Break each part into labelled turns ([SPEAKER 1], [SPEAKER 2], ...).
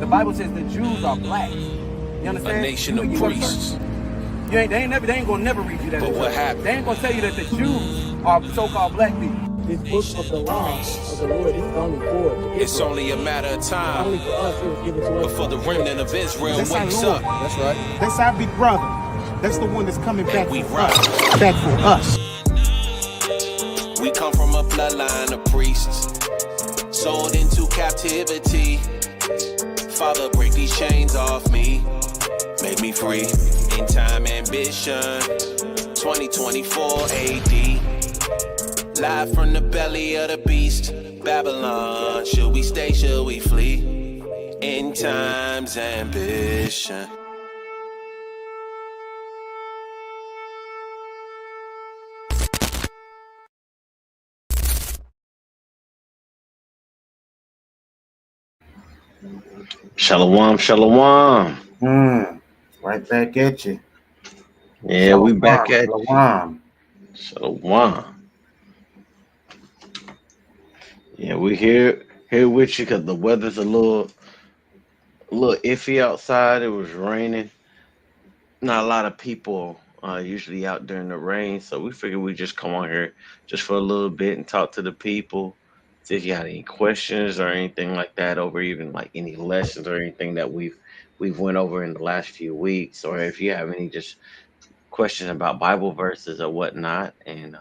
[SPEAKER 1] The Bible says the Jews are black. You understand?
[SPEAKER 2] A nation of priests.
[SPEAKER 1] They ain't gonna never read you that.
[SPEAKER 2] But what happened?
[SPEAKER 1] They ain't gonna tell you that the Jews are so-called black people.
[SPEAKER 3] This book of the law of the Lord is only for Israel.
[SPEAKER 2] It's only a matter of time
[SPEAKER 3] Only for us, it was given to us.
[SPEAKER 2] before the remnant of Israel
[SPEAKER 4] That's our
[SPEAKER 2] wakes
[SPEAKER 4] Lord.
[SPEAKER 2] up.
[SPEAKER 4] That's right. That's our big brother. That's the one that's coming back
[SPEAKER 2] we
[SPEAKER 4] for
[SPEAKER 2] ride.
[SPEAKER 4] us. Back for us.
[SPEAKER 2] We come from a bloodline of priests, sold into captivity. Father, break these chains off me, make me free. In time, ambition, 2024 AD. Live from the belly of the beast, Babylon. Should we stay, should we flee? In time's ambition.
[SPEAKER 5] Shalom, shalom.
[SPEAKER 4] Right back at you.
[SPEAKER 5] Yeah,
[SPEAKER 4] Shalom,
[SPEAKER 5] we back at
[SPEAKER 4] shalom.
[SPEAKER 5] you. Shalom. Yeah, we here with you because the weather's a little iffy outside. It was raining. Not a lot of people usually out during the rain, so we figured we'd just come on here just for a little bit and talk to the people. See if you had any questions or anything like that, over even like any lessons or anything that we've went over in the last few weeks, or if you have any just questions about Bible verses or whatnot, and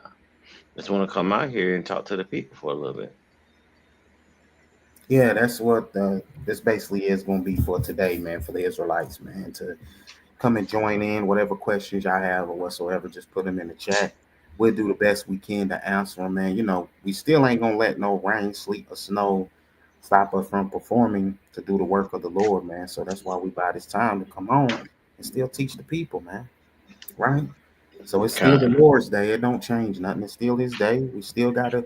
[SPEAKER 5] just want to come out here and talk to the people for a little bit.
[SPEAKER 4] Yeah, that's what this basically is going to be for today, man, for the Israelites, man, to come and join in. Whatever questions y'all have or whatsoever, just put them in the chat. We'll do the best we can to answer them, man. You know, we still ain't going to let no rain, sleet, or snow stop us from performing to do the work of the Lord, man. So that's why we buy this time to come on and still teach the people, man. Right? So it's still the Lord's day. It don't change nothing. It's still his day. We still got to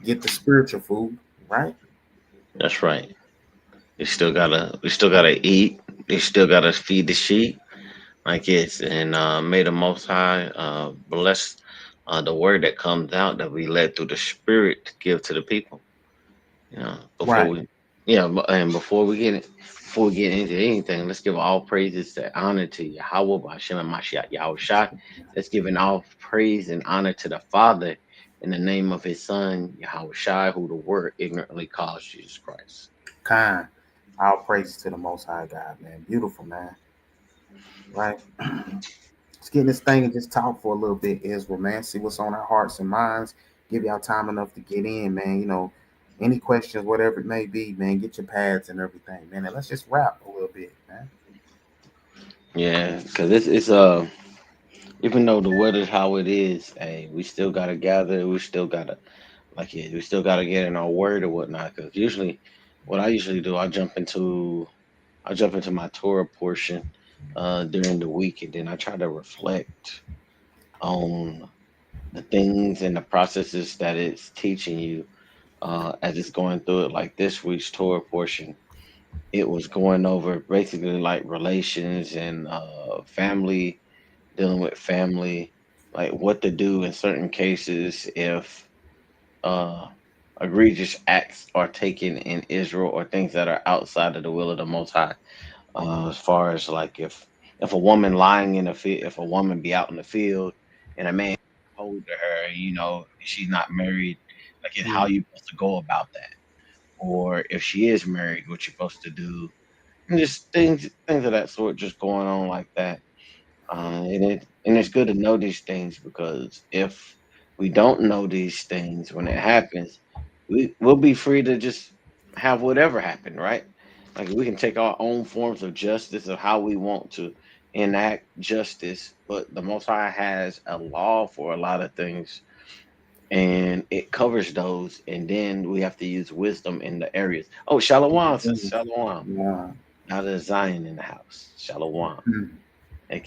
[SPEAKER 4] get the spiritual food, right?
[SPEAKER 5] That's right. We still gotta eat. We still gotta feed the sheep, like it's, and may the Most High bless the word that comes out that we led through the Spirit to give to the people. You know,
[SPEAKER 4] Right.
[SPEAKER 5] and before we get into anything, let's give all praises to honor to Yahweh B'Shem and Mashiach Yahushua. Let's give all praise and honor to the Father in the name of His Son Yahushua, who the Word ignorantly calls Jesus Christ.
[SPEAKER 4] Kind. All praise to the Most High God, man. Beautiful, man. Right. Let's get in this thing and just talk for a little bit, Israel, man. See what's on our hearts and minds. Give y'all time enough to get in, man. You know, any questions, whatever it may be, man. Get your pads and everything, man. And let's just rap a little bit, man.
[SPEAKER 5] Yeah, because it's even though the weather's how it is, hey, we still gotta gather. We still gotta we still gotta get in our word or whatnot. Because usually, what I usually do, I jump into my Torah portion during the week, and then I try to reflect on the things and the processes that it's teaching you as it's going through it. Like this week's Torah portion, it was going over basically like relations and family, dealing with family, like what to do in certain cases if uh, egregious acts are taken in Israel or things that are outside of the will of the Most High. As far as like if a woman lying in the field, if a woman be out in the field and a man hold to her, you know, she's not married, like how you supposed to go about that, or if she is married, what you're supposed to do, and just things of that sort, just going on like that. And it's good to know these things, because if we don't know these things when it happens, we'll be free to just have whatever happen, right? Like we can take our own forms of justice of how we want to enact justice, but the Most High has a law for a lot of things, and it covers those. And then we have to use wisdom in the areas. Oh, Shalom, sis, Shalom.
[SPEAKER 4] Yeah.
[SPEAKER 5] Now there's Zion in the house. Shalom.
[SPEAKER 4] Mhm.
[SPEAKER 5] Like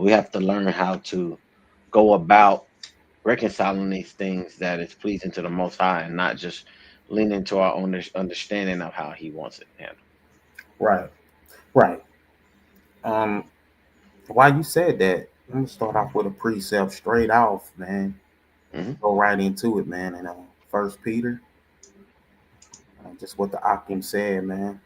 [SPEAKER 5] we have to learn how to go about reconciling these things that is pleasing to the Most High, and not just lean into our own understanding of how He wants it handled.
[SPEAKER 4] Right. Right. Why you said that, I'm gonna start off with a precept straight off, man. Go right into it, man. And First Peter, just what the Akim said, man.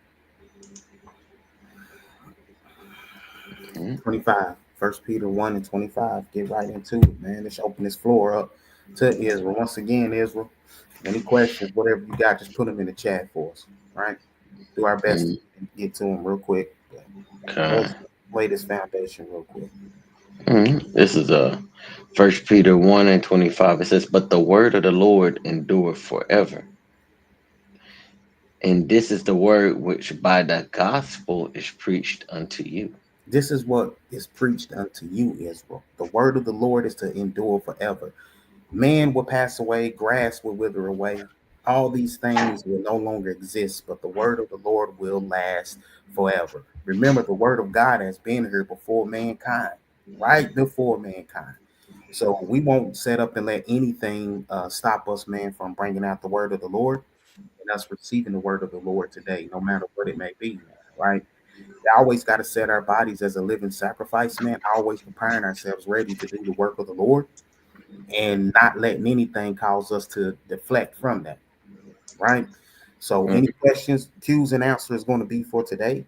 [SPEAKER 4] 25. First Peter 1 and 25. Get right into it, man. Let's open this floor up to Israel. Once again, Israel, any questions, whatever you got, just put them in the chat for us. Right? Do our best to
[SPEAKER 5] Mm,
[SPEAKER 4] get to them real quick. But
[SPEAKER 5] okay.
[SPEAKER 4] let's lay this foundation real quick.
[SPEAKER 5] This is First Peter 1 and 25. It says, "But the word of the Lord endureth forever. And this is the word which by the gospel is preached unto you."
[SPEAKER 4] This is what is preached unto you, Israel. The word of the Lord is to endure forever. Man will pass away, grass will wither away. All these things will no longer exist, but the word of the Lord will last forever. Remember, the word of God has been here before mankind, right before mankind. So we won't set up and let anything stop us, man, from bringing out the word of the Lord and us receiving the word of the Lord today, no matter what it may be, man, right? We always got to set our bodies as a living sacrifice, man, always preparing ourselves ready to do the work of the Lord and not letting anything cause us to deflect from that, right? So,
[SPEAKER 5] Mm,
[SPEAKER 4] any questions, Q's, and answers is going to be for today.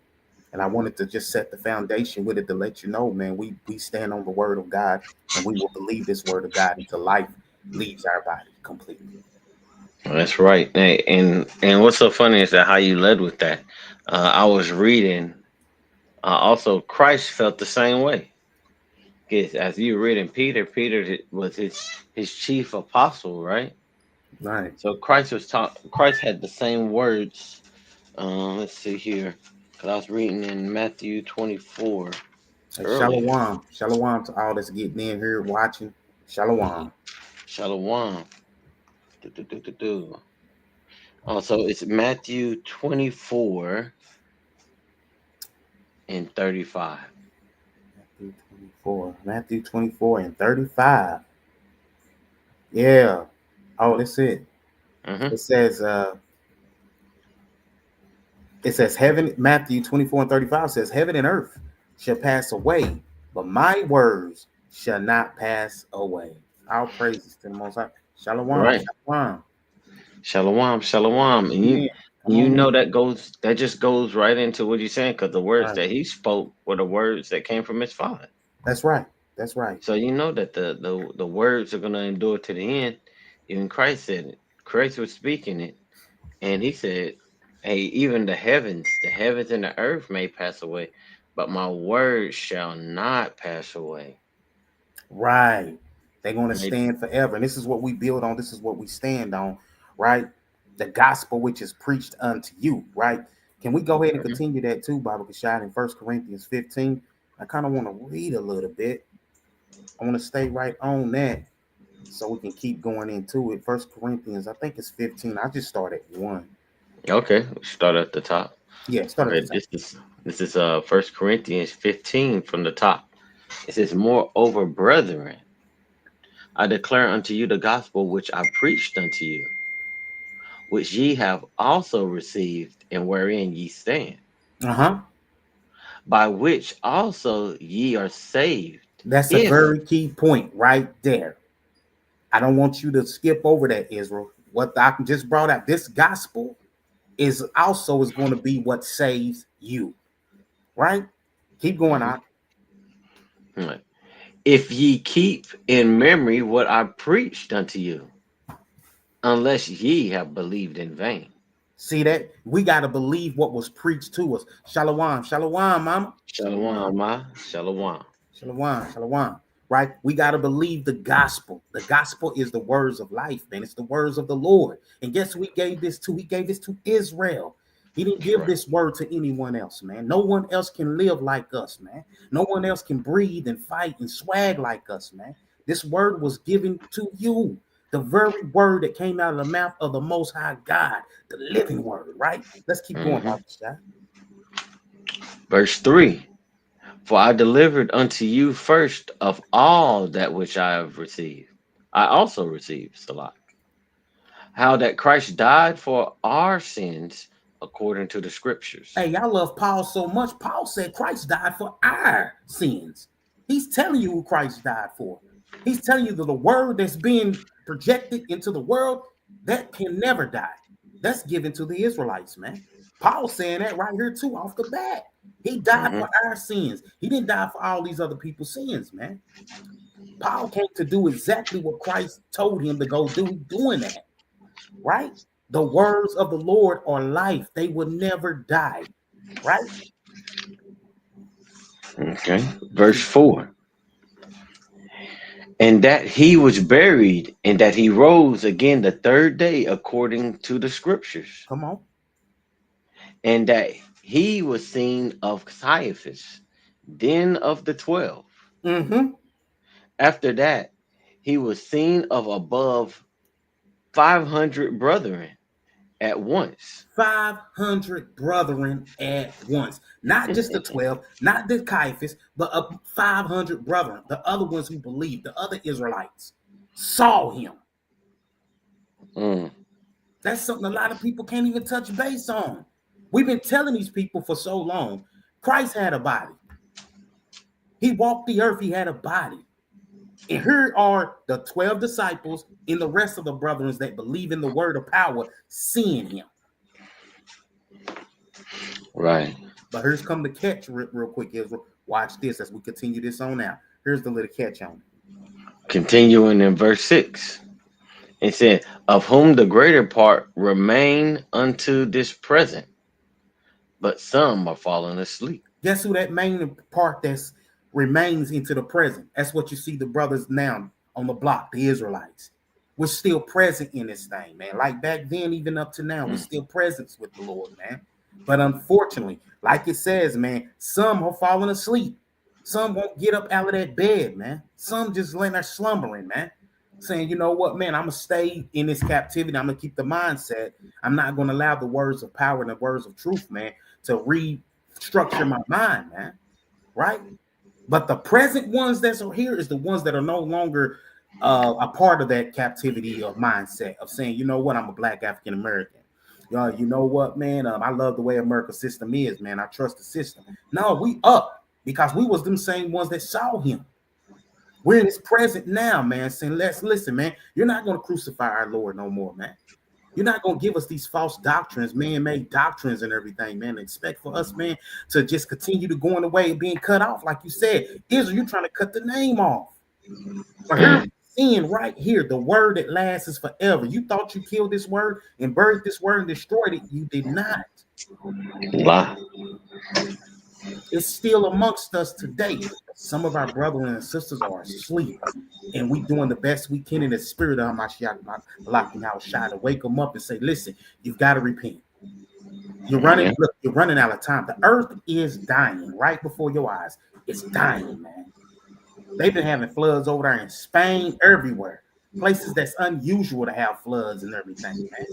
[SPEAKER 4] And I wanted to just set the foundation with it to let you know, man, we stand on the word of God and we will believe this word of God until life leaves our body completely.
[SPEAKER 5] that's right. And what's so funny is that how you led with that. I was reading. Also, Christ felt the same way. Yes, as you were reading, Peter was his chief apostle, right?
[SPEAKER 4] Right.
[SPEAKER 5] So Christ was taught. Christ had the same words. Let's see here, because I was reading in Matthew 24
[SPEAKER 4] Hey,
[SPEAKER 5] earlier.
[SPEAKER 4] shalom. Shalom to all that's getting in here watching. Shalom.
[SPEAKER 5] Shalom. Do, do, do, do, do. So it's Matthew 24 and 35.
[SPEAKER 4] Matthew 24. Matthew 24 and 35. Yeah. Oh, that's it.
[SPEAKER 5] Mm-hmm.
[SPEAKER 4] It says, heaven, Matthew 24 and 35 says, heaven and earth shall pass away, but my words shall not pass away. All praises to the Most High. Shalom,
[SPEAKER 5] Right.
[SPEAKER 4] shalom.
[SPEAKER 5] Shalom, shalom. And
[SPEAKER 4] Amen. Come
[SPEAKER 5] you
[SPEAKER 4] on in.
[SPEAKER 5] know that just goes right into what he's saying, because the words
[SPEAKER 4] Right.
[SPEAKER 5] that he spoke were the words that came from his father.
[SPEAKER 4] That's right. That's right.
[SPEAKER 5] So you know that the words are gonna endure to the end. Even Christ said it. Christ was speaking it, and he said, "Hey, even the heavens and the earth may pass away, but my words shall not pass away."
[SPEAKER 4] Right. They're going to
[SPEAKER 5] Right?
[SPEAKER 4] stand forever. And this is what we build on. This is what we stand on. Right. The gospel which is preached unto you. Right. Can we go ahead and
[SPEAKER 5] Mhm.
[SPEAKER 4] continue that too, Bible Kashad, in 1 Corinthians 15? I kind of want to read a little bit. I want to stay right on that so we can keep going into it. 1 Corinthians, I think it's 15. I just start at 1.
[SPEAKER 5] Okay, we start at the top.
[SPEAKER 4] Yeah, start at
[SPEAKER 5] Okay,
[SPEAKER 4] the top.
[SPEAKER 5] this is 1 Corinthians 15 from the top. It says, "Moreover, brethren, I declare unto you the gospel which I preached unto you, which ye have also received, and wherein ye stand,
[SPEAKER 4] Uh-huh.
[SPEAKER 5] by which also ye are saved,
[SPEAKER 4] That's a
[SPEAKER 5] if..."
[SPEAKER 4] very key point right there. I don't want you to skip over that, Israel. What I just brought out, this gospel is going to be what saves you. Right? Keep going
[SPEAKER 5] Mhm.
[SPEAKER 4] on.
[SPEAKER 5] Right. "If ye keep in memory what I preached unto you, unless ye have believed in vain."
[SPEAKER 4] See that? We got to believe what was preached to us. Shalom, shalom, mama. Shalom.
[SPEAKER 5] Shalom, ma. Shalom.
[SPEAKER 4] Shalom, shalom. Right? We got to believe the gospel. The gospel is the words of life, man. It's the words of the Lord. And guess who he gave this to? He gave this to Israel. He didn't
[SPEAKER 5] That's
[SPEAKER 4] give
[SPEAKER 5] right.
[SPEAKER 4] this word to anyone else, man. No one else can live like us, man. No one else can breathe and fight and swag like us, man. This word was given to you. The very word that came out of the mouth of the Most High God, the living word, right? Let's keep going,
[SPEAKER 5] Hmm.
[SPEAKER 4] Bible Shah.
[SPEAKER 5] Verse 3: "For I delivered unto you first of all that which I have received. I also received, Salah, how that Christ died for our sins according to the scriptures."
[SPEAKER 4] Hey, y'all love Paul so much. Paul said Christ died for our sins. He's telling you who Christ died for. He's telling you that the word that's being projected into the world that can never die. That's given to the Israelites, man. Paul's saying that right here too, off the bat. He died for our sins. He didn't die for all these other people's sins, man. Paul came to do exactly what Christ told him to go do. He's doing that, right? The words of the Lord are life. They will never die, right?
[SPEAKER 5] Okay. Verse 4. And that he was buried, and that he rose again the third day according to the scriptures,
[SPEAKER 4] Come on.
[SPEAKER 5] and that he was seen of Caiaphas, then of the 12.
[SPEAKER 4] Mm-hmm.
[SPEAKER 5] After that, he was seen of above 500 brethren at once.
[SPEAKER 4] 500 brethren at once. Not just the 12, not the Caiaphas, but 500 brethren, the other ones who believed, the other Israelites, saw him.
[SPEAKER 5] Mm.
[SPEAKER 4] That's something a lot of people can't even touch base on. We've been telling these people for so long, Christ had a body. He walked the earth, he had a body. And here are the 12 disciples and the rest of the brethren that believe in the word of power, seeing him.
[SPEAKER 5] Right.
[SPEAKER 4] But here's come the catch real quick, Israel. Watch this as we continue this on out. Here's the little catch on it.
[SPEAKER 5] Continuing in verse 6. It said, of whom the greater part remain unto this present, but some are fallen asleep.
[SPEAKER 4] Guess who that main part that's remains into the present? That's what you see the brothers now on the block, the Israelites. We're still present in this thing, man. Like back then, even up to now, we're still present with the Lord, man. But unfortunately, like it says, man, some are falling asleep. Some won't get up out of that bed, man. Some just laying there slumbering, man. Saying, you know what, man, I'm going to stay in this captivity. I'm going to keep the mindset. I'm not going to allow the words of power and the words of truth, man, to restructure my mind, man. Right? But the present ones that's here is the ones that are no longer a part of that captivity of mindset of saying, you know what, I'm a black African American. You know what, man, I love the way America's system is, man. I trust the system. No, we up because we was them same ones that saw him. We're in his present now, man, saying, let's listen, man. You're not going to crucify our Lord no more, man. You're not going to give us these false doctrines, man-made doctrines and everything, man. Expect for us, man, to just continue to go in the way of being cut off. Like you said, Israel, you're trying to cut the name off. But here, seeing right here, the word that lasts is forever. You thought you killed this word and buried this word and destroyed it. You did not.
[SPEAKER 5] Lie.
[SPEAKER 4] It's still amongst us today. Some of our brothers and sisters are asleep, and we doing the best we can in the spirit of Hamashiach, shy to wake them up and say, listen, you've got to repent. You're running, look, you're running out of time. The earth is dying right before your eyes. It's dying, man. They've been having floods over there in Spain, everywhere. Places that's unusual to have floods and everything, man.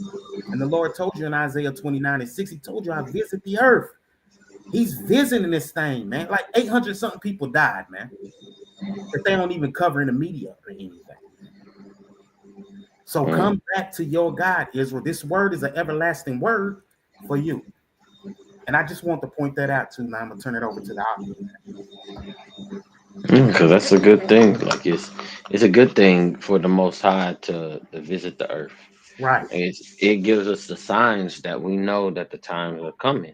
[SPEAKER 4] And the Lord told you in Isaiah 29:6, he told you I visit the earth. He's visiting this thing, man. Like 800 something people died, man. But they don't even cover in the media or anything. So come back to your God, Israel. This word is an everlasting word for you. And I just want to point that out too. Now I'm gonna turn it over to the audience.
[SPEAKER 5] Because that's a good thing. Like it's a good thing for the Most High to visit the earth.
[SPEAKER 4] Right.
[SPEAKER 5] It gives us the signs that we know that the times are coming.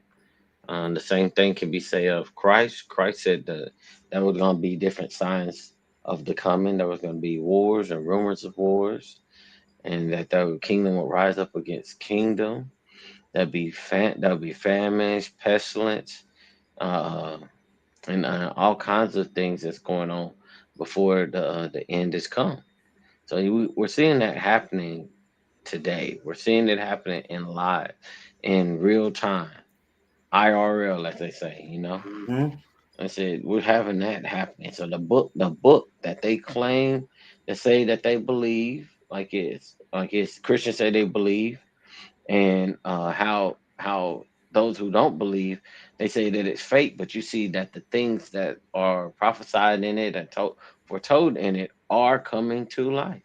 [SPEAKER 5] The same thing can be said of Christ. Christ said that there was going to be different signs of the coming. There was going to be wars and rumors of wars, and that the kingdom will rise up against kingdom. There'll be famines, pestilence, and all kinds of things that's going on before the end is come. So we're seeing that happening today. We're seeing it happening in real time. IRL, as they say,
[SPEAKER 4] Mm-hmm.
[SPEAKER 5] I said we're having that happening. So the book that they claim to say that they believe, like it's Christians say they believe, and how those who don't believe, they say that it's fake. But you see that the things that are prophesied in it and foretold in it are coming to life.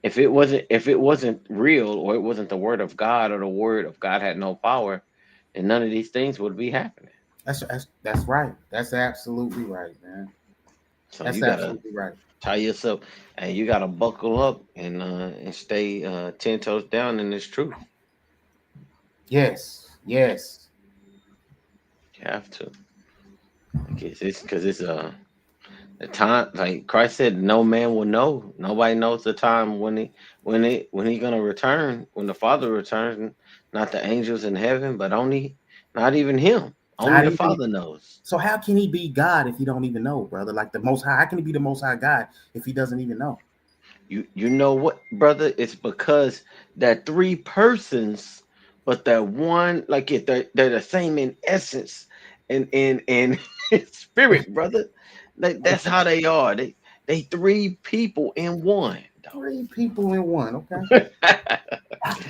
[SPEAKER 5] If it wasn't real, or it wasn't the word of God, or the word of God had no power, then none of these things would be happening.
[SPEAKER 4] That's right. That's absolutely right, man.
[SPEAKER 5] So
[SPEAKER 4] That's
[SPEAKER 5] you gotta
[SPEAKER 4] absolutely right.
[SPEAKER 5] tie yourself, and you gotta buckle up and stay 10 toes down in this truth.
[SPEAKER 4] Yes. Yes.
[SPEAKER 5] You have to. Because it's the time, like Christ said, no man will know. Nobody knows the time when he gonna return, when the Father returns, not the angels in heaven, but only not even him. Only
[SPEAKER 4] Not
[SPEAKER 5] the
[SPEAKER 4] even.
[SPEAKER 5] Father knows.
[SPEAKER 4] So how can he be God if he don't even know, brother? Like the Most High, how can he be the Most High God if he doesn't even know?
[SPEAKER 5] You know what, brother? It's because that three persons, but that one, like it, they're the same in essence and in spirit, brother. Like that's how they are. They three people in one,
[SPEAKER 4] Three people in one. Okay.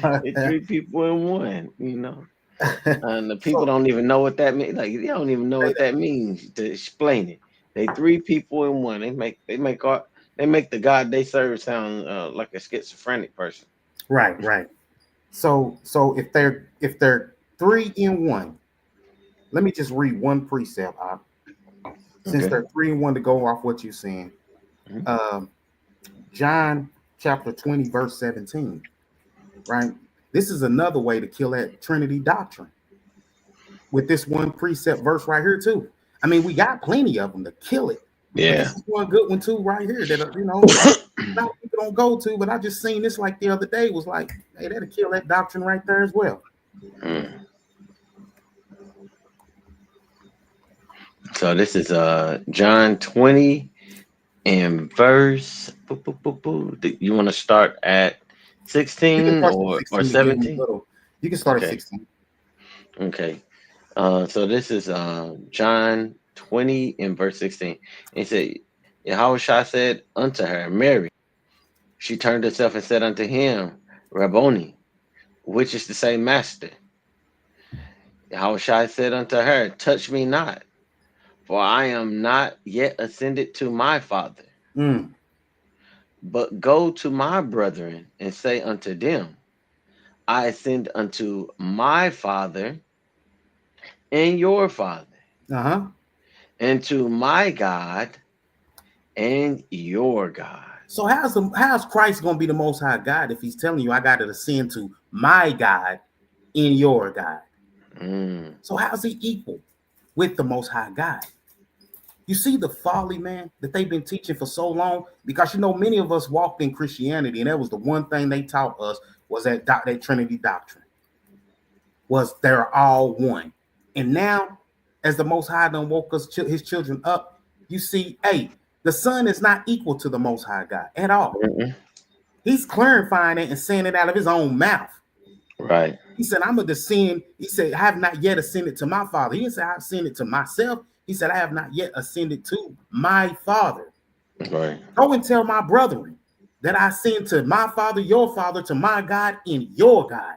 [SPEAKER 5] though. They three people in one, you know. And the people
[SPEAKER 4] So
[SPEAKER 5] don't even know what that means. Like they don't even know
[SPEAKER 4] say
[SPEAKER 5] what
[SPEAKER 4] that.
[SPEAKER 5] that means to explain it. They three people in one. They make the God they serve sound like a schizophrenic person.
[SPEAKER 4] Right, right. So if they're three in one, let me just read one precept. Since
[SPEAKER 5] Okay.
[SPEAKER 4] they're three in one, to go off what you're saying.
[SPEAKER 5] Mhm.
[SPEAKER 4] Um, John chapter 20, verse 17. Right. This is another way to kill that Trinity doctrine with this one precept verse right here too. I mean, we got plenty of them to kill it, but this
[SPEAKER 5] Yeah.
[SPEAKER 4] is one good one too right here that a lot of people don't go to. But I just seen this like the other day. Was like, hey, that'll kill that doctrine right there as well.
[SPEAKER 5] Mm. So this is John 20 and verse you want to start at
[SPEAKER 4] You can
[SPEAKER 5] 16
[SPEAKER 4] start at
[SPEAKER 5] or
[SPEAKER 4] 16 to give them a
[SPEAKER 5] 17?
[SPEAKER 4] little. You can start at
[SPEAKER 5] Okay.
[SPEAKER 4] 16.
[SPEAKER 5] Okay. So this is John 20 and verse 16. He said, Yahushua said unto her, Mary. She turned herself and said unto him, Rabboni, which is to say, Master. Yahushua said unto her, Touch me not, for I am not yet ascended to my Father,
[SPEAKER 4] Mm,
[SPEAKER 5] but go to my brethren and say unto them, I ascend unto my Father and your Father,
[SPEAKER 4] uh-huh.
[SPEAKER 5] and to my God and your God.
[SPEAKER 4] So how's Christ gonna be the most high God if he's telling you I gotta ascend to my God in your God?
[SPEAKER 5] Mm,
[SPEAKER 4] So how's he equal with the most high God? You see the folly, man, that they've been teaching for so long, because many of us walked in Christianity, and that was the one thing they taught us was that Trinity doctrine was they're all one. And now, as the Most High done woke his children up, you see, hey, the Son is not equal to the Most High God at all.
[SPEAKER 5] mm-mm.
[SPEAKER 4] He's clarifying it and saying it out of his own mouth.
[SPEAKER 5] Right,
[SPEAKER 4] He said, I'm a descend. He said, I have not yet ascended to my Father. He didn't say I ascended to myself. He said, I have not yet ascended to my Father.
[SPEAKER 5] right.
[SPEAKER 4] Go and tell my brethren that I ascend to my Father, your Father, to my God and your God.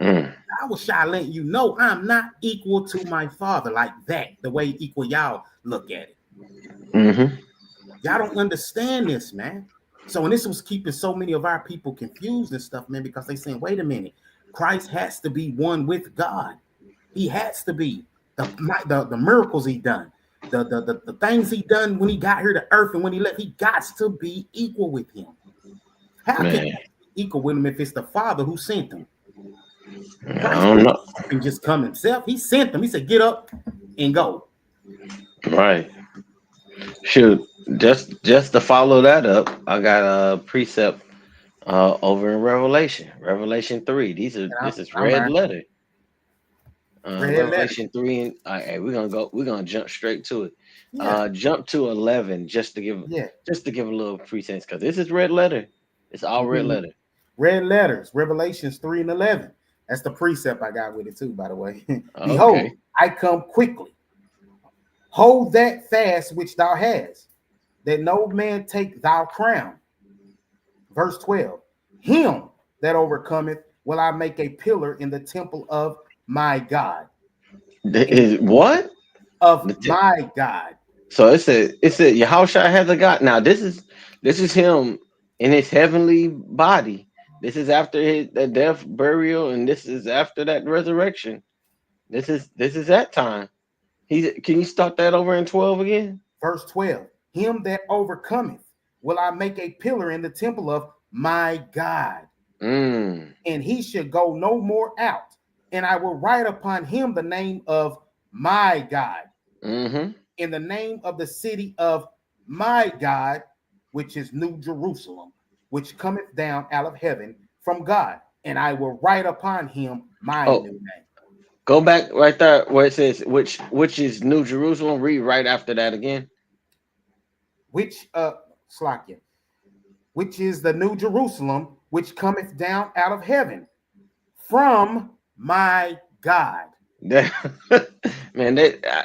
[SPEAKER 5] Mm,
[SPEAKER 4] I was shy letting you know I'm not equal to my Father like that, the way equal y'all look at it.
[SPEAKER 5] mm-hmm.
[SPEAKER 4] Y'all don't understand this, man. So, and this was keeping so many of our people confused and stuff, man, because they saying, wait a minute, Christ has to be one with God. He has to be. The miracles he done, the things he done when he got here to earth and when he left, he got to be equal with him. How can
[SPEAKER 5] Man,
[SPEAKER 4] he be equal with him if it's the Father who sent him?
[SPEAKER 5] I
[SPEAKER 4] Christ
[SPEAKER 5] don't know.
[SPEAKER 4] didn't just come himself. He sent them. He said, get up and go.
[SPEAKER 5] Right. Shoot, just to follow that up, I got a precept over in Revelation 3.
[SPEAKER 4] And
[SPEAKER 5] This is
[SPEAKER 4] I'm
[SPEAKER 5] red
[SPEAKER 4] right.
[SPEAKER 5] letter.
[SPEAKER 4] Red letters.
[SPEAKER 5] Revelation 3 and hey, we're gonna jump straight to it.
[SPEAKER 4] Yeah.
[SPEAKER 5] Jump to 11
[SPEAKER 4] Yeah.
[SPEAKER 5] just to give a little pretense because this is red letter. It's all red
[SPEAKER 4] Mhm.
[SPEAKER 5] letter.
[SPEAKER 4] Red letters. Revelations 3 and 11. That's the precept I got with it too, by the way. Behold,
[SPEAKER 5] Okay.
[SPEAKER 4] I come quickly. Hold that fast which thou hast, that no man take thy crown. Verse 12. Him that overcometh will I make a pillar in the temple of my God. And
[SPEAKER 5] Is what?
[SPEAKER 4] of my God.
[SPEAKER 5] So it said Yahushua has a God. Now this is him in his heavenly body. This is after his the death, burial, and this is after that resurrection. This is that time. Can you start that over in 12 again?
[SPEAKER 4] Verse 12. Him that overcometh will I make a pillar in the temple of my God,
[SPEAKER 5] Mm.
[SPEAKER 4] and he should go no more out. and I will write upon him the name of my God,
[SPEAKER 5] Mm-hmm.
[SPEAKER 4] in the name of the city of my God, which is New Jerusalem, which cometh down out of heaven from God, and I will write upon him my
[SPEAKER 5] Oh,
[SPEAKER 4] new name.
[SPEAKER 5] go back right there where it says which is New Jerusalem. Read right after that again.
[SPEAKER 4] Which Slakia, which is the New Jerusalem, which cometh down out of heaven from my God.
[SPEAKER 5] That man,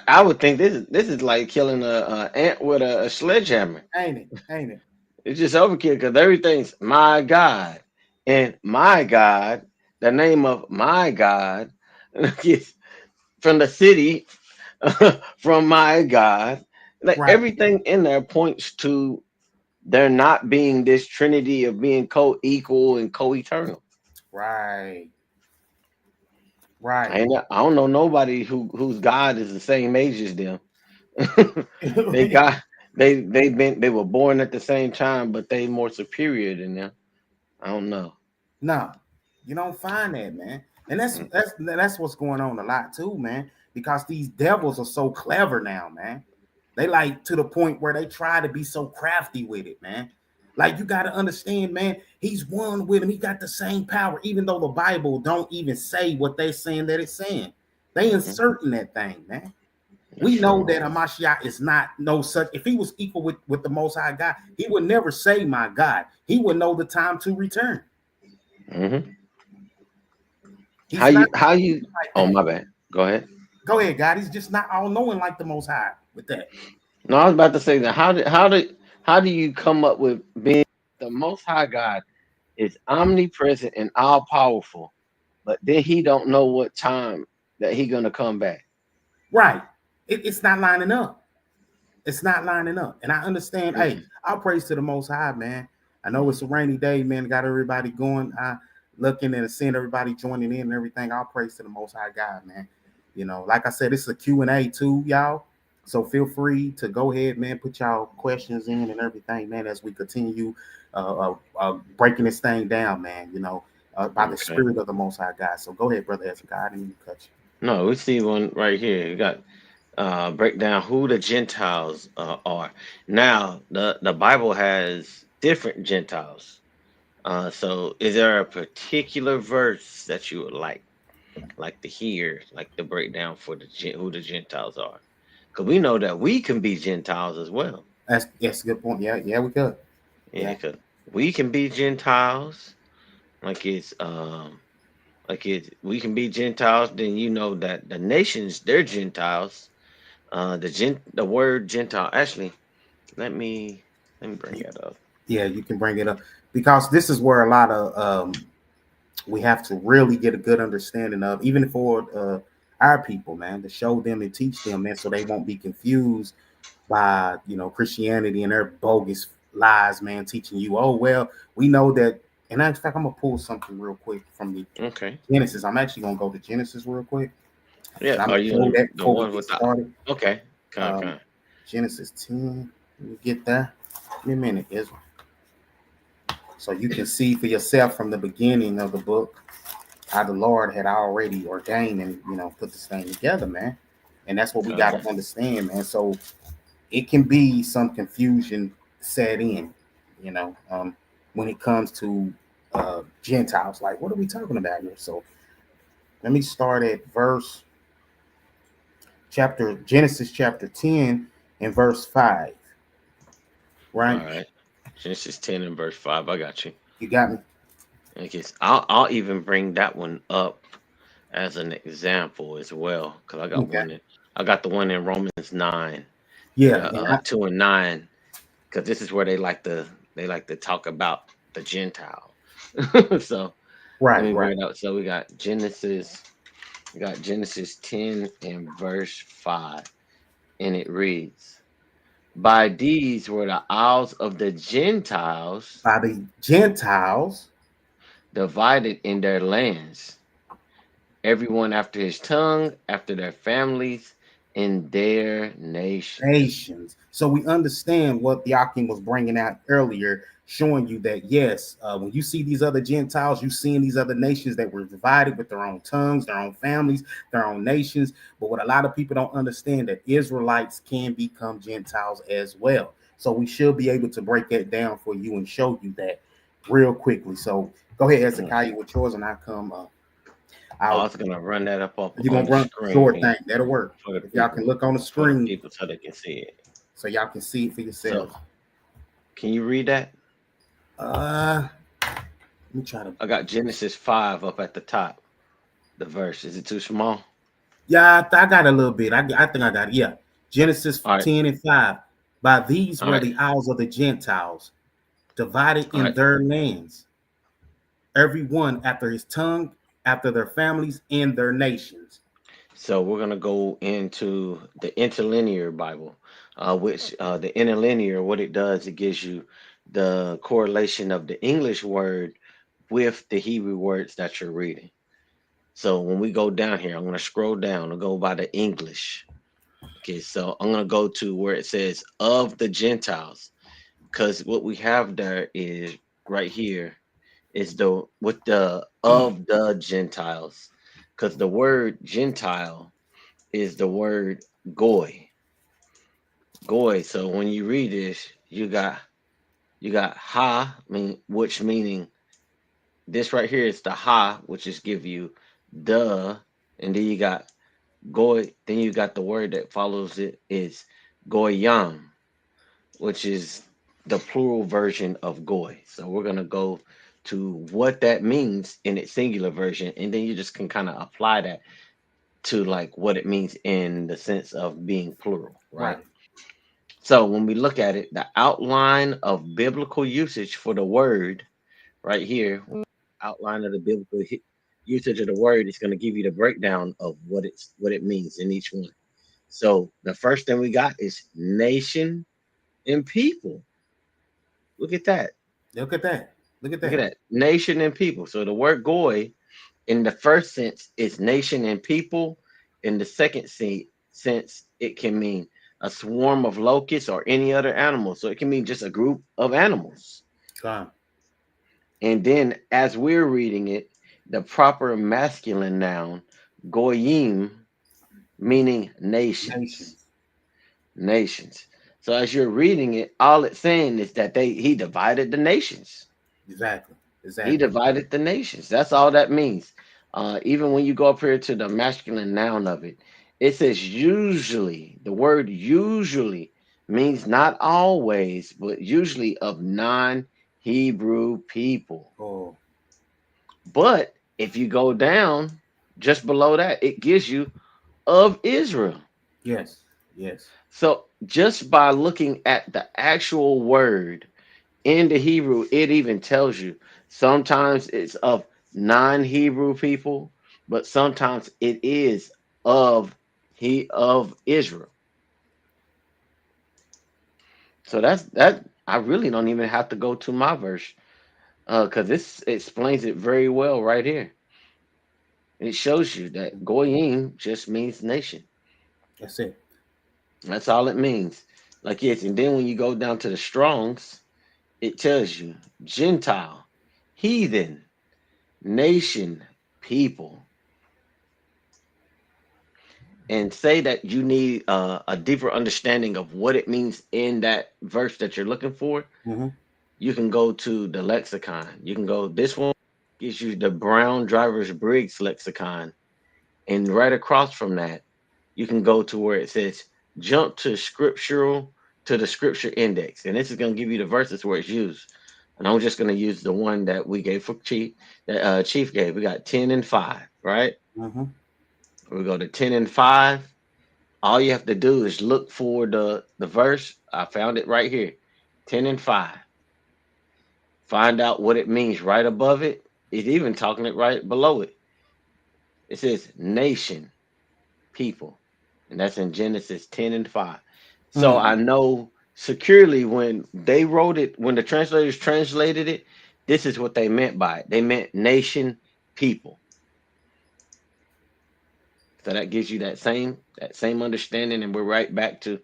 [SPEAKER 5] I would think this is like killing a ant with a sledgehammer.
[SPEAKER 4] Ain't it? Ain't it?
[SPEAKER 5] It's just overkill because everything's my God and my God, the name of my God, is from the city, from my God. Like
[SPEAKER 4] Right,
[SPEAKER 5] everything in there points to there not being this trinity of being co-equal and co-eternal.
[SPEAKER 4] right, right.
[SPEAKER 5] I don't know nobody whose God is the same age as them. they got they were born at the same time, but they more superior than them. I don't know.
[SPEAKER 4] No, you don't find that, man. And that's what's going on a lot too, man. Because these devils are so clever now, man. They like to the point where they try to be so crafty with it, man. Like you got to understand, man. He's one with him. He got the same power, even though the Bible don't even say what they're saying that it's saying. They
[SPEAKER 5] Mhm.
[SPEAKER 4] inserting that thing, man.
[SPEAKER 5] That's
[SPEAKER 4] We know
[SPEAKER 5] true.
[SPEAKER 4] that Hamashiach is not no such. If he was equal with the Most High God, he would never say, "My God." He would know the time to return.
[SPEAKER 5] Hmm.
[SPEAKER 4] He's not
[SPEAKER 5] How you?
[SPEAKER 4] like
[SPEAKER 5] Oh
[SPEAKER 4] that.
[SPEAKER 5] my bad. Go ahead.
[SPEAKER 4] Go ahead, God. He's just not all knowing like the Most High with that.
[SPEAKER 5] No, I was about to say that. How do you come up with being the Most High God is omnipresent and all powerful, but then He don't know what time that He gonna come back.
[SPEAKER 4] Right. It's not lining up. It's not lining up. And I understand. Hey,
[SPEAKER 5] Mhm.
[SPEAKER 4] I'll praise to the Most High, man. I know it's a rainy day, man. Got everybody going, looking and seeing everybody joining in and everything. I'll praise to the Most High God, man. You know, like I said, it's a Q&A too, y'all. So feel free to go ahead, man. Put y'all questions in and everything, man, as we continue breaking this thing down, man. You know, by the
[SPEAKER 5] Okay.
[SPEAKER 4] Spirit of the Most High God. So go ahead, brother, as God, and you cut you.
[SPEAKER 5] No, we see one right here. You got break down who the Gentiles are. Now, the Bible has different Gentiles. So, is there a particular verse that you would like to hear, like the breakdown for who the Gentiles are? Because we know that we can be Gentiles as well.
[SPEAKER 4] That's a good point. Yeah, yeah, we could.
[SPEAKER 5] Yeah,
[SPEAKER 4] Yeah.
[SPEAKER 5] because we can be Gentiles. Like it's we can be Gentiles. Then you know that the nations they're Gentiles. The word Gentile actually. Let me let me bring that up.
[SPEAKER 4] Yeah, you can bring it up because this is where a lot of we have to really get a good understanding of, even for our people, man, to show them and teach them, man, so they won't be confused by Christianity and their bogus lies, man, teaching you, oh well, we know that. And in fact, I'm gonna pull something real quick from the
[SPEAKER 5] Okay.
[SPEAKER 4] Genesis. I'm actually gonna go to Genesis real quick,
[SPEAKER 5] Yeah.
[SPEAKER 4] and I'm
[SPEAKER 5] Are
[SPEAKER 4] gonna
[SPEAKER 5] you
[SPEAKER 4] pull
[SPEAKER 5] on
[SPEAKER 4] that
[SPEAKER 5] the
[SPEAKER 4] before we
[SPEAKER 5] one
[SPEAKER 4] get
[SPEAKER 5] with the?
[SPEAKER 4] started.
[SPEAKER 5] Okay.
[SPEAKER 4] Um,
[SPEAKER 5] Con.
[SPEAKER 4] Genesis 10. Let me get there. Give me a minute, Israel. So you can see for yourself from the beginning of the book how the Lord had already ordained and put this thing together, man. And that's what we got
[SPEAKER 5] Con.
[SPEAKER 4] to understand, man. So it can be some confusion set in, you know, um, when it comes to Gentiles. Like, what are we talking about here? So let me start at Genesis chapter 10 and verse 5.
[SPEAKER 5] All
[SPEAKER 4] Right?
[SPEAKER 5] right. Genesis 10 and verse 5. I got you.
[SPEAKER 4] You got me?
[SPEAKER 5] I guess I'll even bring that one up as an example as well, because
[SPEAKER 4] Okay.
[SPEAKER 5] I got the one in Romans 9,
[SPEAKER 4] Yeah.
[SPEAKER 5] the 2 and 9, because this is where they like to talk about the Gentile. So let
[SPEAKER 4] Right,
[SPEAKER 5] me
[SPEAKER 4] right.
[SPEAKER 5] bring it up. So we got Genesis 10 and verse 5, and it reads, "By these were the isles of the Gentiles
[SPEAKER 4] By the Gentiles
[SPEAKER 5] divided in their lands, everyone after his tongue, after their families, in their nations."
[SPEAKER 4] nations. So we understand what Yakin was bringing out earlier showing you that yes, when you see these other Gentiles, you seeing these other nations that were divided with their own tongues, their own families, their own nations. But what a lot of people don't understand, that Israelites can become Gentiles as well. So we should be able to break that down for you and show you that real quickly. So go ahead, Hezekiah, with yours, and I come.
[SPEAKER 5] I
[SPEAKER 4] I'll
[SPEAKER 5] was gonna run that up
[SPEAKER 4] you
[SPEAKER 5] on
[SPEAKER 4] gonna
[SPEAKER 5] the
[SPEAKER 4] run short
[SPEAKER 5] screen
[SPEAKER 4] thing. That'll work.
[SPEAKER 5] for the
[SPEAKER 4] If y'all can
[SPEAKER 5] people,
[SPEAKER 4] look on the screen
[SPEAKER 5] so they can see it.
[SPEAKER 4] so y'all can see it for
[SPEAKER 5] So,
[SPEAKER 4] yourselves.
[SPEAKER 5] can you read that?
[SPEAKER 4] Let me try to.
[SPEAKER 5] I got Genesis 5 up at the top. The verse, is it too small?
[SPEAKER 4] Yeah, I got a little bit. I think I got it. Yeah. Genesis
[SPEAKER 5] All right,
[SPEAKER 4] 10 and 5. By these
[SPEAKER 5] all
[SPEAKER 4] were
[SPEAKER 5] right,
[SPEAKER 4] the isles of the Gentiles, divided
[SPEAKER 5] all
[SPEAKER 4] in
[SPEAKER 5] right.
[SPEAKER 4] their lands, every one after his tongue, after their families and their nations.
[SPEAKER 5] So we're gonna go into the interlinear Bible, which the interlinear, what it does, it gives you the correlation of the English word with the Hebrew words that you're reading. So when we go down here, I'm gonna scroll down and go by the English. Okay, so I'm gonna go to where it says of the Gentiles, because what we have there is right here is the with the of the Gentiles, because the word Gentile is the word goy. Goy. So when you read this, you got ha, which meaning this right here is the ha, which is give you the, and then you got goy. Then you got the word that follows it is goyam, which is the plural version of goy. So we're gonna go to what that means in its singular version, and then you just can kind of apply that to like what it means in the sense of being plural, right?
[SPEAKER 4] Right.
[SPEAKER 5] So when we look at it, the outline of biblical usage for the word right here, outline of the usage of the word is going to give you the breakdown of what it means in each one. So the first thing we got is nation and people. Look at that.
[SPEAKER 4] Look at that. Look at
[SPEAKER 5] Look at
[SPEAKER 4] that.
[SPEAKER 5] that. Nation and people. So the word goy in the first sense is nation and people. In the second sense, it can mean a swarm of locusts or any other animal. So it can mean just a group of animals.
[SPEAKER 4] Come.
[SPEAKER 5] And then as we're reading it, the proper masculine noun, goyim, meaning nations.
[SPEAKER 4] Nations.
[SPEAKER 5] Nations. So as you're reading it, all it's saying is that he divided the nations.
[SPEAKER 4] Exactly.
[SPEAKER 5] He
[SPEAKER 4] Exactly.
[SPEAKER 5] divided the nations. That's all that means. Even when you go up here to the masculine noun of it, it says usually. The word usually means not always, but usually of non-Hebrew people.
[SPEAKER 4] Oh,
[SPEAKER 5] But if you go down just below that, it gives you of Israel.
[SPEAKER 4] yes. Yes.
[SPEAKER 5] So just by looking at the actual word in the Hebrew, it even tells you sometimes it's of non-Hebrew people, but sometimes it is of Israel. So that's that. I really don't even have to go to my verse because this explains it very well right here. It shows you that goyim just means nation.
[SPEAKER 4] That's it.
[SPEAKER 5] That's all it means. Like yes, and then when you go down to the Strongs, it tells you Gentile, heathen, nation, people, and say that you need a deeper understanding of what it means in that verse that you're looking for,
[SPEAKER 4] Mm-hmm.
[SPEAKER 5] you can go to the lexicon. You can go, this one gives you the Brown Drivers Briggs lexicon. And right across from that, you can go to where it says jump to the scripture index. And this is going to give you the verses where it's used. And I'm just going to use the one that we gave for Chief, that Chief gave. We got 10 and 5, right?
[SPEAKER 4] Mm-hmm.
[SPEAKER 5] We go to 10 and 5. All you have to do is look for the verse. I found it right here. 10 and 5. Find out what it means right above it. It's even talking it right below it. It says nation, people. And that's in Genesis 10 and 5. So
[SPEAKER 4] Mm.
[SPEAKER 5] I know securely when they wrote it, when the translators translated it, this is what they meant by it. They meant nation, people. So that gives you that same understanding, and we're right back to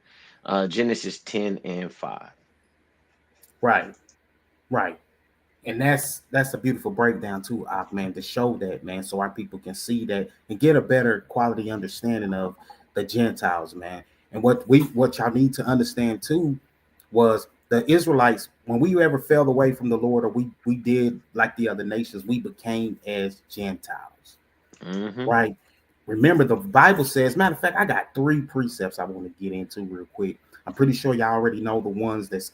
[SPEAKER 5] Genesis 10 and 5.
[SPEAKER 4] Right. Right. And that's a beautiful breakdown too, man, to show that, man, so our people can see that and get a better quality understanding of the Gentiles, man. And what y'all need to understand too was the Israelites, when we ever fell away from the Lord, or we did like the other nations, we became as Gentiles.
[SPEAKER 5] Mm-hmm.
[SPEAKER 4] Right. Remember, the Bible says, matter of fact, I got 3 precepts I want to get into real quick. I'm pretty sure y'all already know the ones that's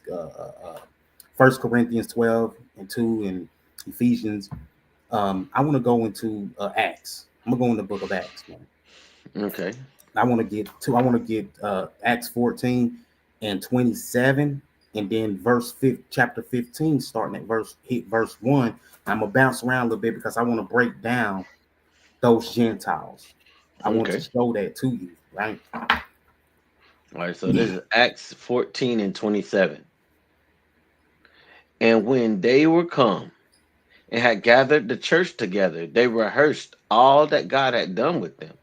[SPEAKER 4] 1 Corinthians 12 and 2 and Ephesians. I want to go into Acts. I'm gonna go in the book of Acts, man.
[SPEAKER 5] Okay.
[SPEAKER 4] I want to get Acts 14 and 27, and then chapter 15, starting at verse 1. I'm gonna bounce around a little bit because I want to break down those Gentiles. I want to
[SPEAKER 5] Okay.
[SPEAKER 4] show that to you, right?
[SPEAKER 5] All right. So this is Acts 14 and 27. And when they were come and had gathered the church together, they rehearsed all that God had done with them,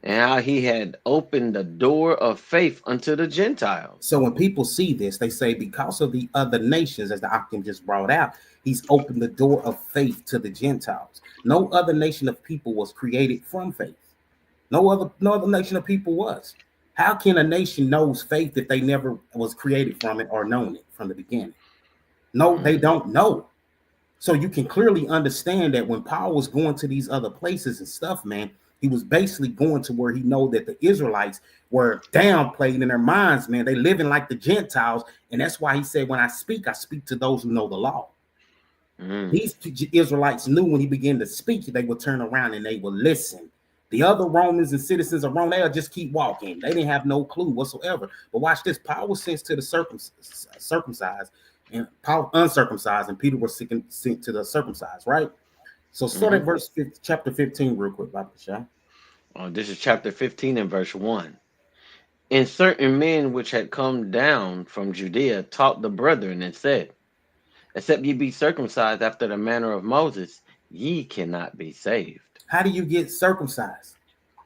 [SPEAKER 5] and how he had opened the door of faith unto the Gentiles.
[SPEAKER 4] So when people see this, they say, because of the other nations, as the Akim just brought out, he's opened the door of faith to the Gentiles. No other nation of people was created from faith. No other nation of people was. How can a nation knows faith if they never was created from it or known it from the beginning? No, they
[SPEAKER 5] Mm-hmm.
[SPEAKER 4] don't know. So you can clearly understand that when Paul was going to these other places and stuff, man, he was basically going to where he know that the Israelites were downplayed in their minds, man. They living like the Gentiles. And that's why he said, when I speak to those who know the law.
[SPEAKER 5] Mm-hmm.
[SPEAKER 4] These Israelites knew when he began to speak, they would turn around and they would listen. The other Romans and citizens of Rome, they'll just keep walking. They didn't have no clue whatsoever. But watch this. Paul was sent to the circumcised, and Paul uncircumcised, and Peter was sent to the circumcised, right? So start
[SPEAKER 5] Mm-hmm.
[SPEAKER 4] at chapter 15 real quick, Bible Shah.
[SPEAKER 5] This is chapter 15 and verse 1. And certain men which had come down from Judea taught the brethren and said, except ye be circumcised after the manner of Moses, ye cannot be saved.
[SPEAKER 4] How do you get circumcised?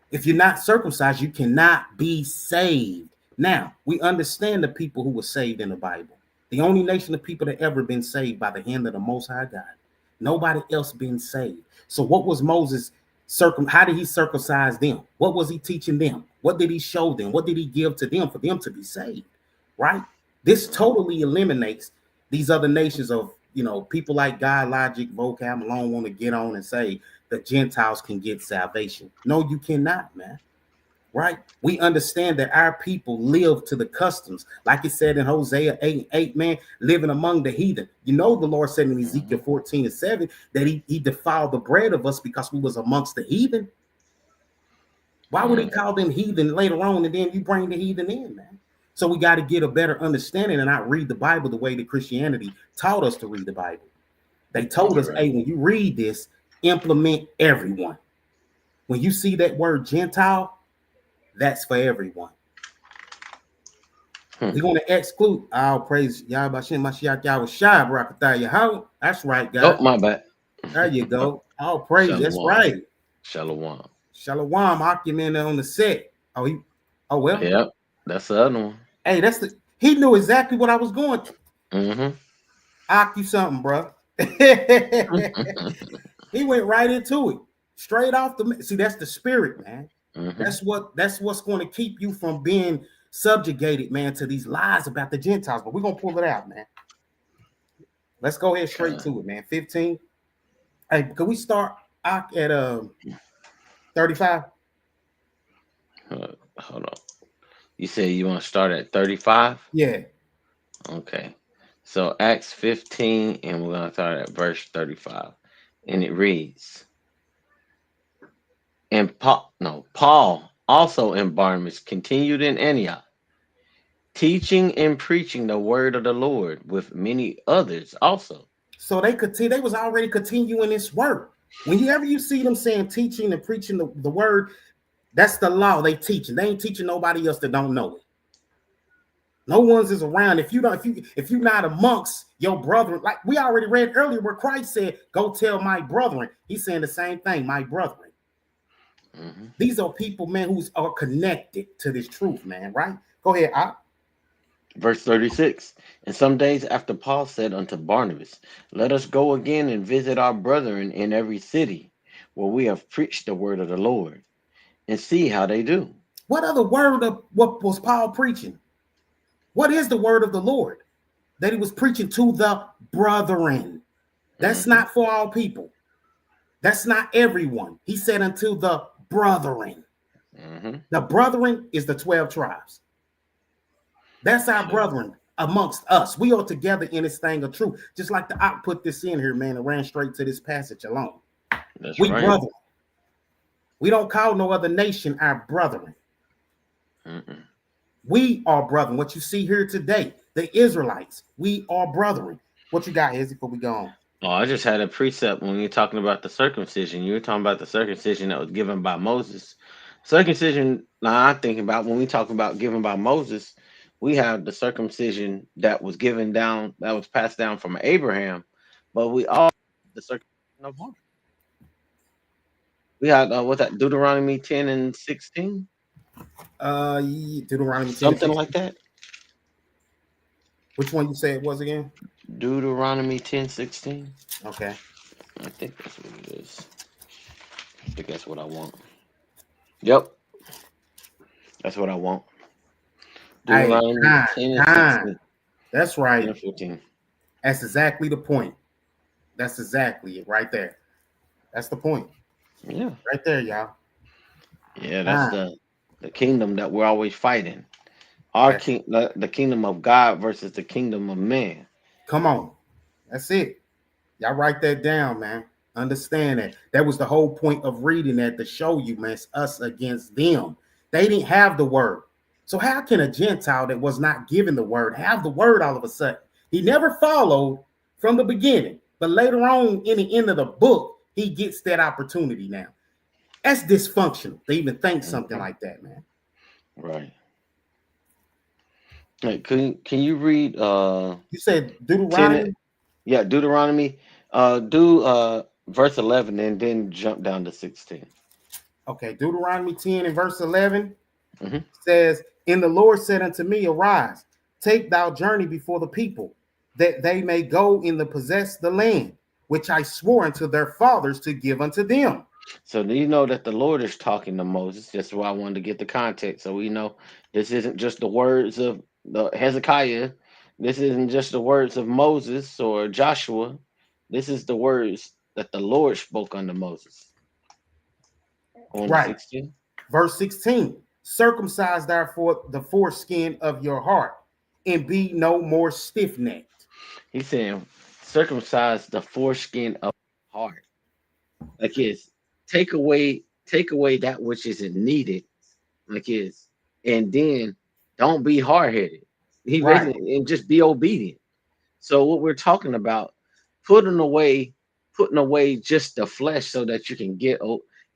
[SPEAKER 4] If you're not circumcised, you cannot be saved. Now, we understand the people who were saved in the Bible. The only nation of people that ever been saved by the hand of the Most High God. Nobody else been saved. So what was Moses how did he circumcise them? What was he teaching them? What did he show them? What did he give to them for them to be saved? Right? This totally eliminates these other nations of, people like God, Logic, Vocab, Malone want to get on and say the Gentiles can get salvation. No, you cannot, man. Right? We understand that our people live to the customs, like it said in Hosea 8, man, living among the heathen. The Lord said in Ezekiel 14 and 7 that he defiled the bread of us because we was amongst the heathen. Why would he call them heathen later on, and then you bring the heathen in, man? So we got to get a better understanding and not read the Bible the way that Christianity taught us to read the Bible. They told us, hey, when you read this, implement everyone. When you see that word Gentile, that's for everyone. We're going to exclude all praise Yahweh Shem Mashiach Yahweh Shai Barakatah Yahweh. That's right, God.
[SPEAKER 5] Oh, my bad.
[SPEAKER 4] There you go. All praise. That's right.
[SPEAKER 5] Shalom.
[SPEAKER 4] Shalom. Akim on the set. Oh well.
[SPEAKER 5] Yep. That's the other one.
[SPEAKER 4] Hey, he knew exactly what I was going to.
[SPEAKER 5] Mm-hmm.
[SPEAKER 4] Ak you something, bro. He went right into it. Straight off see, that's the spirit, man.
[SPEAKER 5] Mm-hmm.
[SPEAKER 4] That's what's going to keep you from being subjugated, man, to these lies about the Gentiles. But we're gonna pull it out, man. Let's go ahead straight to it, man. 15. Hey, can we start at 35?
[SPEAKER 5] Hold on. You say you want to start at 35?
[SPEAKER 4] Yeah.
[SPEAKER 5] Okay. So Acts 15, and we're gonna start at verse 35. And it reads, and Paul also and Barnabas continued in Antioch, teaching and preaching the word of the Lord with many others also.
[SPEAKER 4] So they was already continuing this work. Whenever you see them saying teaching and preaching the word, that's the law they teaching. They ain't teaching nobody else that don't know it. No one's is around. If you're not amongst your brethren, like we already read earlier where Christ said, go tell my brethren. He's saying the same thing, my brethren. Mm-hmm. These are people, man, who are connected to this truth, man, right? Go ahead, Op.
[SPEAKER 5] Verse 36. And some days after Paul said unto Barnabas, let us go again and visit our brethren in every city where we have preached the word of the Lord, and see how they do.
[SPEAKER 4] What other word of what was Paul preaching? What is the word of the Lord? That he was preaching to the brethren. That's not for all people. That's not everyone. He said unto the brethren. The brethren is the 12 tribes. That's our brethren amongst us. We are together in this thing of truth. Just like the Ock put this in here, man, and ran straight to this passage alone.
[SPEAKER 5] That's
[SPEAKER 4] We
[SPEAKER 5] right.
[SPEAKER 4] brethren. We don't call no other nation our brethren. We are brethren. What you see here today, the Israelites, we are brethren. What you got, Izzy, before we go on?
[SPEAKER 5] Oh, I just had a precept when you're talking about the circumcision. You were talking about the circumcision that was given by Moses. Circumcision, now I'm thinking about when we talk about given by Moses, we have the circumcision that was given down, that was passed down from Abraham, but we all the circumcision of heart. We had what's that? Deuteronomy 10 and 16,
[SPEAKER 4] Deuteronomy 10 and
[SPEAKER 5] something
[SPEAKER 4] 16.
[SPEAKER 5] like that.
[SPEAKER 4] Which one you say it was again?
[SPEAKER 5] Deuteronomy 10:16.
[SPEAKER 4] Okay.
[SPEAKER 5] I think that's what it is. I think that's what I want. Yep, that's what I want.
[SPEAKER 4] Hey,
[SPEAKER 5] Deuteronomy 10 and 16.
[SPEAKER 4] That's
[SPEAKER 5] 10
[SPEAKER 4] right.
[SPEAKER 5] and 15.
[SPEAKER 4] That's exactly the point. That's exactly it right there. That's the point.
[SPEAKER 5] Yeah.
[SPEAKER 4] Right there, y'all.
[SPEAKER 5] Yeah, that's the kingdom that we're always fighting. Our
[SPEAKER 4] Yes.
[SPEAKER 5] king, the kingdom of God versus the kingdom of man.
[SPEAKER 4] Come on. That's it. Y'all write that down, man. Understand that. That was the whole point of reading that, to show you, man, it's us against them. They didn't have the word. So how can a Gentile that was not given the word have the word all of a sudden? He never followed from the beginning, but later on in the end of the book, he gets that opportunity now. That's dysfunctional to even think something like that, man.
[SPEAKER 5] Right. Hey, can you read
[SPEAKER 4] You said
[SPEAKER 5] 10?
[SPEAKER 4] Deuteronomy?
[SPEAKER 5] Yeah, Deuteronomy. Do verse 11 and then jump down to 16.
[SPEAKER 4] Okay, Deuteronomy 10 and verse 11
[SPEAKER 5] Mhm.
[SPEAKER 4] says, and the Lord said unto me, arise, take thou journey before the people, that they may go in the possess the land, which I swore unto their fathers to give unto them.
[SPEAKER 5] So do you know that the Lord is talking to Moses? That's why I wanted to get the context. So we know this isn't just the words of the Hezekiah. This isn't just the words of Moses or Joshua. This is the words that the Lord spoke unto Moses. On
[SPEAKER 4] Right.
[SPEAKER 5] 16.
[SPEAKER 4] Verse 16, circumcise therefore the foreskin of your heart, and be no more stiff-necked.
[SPEAKER 5] He's saying circumcise the foreskin of the heart. Like is take away that which isn't needed, like is, and then don't be hard headed. He
[SPEAKER 4] Right.
[SPEAKER 5] basically and just be obedient. So what we're talking about, putting away, putting away just the flesh so that you can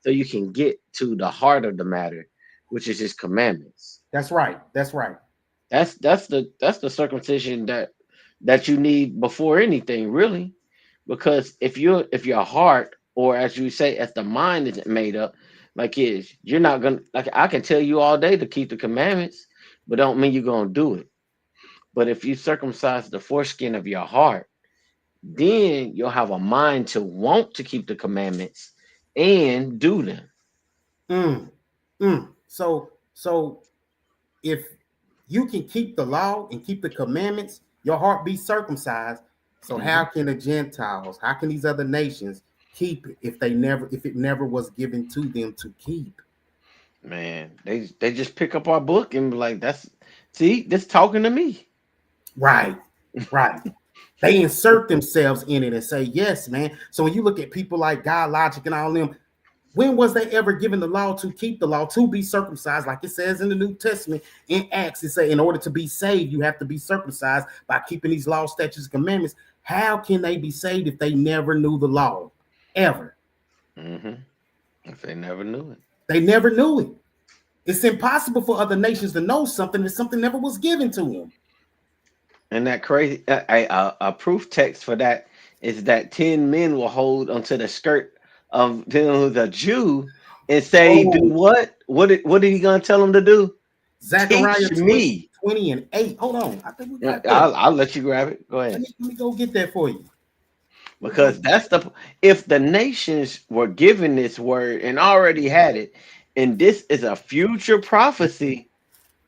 [SPEAKER 5] so you can get to the heart of the matter, which is his commandments.
[SPEAKER 4] That's right. That's right.
[SPEAKER 5] That's the circumcision that you need before anything, really. Because if your heart, or as you say, if the mind isn't made up, like is you're not gonna, like I can tell you all day to keep the commandments, but don't mean you're gonna do it. But if you circumcise the foreskin of your heart, then you'll have a mind to want to keep the commandments and do them.
[SPEAKER 4] So if you can keep the law and keep the commandments, your heart be circumcised. So how can the Gentiles, how can these other nations keep it if it never was given to them to keep?
[SPEAKER 5] Man, they just pick up our book and be like, that's see, this talking to me.
[SPEAKER 4] Right, right. They insert themselves in it and say, yes, man. So when you look at people like God Logic and all them, when was they ever given the law to keep the law, to be circumcised? Like it says in the New Testament, in Acts, it says in order to be saved, you have to be circumcised by keeping these laws, statutes, and commandments. How can they be saved if they never knew the law? Ever.
[SPEAKER 5] If they never knew it.
[SPEAKER 4] They never knew it. It's impossible for other nations to know something if something never was given to them.
[SPEAKER 5] And that crazy, a proof text for that is that 10 men will hold onto the skirt of the Jew and say, "Do
[SPEAKER 4] Oh,
[SPEAKER 5] what? What did he gonna tell them to do?
[SPEAKER 4] Zechariah
[SPEAKER 5] Teach
[SPEAKER 4] 20,
[SPEAKER 5] me."
[SPEAKER 4] 20 and 8. Hold on. I think we
[SPEAKER 5] Yeah,
[SPEAKER 4] got that.
[SPEAKER 5] I'll let you grab it. Go
[SPEAKER 4] Let
[SPEAKER 5] ahead.
[SPEAKER 4] me go get that for you.
[SPEAKER 5] Because that's the if the nations were given this word and already had it, and this is a future prophecy,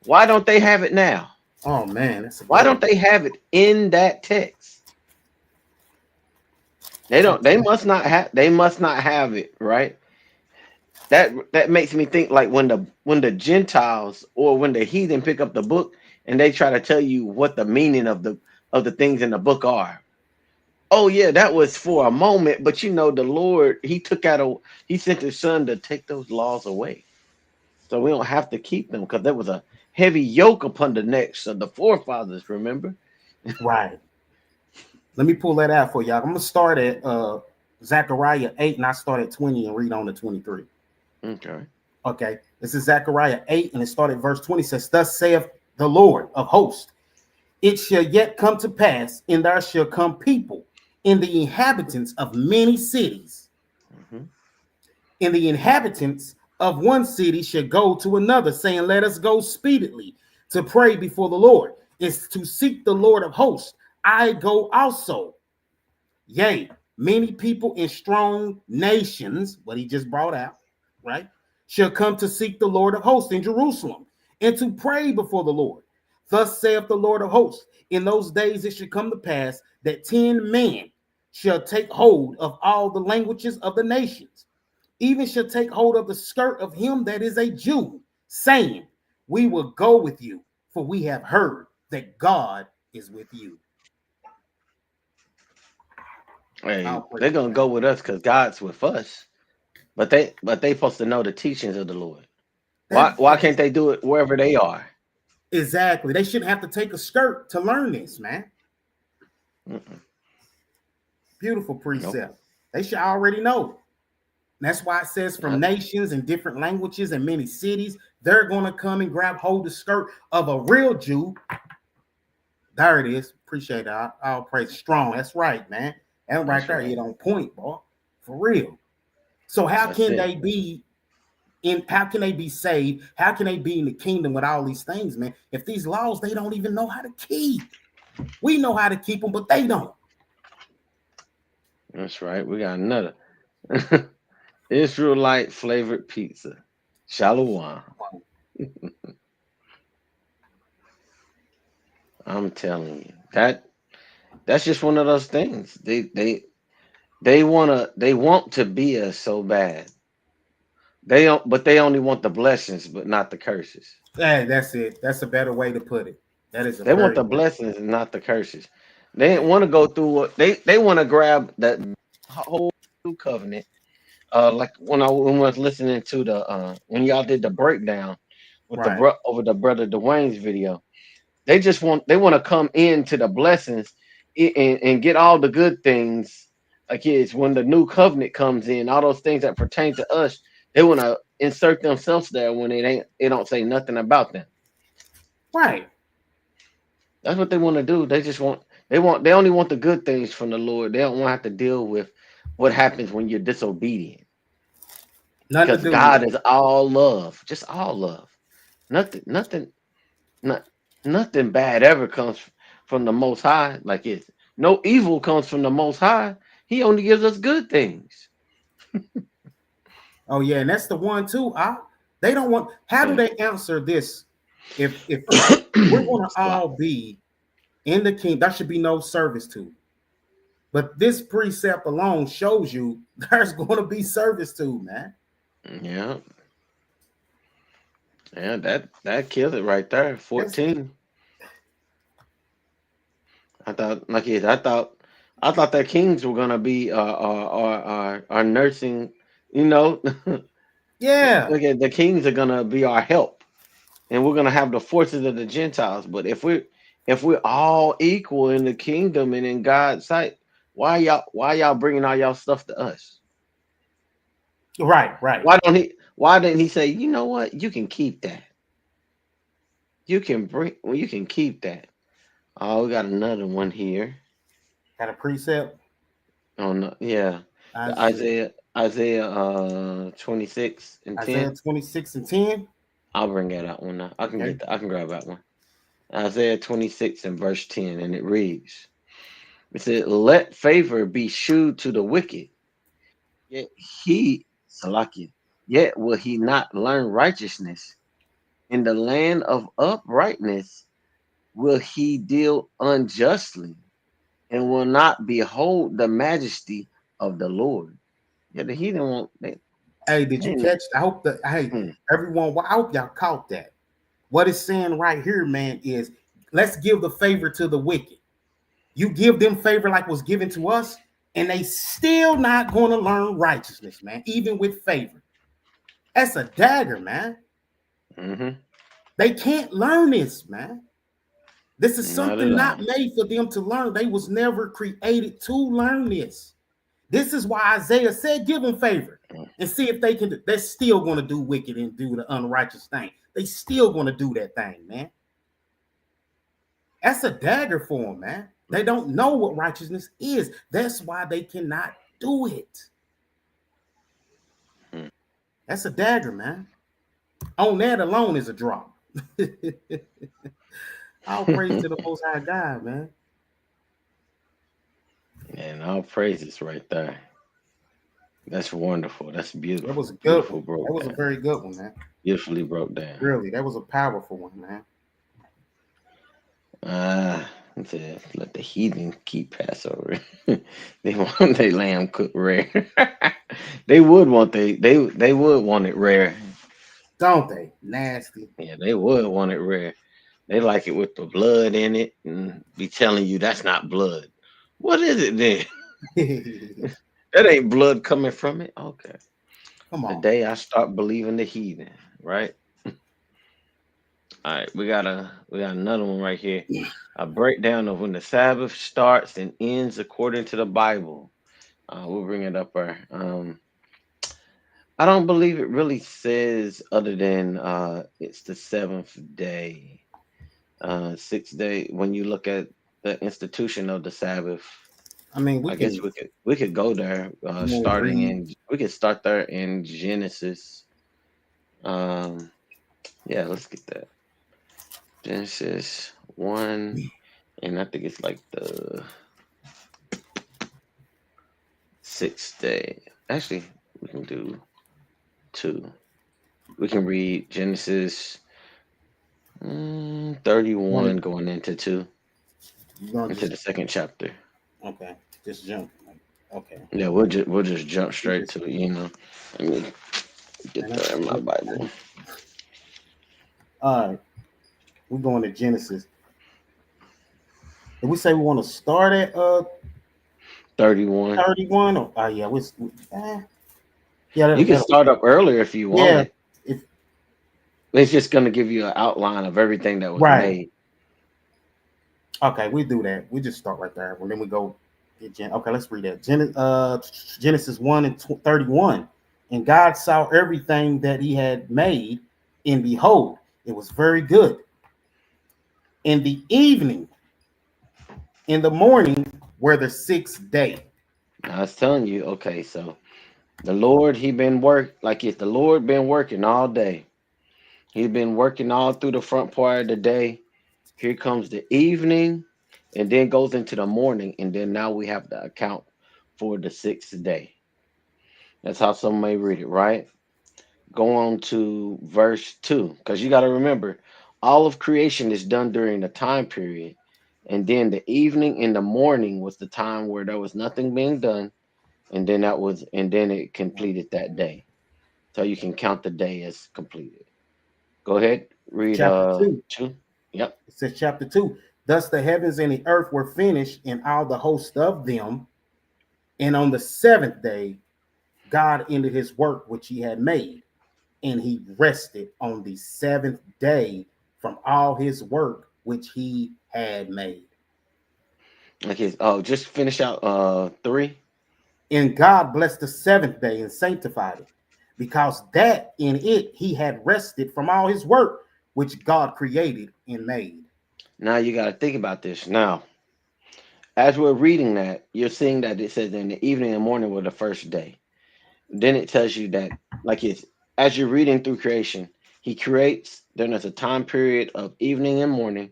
[SPEAKER 5] why don't they have it now?
[SPEAKER 4] Oh man, that's a
[SPEAKER 5] Why
[SPEAKER 4] good
[SPEAKER 5] don't
[SPEAKER 4] one.
[SPEAKER 5] they have it in that text? They don't. They must not have it, right? That makes me think like when the Gentiles or when the heathen pick up the book and they try to tell you what the meaning of the things in the book are. Oh yeah, that was for a moment, but you know the Lord he sent his son to take those laws away. So we don't have to keep them because there was a heavy yoke upon the necks of the forefathers, remember?
[SPEAKER 4] Right. Let me pull that out for y'all. I'm gonna start at Zechariah 8, and I start at 20 and read on to 23.
[SPEAKER 5] Okay.
[SPEAKER 4] Okay. This is Zechariah 8, and it started at verse 20. It says, Thus saith the Lord of hosts, it shall yet come to pass, and there shall come people in the inhabitants of many cities,
[SPEAKER 5] Hmm.
[SPEAKER 4] and the inhabitants of one city shall go to another, saying, Let us go speedily to pray before the Lord, is to seek the Lord of hosts. I go also. Yea, many people in strong nations, what he just brought out, right, shall come to seek the Lord of hosts in Jerusalem and to pray before the Lord. Thus saith the Lord of hosts, in those days it shall come to pass that 10 men shall take hold of all the languages of the nations, even shall take hold of the skirt of him that is a Jew, saying, We will go with you, for we have heard that God is with you.
[SPEAKER 5] Hey,
[SPEAKER 4] I'll pray
[SPEAKER 5] they're
[SPEAKER 4] for
[SPEAKER 5] gonna
[SPEAKER 4] that.
[SPEAKER 5] go with us because God's with us. But they supposed to know the teachings of the Lord. Why
[SPEAKER 4] That
[SPEAKER 5] can't they do it wherever they are?
[SPEAKER 4] exactly. They shouldn't have to take a skirt to learn this, man.
[SPEAKER 5] Mm-mm.
[SPEAKER 4] Beautiful
[SPEAKER 5] Nope.
[SPEAKER 4] precept. They should already know. And that's why it says from
[SPEAKER 5] Uh,
[SPEAKER 4] nations and different languages and many cities, they're going to come and grab hold of the skirt of a real Jew. There it is. Appreciate that. I'll praise strong. That's right, man. And right
[SPEAKER 5] that's
[SPEAKER 4] there, it
[SPEAKER 5] right.
[SPEAKER 4] on point, boy. For real. So how
[SPEAKER 5] That's
[SPEAKER 4] can
[SPEAKER 5] it.
[SPEAKER 4] they be how can they be saved? How can they be in the kingdom with all these things, man? If these laws they don't even know how to keep. We know how to keep them, but they don't.
[SPEAKER 5] That's right. We got another Israelite flavored pizza. Shalom. I'm telling you. That's just one of those things. They want to be us so bad. They don't but they only want the blessings, but not the curses.
[SPEAKER 4] Hey, that's it. That's a better way to put it. That is a
[SPEAKER 5] They want
[SPEAKER 4] very
[SPEAKER 5] the
[SPEAKER 4] good.
[SPEAKER 5] blessings and not the curses. They didn't want to go through what they want to grab that whole new covenant. Like when I was listening to the when y'all did the breakdown with
[SPEAKER 4] Right.
[SPEAKER 5] over the brother Dwayne's video, they want to come into the blessings and get all the good things. Like it's when the new covenant comes in, all those things that pertain to us, they want to insert themselves there when it don't say nothing about them.
[SPEAKER 4] Right.
[SPEAKER 5] That's what they want to do. They only want the good things from the Lord. They don't want to have to deal with what happens when you're disobedient.
[SPEAKER 4] Nothing to
[SPEAKER 5] Because
[SPEAKER 4] do with
[SPEAKER 5] God
[SPEAKER 4] it.
[SPEAKER 5] is all love, just all love. Nothing, nothing, not nothing bad ever comes from the Most High. Like it's no evil comes from the Most High. He only gives us good things.
[SPEAKER 4] Oh yeah, and that's the one too. They don't want. How do
[SPEAKER 5] Yeah.
[SPEAKER 4] they answer this? If we're going to
[SPEAKER 5] Wow.
[SPEAKER 4] all be in the king, there should be no service to. But this precept alone shows you there's going to be service to, man.
[SPEAKER 5] Yeah, yeah, that kills it right there.
[SPEAKER 4] That's
[SPEAKER 5] 14. I thought, like it, I thought that kings were gonna be our nursing. You know,
[SPEAKER 4] yeah.
[SPEAKER 5] look at the kings are gonna be our help, and we're gonna have the forces of the Gentiles. But if we're all equal in the kingdom and in God's sight, why y'all bringing all y'all stuff to us?
[SPEAKER 4] Right. Right.
[SPEAKER 5] Why didn't he say, you know what, you can keep that. You can keep that. Oh, we got another one here.
[SPEAKER 4] Got a precept.
[SPEAKER 5] Oh no, yeah. The
[SPEAKER 4] Isaiah.
[SPEAKER 5] Isaiah 26 and
[SPEAKER 4] Isaiah
[SPEAKER 5] 10.
[SPEAKER 4] 26 and 10.
[SPEAKER 5] I'll bring that out one now.
[SPEAKER 4] Okay.
[SPEAKER 5] I can grab that one. Isaiah 26 and verse 10, and it reads, it said, let favor be shewed to the wicked, yet Salakia, yet will he not learn righteousness. In the land of uprightness will he deal unjustly, and will not behold the majesty of the Lord. Yeah, the heathen won't.
[SPEAKER 4] Hey, did you catch? I hope that. Hey,
[SPEAKER 5] Mm,
[SPEAKER 4] everyone. Well, I hope y'all caught that. What it's saying right here, man, is let's give the favor to the wicked. You give them favor like was given to us, and they still not going to learn righteousness, man. Even with favor, that's a dagger, man.
[SPEAKER 5] mm-hmm.
[SPEAKER 4] They can't learn this, man. This is
[SPEAKER 5] Not at
[SPEAKER 4] something
[SPEAKER 5] all.
[SPEAKER 4] not made for them to learn. They was never created to learn this. This is why Isaiah said, give them favor and see if they can. They're still going to do wicked and do the unrighteous thing. They still going to do that thing, man. That's a dagger for them, man. They don't know what righteousness is. That's why they cannot do it. That's a dagger, man. On that alone is a drop. All praise to the Most High God, man.
[SPEAKER 5] And all praises right there. That's wonderful. That's
[SPEAKER 4] That was
[SPEAKER 5] beautiful.
[SPEAKER 4] a good
[SPEAKER 5] Beautiful
[SPEAKER 4] one.
[SPEAKER 5] broke
[SPEAKER 4] That was a
[SPEAKER 5] down.
[SPEAKER 4] very good one, man.
[SPEAKER 5] Beautifully broke down.
[SPEAKER 4] Really, that was a powerful one, man.
[SPEAKER 5] It says, let the heathen keep Passover. They want their lamb cooked rare. They would want they would want it rare.
[SPEAKER 4] Don't they? Nasty.
[SPEAKER 5] Yeah, they would want it rare. They like it with the blood in it and be telling you that's not blood. What is it then? That ain't blood coming from it. Okay.
[SPEAKER 4] Come
[SPEAKER 5] The
[SPEAKER 4] on.
[SPEAKER 5] day I start believing the heathen, right? All right, we got another one right here. A breakdown of when the Sabbath starts and ends according to the Bible. We'll bring it up there. I don't believe it really says other than it's the seventh day, sixth day. When you look at the institution of the Sabbath,
[SPEAKER 4] I mean,
[SPEAKER 5] I guess we could go there.
[SPEAKER 4] you want to
[SPEAKER 5] Starting
[SPEAKER 4] read
[SPEAKER 5] in we could start there in Genesis. Um, yeah, let's get that. Genesis 1, and I think it's like the sixth day. Actually, we can do 2. We can read Genesis 31
[SPEAKER 4] want
[SPEAKER 5] going into 2,
[SPEAKER 4] you gonna
[SPEAKER 5] into
[SPEAKER 4] just
[SPEAKER 5] the second chapter.
[SPEAKER 4] okay, just jump. Okay.
[SPEAKER 5] Yeah, we'll just jump
[SPEAKER 4] We
[SPEAKER 5] straight
[SPEAKER 4] just
[SPEAKER 5] to it. You know, let me get
[SPEAKER 4] and that's
[SPEAKER 5] there in my
[SPEAKER 4] good.
[SPEAKER 5] Bible.
[SPEAKER 4] All right, we're going to Genesis. Did we say we want to start at
[SPEAKER 5] 31.
[SPEAKER 4] 31 or yeah, yeah,
[SPEAKER 5] You can start up earlier if you
[SPEAKER 4] yeah,
[SPEAKER 5] wanted.
[SPEAKER 4] if
[SPEAKER 5] It's just gonna give you an outline of everything that was
[SPEAKER 4] right.
[SPEAKER 5] made.
[SPEAKER 4] Okay, we do that. We just start right there. And then we go get okay, let's read that. Genesis 1 and 31. And God saw everything that he had made, and behold, it was very good. In the evening, in the morning, were the sixth day.
[SPEAKER 5] I was telling you, okay, so the Lord, he been work like if the Lord been working all day. He's been working all through the front part of the day. Here comes the evening, and then goes into the morning, and then now we have to account for the sixth day. That's how some may read it, right? Go on to verse 2, because you got to remember, all of creation is done during the time period, and then the evening and the morning was the time where there was nothing being done, and then it completed that day. So you can count the day as completed. Go ahead, read
[SPEAKER 4] Chapter 2.
[SPEAKER 5] 2. Yep.
[SPEAKER 4] It says chapter 2. Thus the heavens and the earth were finished, and all the host of them. And on the seventh day, God ended his work which he had made, and he rested on the seventh day from all his work which he had made.
[SPEAKER 5] Okay. Oh, just finish out 3.
[SPEAKER 4] And God blessed the seventh day and sanctified it, because that in it he had rested from all his work which God created and made.
[SPEAKER 5] Now you got to think about this. Now, as we're reading that, you're seeing that it says in the evening and morning were the first day. Then it tells you that, like it's as you're reading through creation, he creates. Then there's a time period of evening and morning.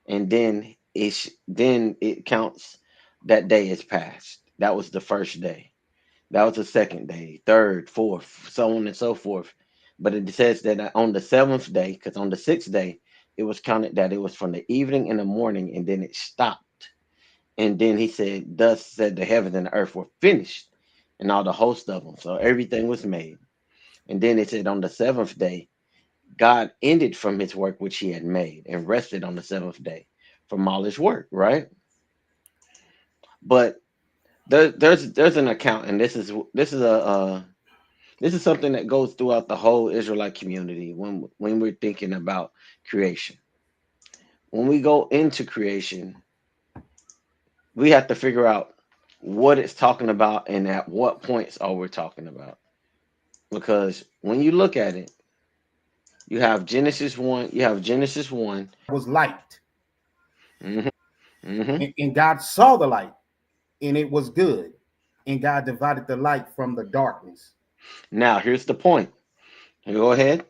[SPEAKER 5] and then it counts that day is passed. That was the first day. That was the second day, third, fourth, so on and so forth. But it says that on the seventh day, because on the sixth day, it was counted that it was from the evening and the morning, and then it stopped. And then he said, "Thus said the heavens and the earth were finished, and all the host of them." So everything was made. And then it said on the seventh day, God ended from his work which he had made and rested on the seventh day from all his work, right? But there's an account, and this is something that goes throughout the whole Israelite community when we're thinking about creation. When we go into creation, we have to figure out what it's talking about and at what points are we talking about. Because when you look at it, you have Genesis 1, you have Genesis 1.
[SPEAKER 4] Was light,
[SPEAKER 5] Hmm. Hmm.
[SPEAKER 4] and God saw the light, and it was good. And God divided the light from the darkness.
[SPEAKER 5] Now, here's the point. Go ahead.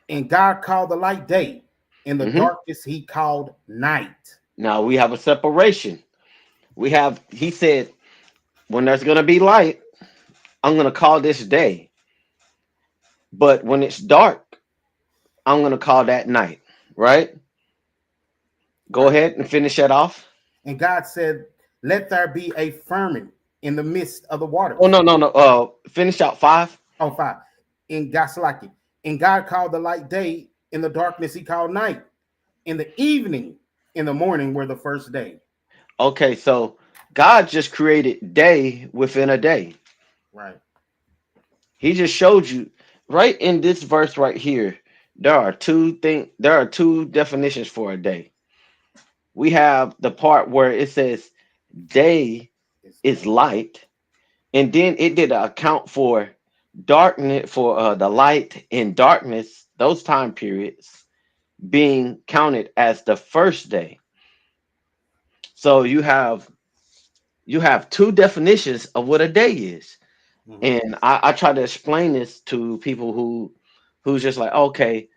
[SPEAKER 4] And God called the light day, and the
[SPEAKER 5] Hmm.
[SPEAKER 4] darkness he called night.
[SPEAKER 5] Now we have a separation. He said, when there's going to be light, I'm going to call this day. But when it's dark, I'm going to call that night. Right? Go
[SPEAKER 4] Right.
[SPEAKER 5] ahead and finish that off.
[SPEAKER 4] And God said, let there be a firmament in the midst of the
[SPEAKER 5] Oh,
[SPEAKER 4] waters.
[SPEAKER 5] no, no, no. Finish out 5.
[SPEAKER 4] Oh, five. And God selected. And God called the light day, in the darkness he called night. In the evening, in the morning were the first day.
[SPEAKER 5] Okay, so God just created day within a day.
[SPEAKER 4] Right.
[SPEAKER 5] He just showed you right in this verse right here. There are two definitions for a day. We have the part where it says day
[SPEAKER 4] It's
[SPEAKER 5] is
[SPEAKER 4] light.
[SPEAKER 5] light, and then it did an account for darkness, for the light and darkness, those time periods being counted as the first day. So you have two definitions of what a day is.
[SPEAKER 4] Mhm.
[SPEAKER 5] And I try to explain this to people who's just like, okay,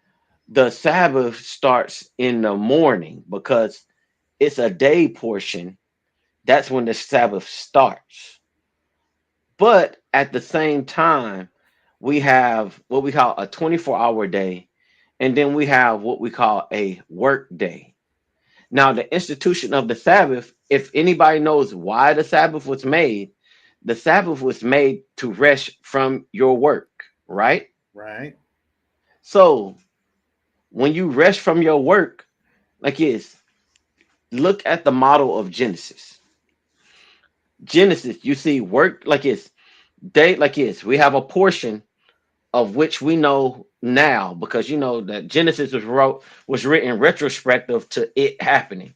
[SPEAKER 5] the Sabbath starts in the morning because it's a day portion. That's when the Sabbath starts. But at the same time, we have what we call a 24-hour day, and then we have what we call a work day. Now, the institution of the Sabbath, if anybody knows why the Sabbath was made, the Sabbath was made to rest from your work, right?
[SPEAKER 4] Right.
[SPEAKER 5] So when you rest from your work, like this, look at the model of Genesis. Genesis, you see work like this, day like this. We have a portion of which we know now because you know that Genesis was written retrospective to it happening.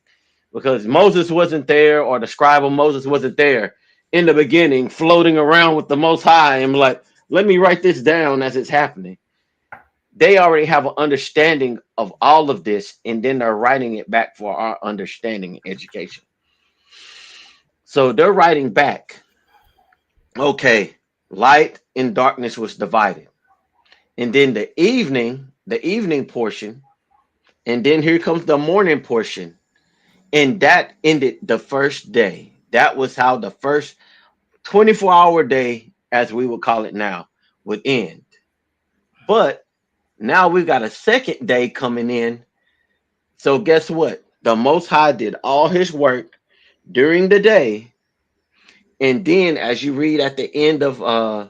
[SPEAKER 5] Because Moses wasn't there, or the scribe of Moses wasn't there in the beginning, floating around with the Most High and like, let me write this down as it's happening. They already have an understanding of all of this, and then they're writing it back for our understanding and education. So they're writing back, okay, light and darkness was divided. And then the evening portion, and then here comes the morning portion. And that ended the first day. That was how the first 24-hour day, as we would call it now, would end. But now we've got a second day coming in. So guess what? The Most High did all his work during the day. And then as you read at the end of the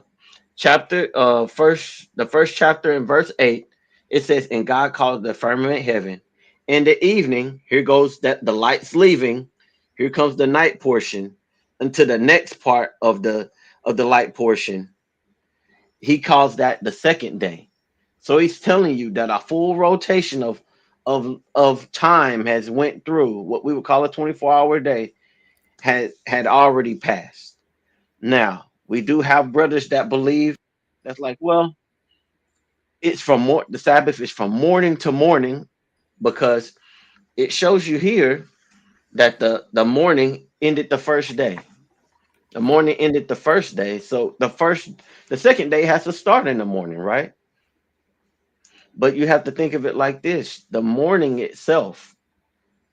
[SPEAKER 5] first chapter in verse 8, it says, and God called the firmament heaven. In the evening, here goes that the light's leaving. Here comes the night portion. Until the next part of the light portion, he calls that the second day. So he's telling you that a full rotation of time has went through what we would call a 24-hour day had already passed. Now, we do have brothers that believe that's like, well, the Sabbath is from morning to morning because it shows you here that the morning ended the first day. The morning ended the first day. So the second day has to start in the morning, right? But you have to think of it like this: the morning itself.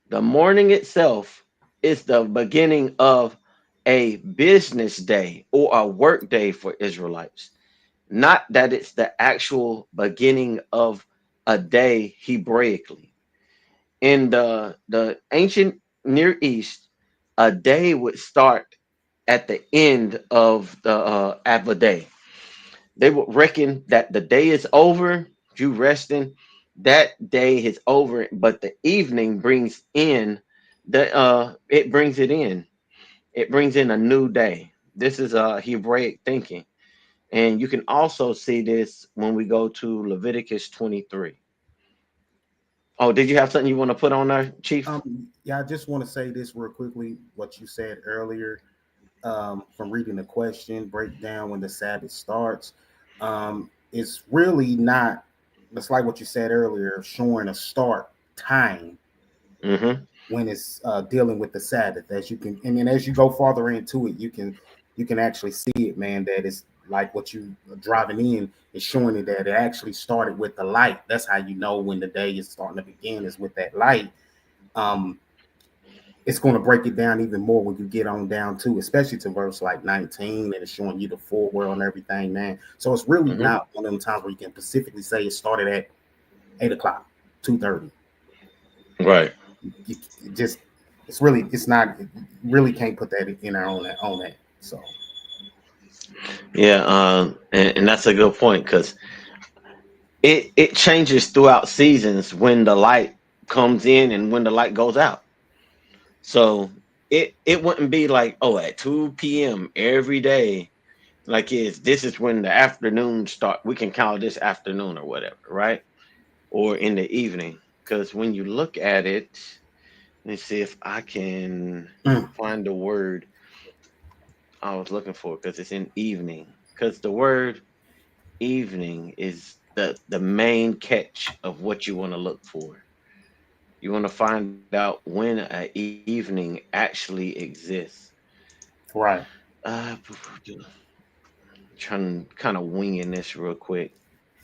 [SPEAKER 5] The morning itself is the beginning of a business day or a work day for Israelites. Not that it's the actual beginning of a day Hebraically. In the ancient Near East, a day would start at the end of a day. They would reckon that the day is over, you resting, that day is over, but the evening brings in it brings it in. It brings in a new day. This is Hebraic thinking. And you can also see this when we go to Leviticus 23. Oh, did you have something you want to put on there, Chief?
[SPEAKER 4] Yeah, I just want to say this real quickly. What you said earlier, from reading the question, breakdown when the Sabbath starts, it's really not. It's like what you said earlier, showing a start time
[SPEAKER 5] Mm-hmm.
[SPEAKER 4] when it's dealing with the Sabbath. As you can, and then as you go farther into it, you can actually see it, man. That it's like what you are driving in is showing it that it actually started with the light. That's how you know when the day is starting to begin is with that light. Um, it's going to break it down even more when you get on down to, especially to verse like 19, and it's showing you the full world and everything, man. So it's really
[SPEAKER 5] Mm-hmm.
[SPEAKER 4] not one of them times where you can specifically say it started at 8 o'clock, 2:30.
[SPEAKER 5] Right.
[SPEAKER 4] It just, it's really, it's not, you really can't put that in there on that. So
[SPEAKER 5] Yeah, and that's a good point because it changes throughout seasons when the light comes in and when the light goes out. So it wouldn't be like, oh, at 2 p.m. every day. Like is this is when the afternoon start. We can call this afternoon or whatever, right? Or in the evening. Because when you look at it, let me see if I can
[SPEAKER 4] mm,
[SPEAKER 5] find the word I was looking for because it's in evening. Because the word evening is the main catch of what you want to look for. You want to find out when an evening actually exists.
[SPEAKER 4] right,
[SPEAKER 5] Uh, trying kind of winging this real quick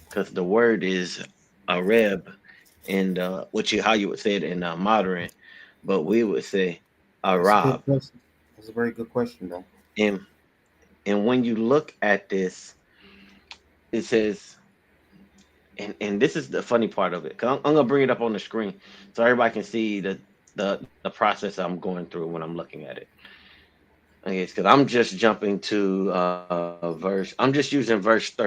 [SPEAKER 5] because the word is Arab and which you how you would say it in modern, but we would say
[SPEAKER 4] that's a
[SPEAKER 5] Arab.
[SPEAKER 4] good question. That's a very good question, though.
[SPEAKER 5] And and when you look at this, it says, and this is the funny part of it. 'Cause I'm gonna bring it up on the screen so everybody can see the process I'm going through when I'm looking at it. Okay, because I'm just jumping to verse. I'm just using verse 13.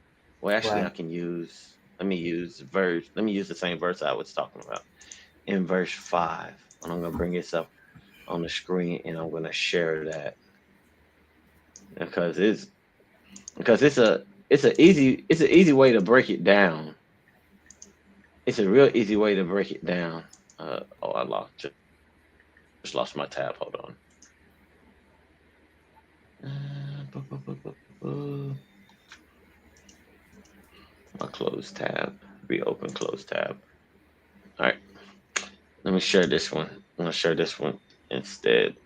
[SPEAKER 5] Well, actually, I can
[SPEAKER 4] Right.
[SPEAKER 5] use. Let me use verse. Let me use the same verse I was talking about in verse 5. And I'm gonna bring this up on the screen, and I'm gonna share that because it's an easy way to break it down. It's a real easy way to break it down. Oh, I just lost my tab. Hold on. My close tab. Reopen close tab. All right. Let me share this one. I'm gonna share this one instead.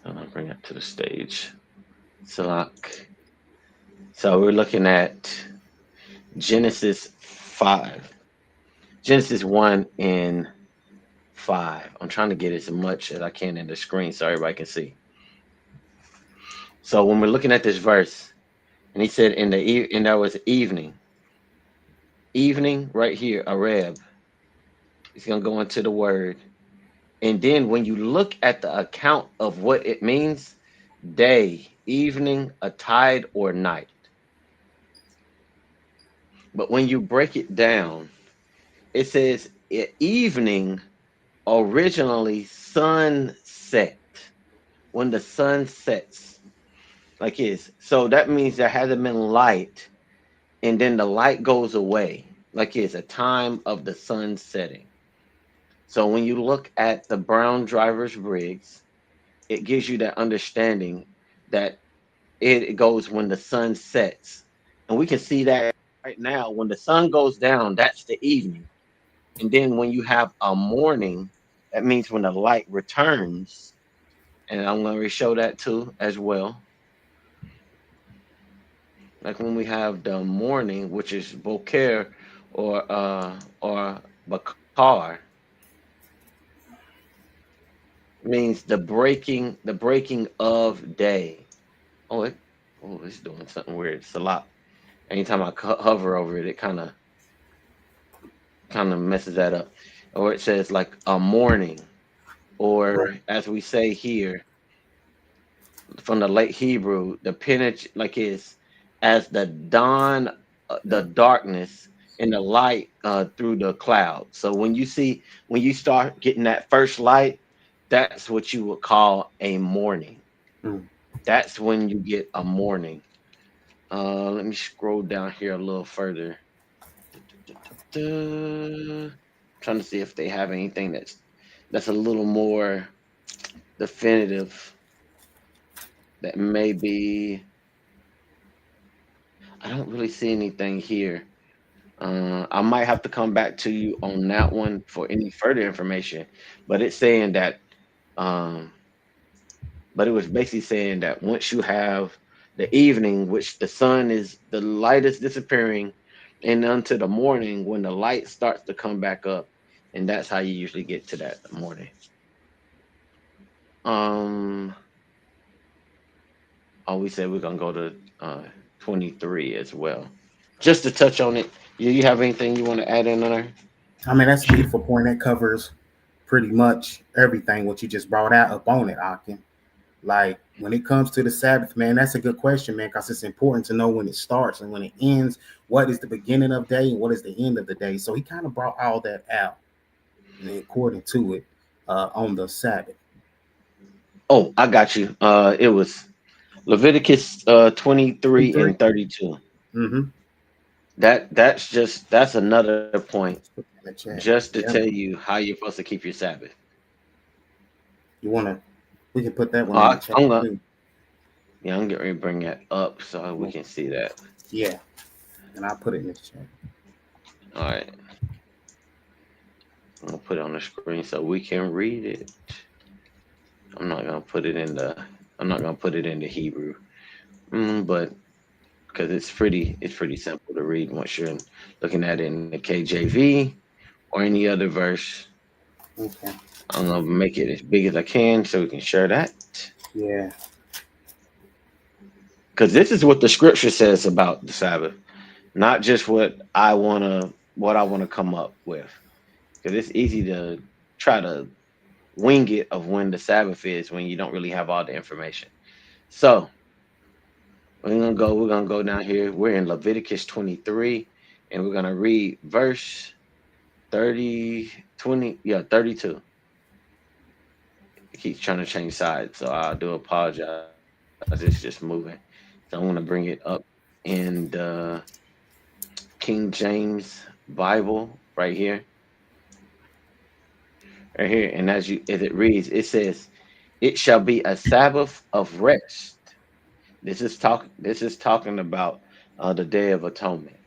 [SPEAKER 5] I'm gonna bring it to the stage. Select. So we're looking at Genesis 5. Genesis 1 and 5. I'm trying to get as much as I can in the screen so everybody can see. So when we're looking at this verse, and he said and that was evening. Evening right here, Arab. He's gonna go into the word. And then when you look at the account of what it means, day, evening, a tide or night. But when you break it down, it says evening originally sunset. When the sun sets, like is. So that means there hasn't been light, and then the light goes away. Like it's a time of the sun setting. So when you look at the Brown Drivers Briggs, it gives you that understanding that it goes when the sun sets. And we can see that right now. When the sun goes down, that's the evening. And then when you have a morning, that means when the light returns. And I'm going to show that too as well. Like when we have the morning, which is Boker or Bakar, means the breaking of day. Oh, it's doing something weird. It's a lot. Anytime I hover over it, it kind of messes that up. Or it says like a morning, or
[SPEAKER 4] Right.
[SPEAKER 5] as we say here from the late Hebrew, the penich like is as the dawn, the
[SPEAKER 4] Yeah.
[SPEAKER 5] darkness and the light through the cloud. So when you start getting that first light, that's what you would call a morning.
[SPEAKER 4] Mm.
[SPEAKER 5] That's when you get a morning. Let me scroll down here a little further. Da-da-da-da. Trying to see if they have anything that's a little more definitive. That may be. I don't really see anything here. I might have to come back to you on that one for any further information. But it's saying that, um, but it was basically saying that once you have the evening, which the sun is the light is disappearing, and unto the morning when the light starts to come back up, and that's how you usually get to that morning. Um, oh, we said we're gonna go to 23 as well. Just to touch on it, you have anything you want to add in there?
[SPEAKER 4] I mean, that's a beautiful point. That covers pretty much everything what you just brought out up on it, Akin. Like when it comes to the Sabbath, man, that's a good question, man, because it's important to know when it starts and when it ends. What is the beginning of day and what is the end of the day? So he kind of brought all that out according to it on the Sabbath.
[SPEAKER 5] Oh, I got you. It was Leviticus 23
[SPEAKER 4] 23.
[SPEAKER 5] and 32.
[SPEAKER 4] Mm-hmm.
[SPEAKER 5] That's another point
[SPEAKER 4] Let's put that in the chat.
[SPEAKER 5] just to tell
[SPEAKER 4] Yep.
[SPEAKER 5] you how you're supposed to keep your Sabbath.
[SPEAKER 4] You want to, we can put that
[SPEAKER 5] Oh,
[SPEAKER 4] one in the chat
[SPEAKER 5] I'm gonna
[SPEAKER 4] too.
[SPEAKER 5] yeah, I'm getting ready to bring that up so we can see that.
[SPEAKER 4] Yeah. And I'll put it in this chat.
[SPEAKER 5] All right, I'm gonna put it on the screen so we can read it. I'm not gonna put it in the I'm not gonna put it into Hebrew, but because it's pretty simple to read once you're looking at it in the KJV or any other verse.
[SPEAKER 4] Okay.
[SPEAKER 5] I'm gonna make it as big as I can so we can share that.
[SPEAKER 4] Yeah.
[SPEAKER 5] Because this is what the scripture says about the Sabbath, not just what I wanna come up with. Because it's easy to try to wing it of when the Sabbath is when you don't really have all the information. So we're gonna go down here. We're in Leviticus 23, and we're gonna read verse 30, 20, yeah, 32. It keeps trying to change sides, so I do apologize. It's just moving. So I'm gonna bring it up in the King James Bible right here. And as it reads, it says, "It shall be a Sabbath of rest." This is talking about the Day of Atonement,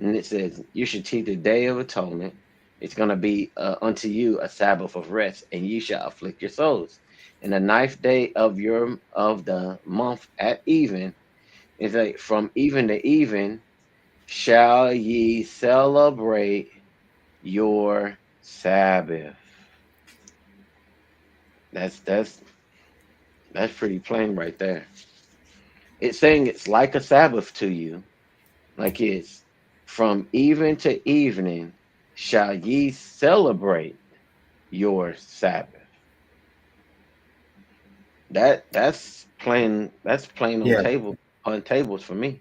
[SPEAKER 5] and it says, "You should keep the Day of Atonement. It's gonna be unto you a Sabbath of rest, and ye shall afflict your souls. And the ninth day of the month at even is like from even to even shall ye celebrate your Sabbath." That's pretty plain right there. It's saying it's like a Sabbath to you, like it's from even to evening shall ye celebrate your Sabbath. That's plain on
[SPEAKER 4] Yeah.
[SPEAKER 5] tables for me.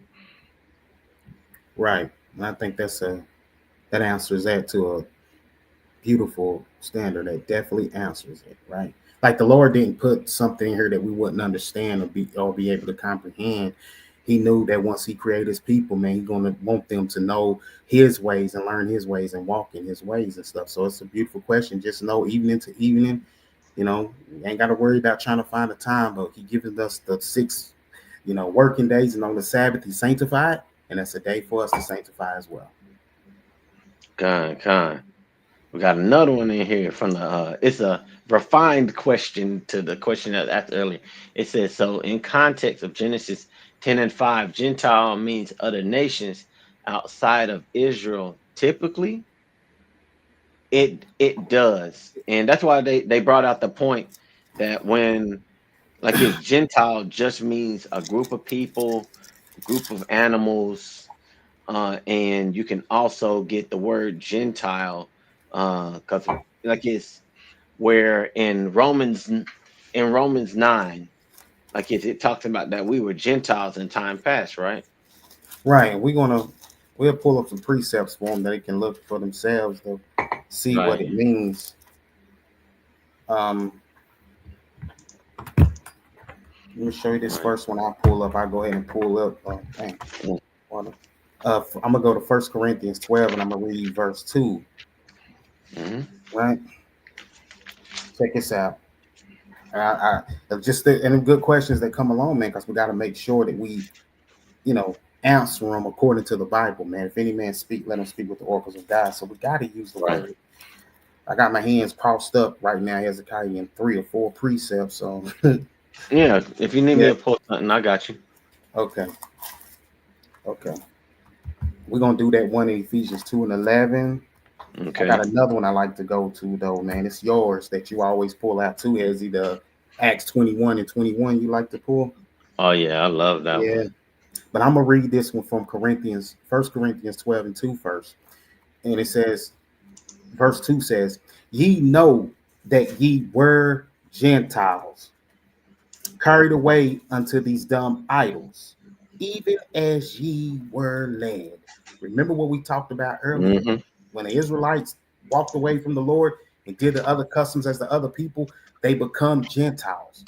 [SPEAKER 4] Right. And I think that answers that to a beautiful standard. That definitely answers it. Right. Like the Lord didn't put something in here that we wouldn't understand or be able to comprehend. He knew that once he created his people, man, he's gonna want them to know his ways and learn his ways and walk in his ways and stuff. So it's a beautiful question. Just know evening to evening, you ain't gotta worry about trying to find a time, but he given us the six, working days, and on the Sabbath he sanctified, and that's a day for us to sanctify as well.
[SPEAKER 5] Con. We got another one in here from the. It's a refined question to the question that I asked earlier. It says, so in context of Genesis 10 and 5, Gentile means other nations outside of Israel. Typically, it does, and that's why they brought out the point. that when like it's Gentile just means a group of people, group of animals, and you can also get the word Gentile because like it's where in Romans 9, like it talks about that we were Gentiles in time past, right?
[SPEAKER 4] Right. We'll pull up some precepts for them that they can look for themselves to see what
[SPEAKER 5] Right.
[SPEAKER 4] it means. Um, Let me show you this
[SPEAKER 5] Right.
[SPEAKER 4] first one. I'll pull up. I'll go ahead and pull up. Dang. I'm gonna go to 1 Corinthians 12 and I'm gonna read verse 2.
[SPEAKER 5] Mm-hmm.
[SPEAKER 4] Right. Check this out. And good questions that come along, man, because we got to make sure that we, you know, answer them according to the Bible, man. If any man speak, let him speak with the oracles of God. So we got to use the
[SPEAKER 5] Right.
[SPEAKER 4] word. I got my hands crossed up right now, Hezekiah, in 3 or 4 precepts. So
[SPEAKER 5] Yeah. If you need me
[SPEAKER 4] yeah,
[SPEAKER 5] to pull something, I got you.
[SPEAKER 4] okay, okay. We're gonna do that one in Ephesians 2:11. I
[SPEAKER 5] Okay.
[SPEAKER 4] got another one I like to go to though, man. It's yours that you always pull out too, Hezzy, the Acts 21:21. You like to pull?
[SPEAKER 5] Oh yeah, I love that
[SPEAKER 4] Yeah.
[SPEAKER 5] one.
[SPEAKER 4] But I'm gonna read this one from Corinthians, 1 Corinthians 12 and 2 first. And it says, verse 2 says, Ye know that ye were Gentiles, carried away unto these dumb idols, even as ye were led. Remember what we talked about earlier?
[SPEAKER 5] Mm-hmm.
[SPEAKER 4] When the Israelites walked away from the Lord and did the other customs as the other people, they become Gentiles,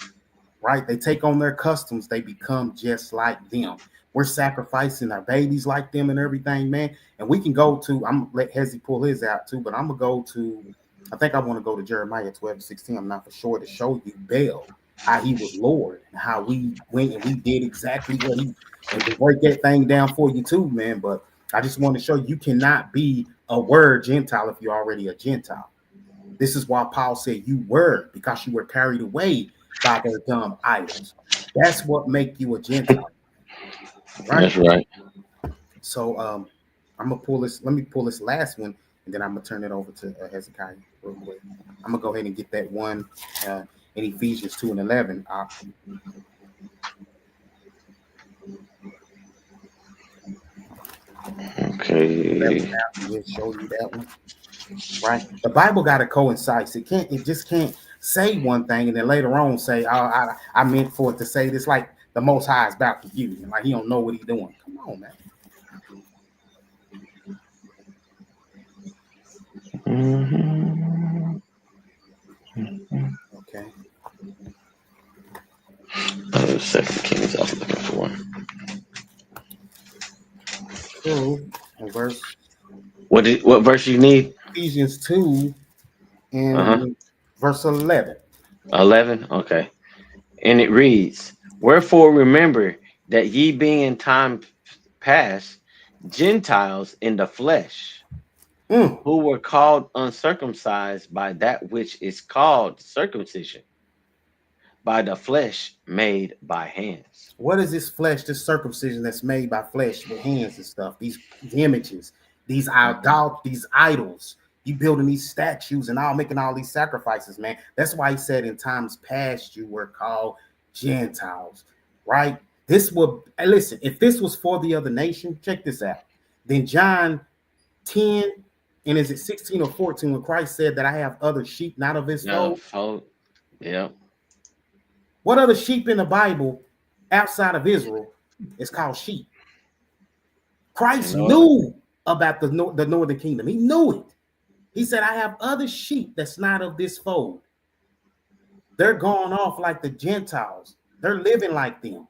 [SPEAKER 4] right? They take on their customs, they become just like them. We're sacrificing our babies like them and everything, man. And we can go to, I'm gonna let Hezzy pull his out too, but I'm gonna go to, I think I want to go to Jeremiah 12:16. I'm not for sure to show you Baal, how he was Lord, and how we went and we did exactly what he, and to break that thing down for you too, man. But I just want to show you cannot be a word Gentile if you're already a Gentile. This is why Paul said you were, because you were carried away by their dumb idols. That's what make you a Gentile, right?
[SPEAKER 5] That's right.
[SPEAKER 4] So I'm gonna pull this. Let me pull this last one, and then I'm gonna turn it over to Hezekiah real quick. I'm gonna go ahead and get that one in Ephesians 2:11. That one
[SPEAKER 5] Okay.
[SPEAKER 4] out and we'll show you that one, right? The Bible got to coincide. It can't. It just can't say one thing and then later on say, "Oh, I meant for it to say this." Like the Most High is about confusion. Like he don't know what he's doing. Come on, man.
[SPEAKER 5] Mm-hmm.
[SPEAKER 4] Okay.
[SPEAKER 5] Second Kings, I was looking for.
[SPEAKER 4] So, in verse
[SPEAKER 5] What verse you need?
[SPEAKER 4] Ephesians 2
[SPEAKER 5] Uh-huh.
[SPEAKER 4] and verse 11.
[SPEAKER 5] 11. Okay. And it reads, Wherefore remember that ye being in time past Gentiles in the flesh,
[SPEAKER 4] Mm.
[SPEAKER 5] who were called uncircumcised by that which is called circumcision, by the flesh made by hands.
[SPEAKER 4] What is this flesh, this circumcision that's made by flesh with hands and stuff? These images, these idols. You building these statues and all making all these sacrifices, man. That's why he said in times past you were called Gentiles, right? This will listen, if this was for the other nation, check this out. Then John 10, and is it 16 or 14 when Christ said that I have other sheep not of his
[SPEAKER 5] Yeah,
[SPEAKER 4] fold?
[SPEAKER 5] yeah.
[SPEAKER 4] What other sheep in the Bible outside of Israel is called sheep?
[SPEAKER 5] You
[SPEAKER 4] Christ
[SPEAKER 5] know what?
[SPEAKER 4] knew about the northern kingdom. He knew it. He said, I have other sheep that's not of this fold. They're going off like the Gentiles. They're living like them.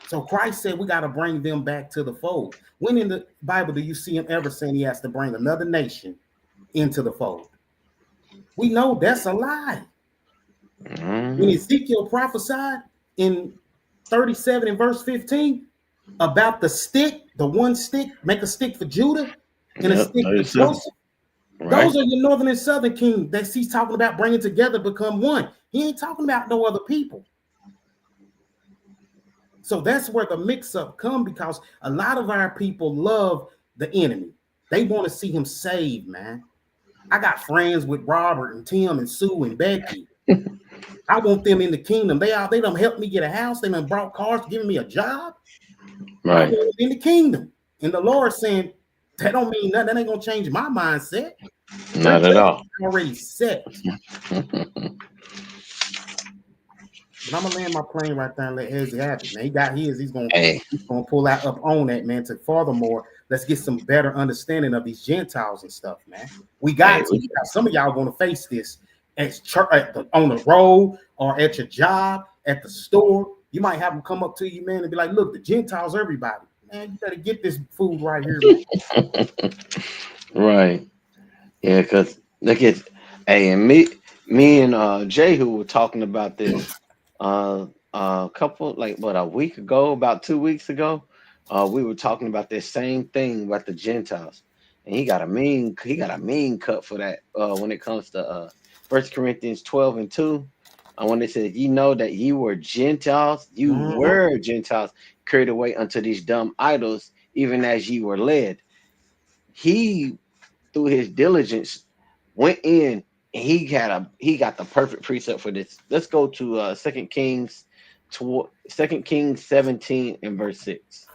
[SPEAKER 4] So Christ said we got to bring them back to the fold. When in the Bible do you see him ever saying he has to bring another nation into the fold? We know that's a lie. When
[SPEAKER 5] Mm-hmm.
[SPEAKER 4] Ezekiel prophesied in 37 and verse 15 about the stick, the one stick, make a stick for Judah and a
[SPEAKER 5] Yep,
[SPEAKER 4] stick for
[SPEAKER 5] 37.
[SPEAKER 4] Joseph.
[SPEAKER 5] Right?
[SPEAKER 4] Those are your northern and southern king that he's talking about bringing together, become one. He ain't talking about no other people. So that's where the mix-up come because a lot of our people love the enemy. They want to see him saved, man. I got friends with Robert and Tim and Sue and Becky. I want them in the kingdom. They done helped me get a house. They done brought cars, giving me a job. I
[SPEAKER 5] Right.
[SPEAKER 4] want them in the kingdom. And the Lord saying, that don't mean nothing. That ain't gonna change my mindset. Your
[SPEAKER 5] Not at all.
[SPEAKER 4] judgment is already set. But I'm gonna land my plane right there and let Hezzy have it. Man, he got his. He's gonna
[SPEAKER 5] Hey,
[SPEAKER 4] pull out up on that, man. To furthermore, let's get some better understanding of these Gentiles and stuff, man. We
[SPEAKER 5] hey,
[SPEAKER 4] got to. Some of y'all gonna face this at church, on the road, or at your job, at the store. You might have them come up to you, man, and be like, "Look, the Gentiles, everybody, man. You better get this food right here, man."
[SPEAKER 5] right. Yeah, because look at, hey, and me and Jay who were talking about this couple, like what, a week ago, about 2 weeks ago. We were talking about this same thing about the Gentiles. And he got a mean cut for that when it comes to 1 Corinthians 12:2. When it says, you know that you were Gentiles, you
[SPEAKER 4] Mhm.
[SPEAKER 5] were Gentiles carried away unto these dumb idols, even as ye were led. He, through his diligence, went in and he got the perfect precept for this. Let's go to 2 Kings 17 and verse 6.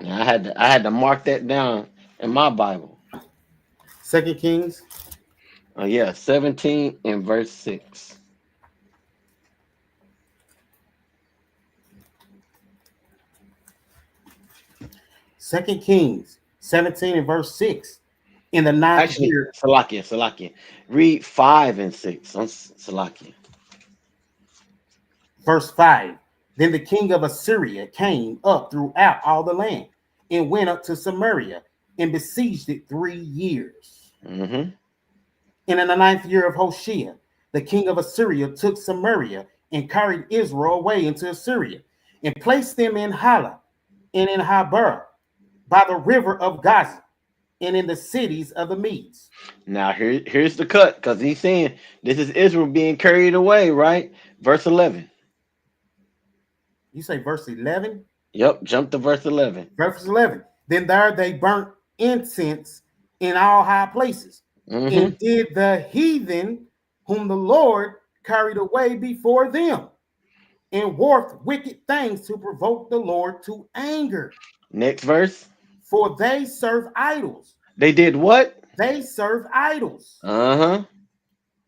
[SPEAKER 5] Now, I had to mark that down in my Bible.
[SPEAKER 4] 2 Kings
[SPEAKER 5] Yeah, 17 and verse 6.
[SPEAKER 4] 2 Kings 17 and verse 6. In the ninth
[SPEAKER 5] Actually,
[SPEAKER 4] year,
[SPEAKER 5] Salakia. Read 5 and 6 on Salakia.
[SPEAKER 4] verse 5. Then the king of Assyria came up throughout all the land and went up to Samaria and besieged it 3 years.
[SPEAKER 5] Mm-hmm.
[SPEAKER 4] And in the ninth year of Hoshea, the king of Assyria took Samaria and carried Israel away into Assyria and placed them in Hala and in Habur by the river of Gaza and in the cities of the Medes.
[SPEAKER 5] Now here's the cut, because he's saying this is Israel being carried away, right? Verse 11.
[SPEAKER 4] You say verse 11?
[SPEAKER 5] Yep, jump to verse 11.
[SPEAKER 4] Verse 11. Then there they burnt incense in all high places,
[SPEAKER 5] Mm-hmm.
[SPEAKER 4] and did the heathen whom the Lord carried away before them, and worked wicked things to provoke the Lord to anger.
[SPEAKER 5] Next verse.
[SPEAKER 4] For they serve idols.
[SPEAKER 5] They did what?
[SPEAKER 4] They serve idols,
[SPEAKER 5] Uh-huh.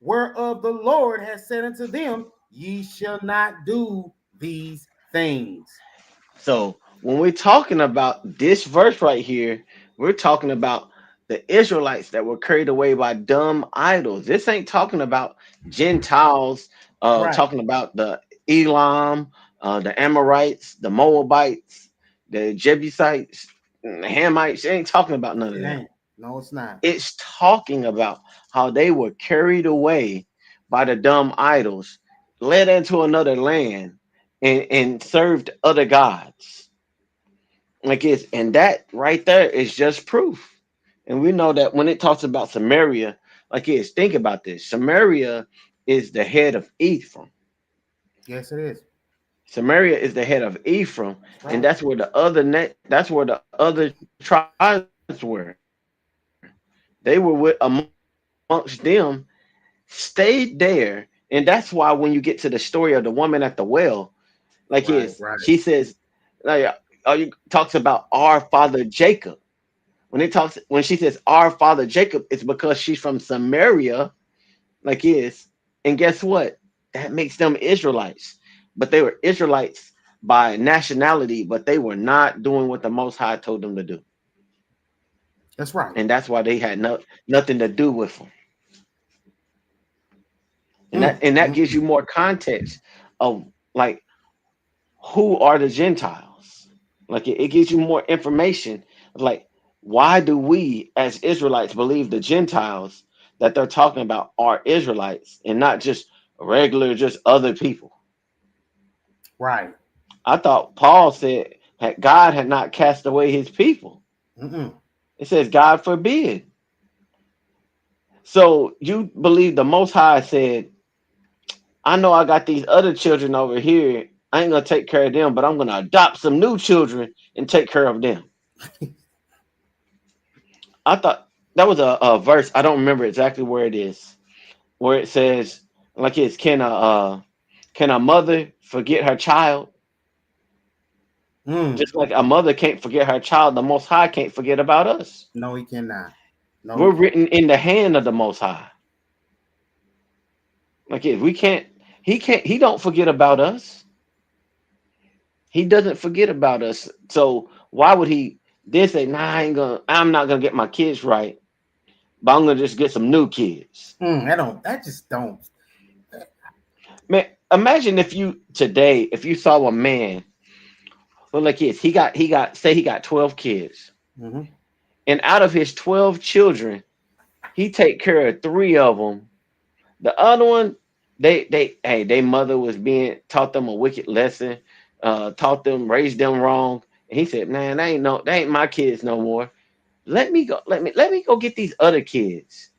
[SPEAKER 4] whereof the Lord has said unto them, ye shall not do these things.
[SPEAKER 5] So when we're talking about this verse right here, we're talking about the Israelites that were carried away by dumb idols. This ain't talking about Gentiles,
[SPEAKER 4] Right.
[SPEAKER 5] talking about the Elam, the Amorites, the Moabites, the Jebusites, the Hamites. It ain't talking about none of
[SPEAKER 4] It
[SPEAKER 5] them.
[SPEAKER 4] ain't. No, it's not.
[SPEAKER 5] It's talking about how they were carried away by the dumb idols, led into another land, and served other gods. And that right there is just proof. And we know that when it talks about Samaria, think about this. Samaria is the head of Ephraim.
[SPEAKER 4] Yes, it is.
[SPEAKER 5] Samaria is the head of Ephraim,
[SPEAKER 4] That's
[SPEAKER 5] and
[SPEAKER 4] right.
[SPEAKER 5] that's where the other tribes were. They were amongst them, stayed there, and that's why when you get to the story of the woman at the well,
[SPEAKER 4] Right,
[SPEAKER 5] she
[SPEAKER 4] right.
[SPEAKER 5] says, like, you talks about our father Jacob. When she says our father Jacob, it's because she's from Samaria, and guess what? That makes them Israelites. But they were Israelites by nationality, but they were not doing what the Most High told them to do,
[SPEAKER 4] That's right.
[SPEAKER 5] and that's why they had nothing to do with them. And that gives you
[SPEAKER 4] Mm.
[SPEAKER 5] more context of, like, who are the Gentiles. It gives you more information of, like, why do we as Israelites believe the Gentiles that they're talking about are Israelites and not just regular, just other people.
[SPEAKER 4] Right.
[SPEAKER 5] I thought Paul said that God had not cast away his people.
[SPEAKER 4] Mm-mm.
[SPEAKER 5] It says God forbid. So you believe the Most High said, I know I got these other children over here. I ain't gonna take care of them, but I'm gonna adopt some new children and take care of them. I thought that was a verse. I don't remember exactly where it is, where it says, like, it's can a mother forget her child?
[SPEAKER 4] Mm.
[SPEAKER 5] Just like a mother can't forget her child, the Most High can't forget about us.
[SPEAKER 4] No, he cannot. No, he
[SPEAKER 5] We're
[SPEAKER 4] can't.
[SPEAKER 5] written in the hand of the Most High. Like, if we can't, he don't forget about us. He doesn't forget about us. So why would he then say, nah, I'm not gonna get my kids right, but I'm gonna just get some new kids.
[SPEAKER 4] That just don't.
[SPEAKER 5] Man, imagine if you today, if you saw a man, well, like kids, he got 12 kids.
[SPEAKER 4] Hmm.
[SPEAKER 5] And out of his 12 children, he take care of three of them. The other one, they mother was being taught them a wicked lesson, taught them, raised them wrong. And he said, man, that ain't my kids no more. Let me go get these other kids.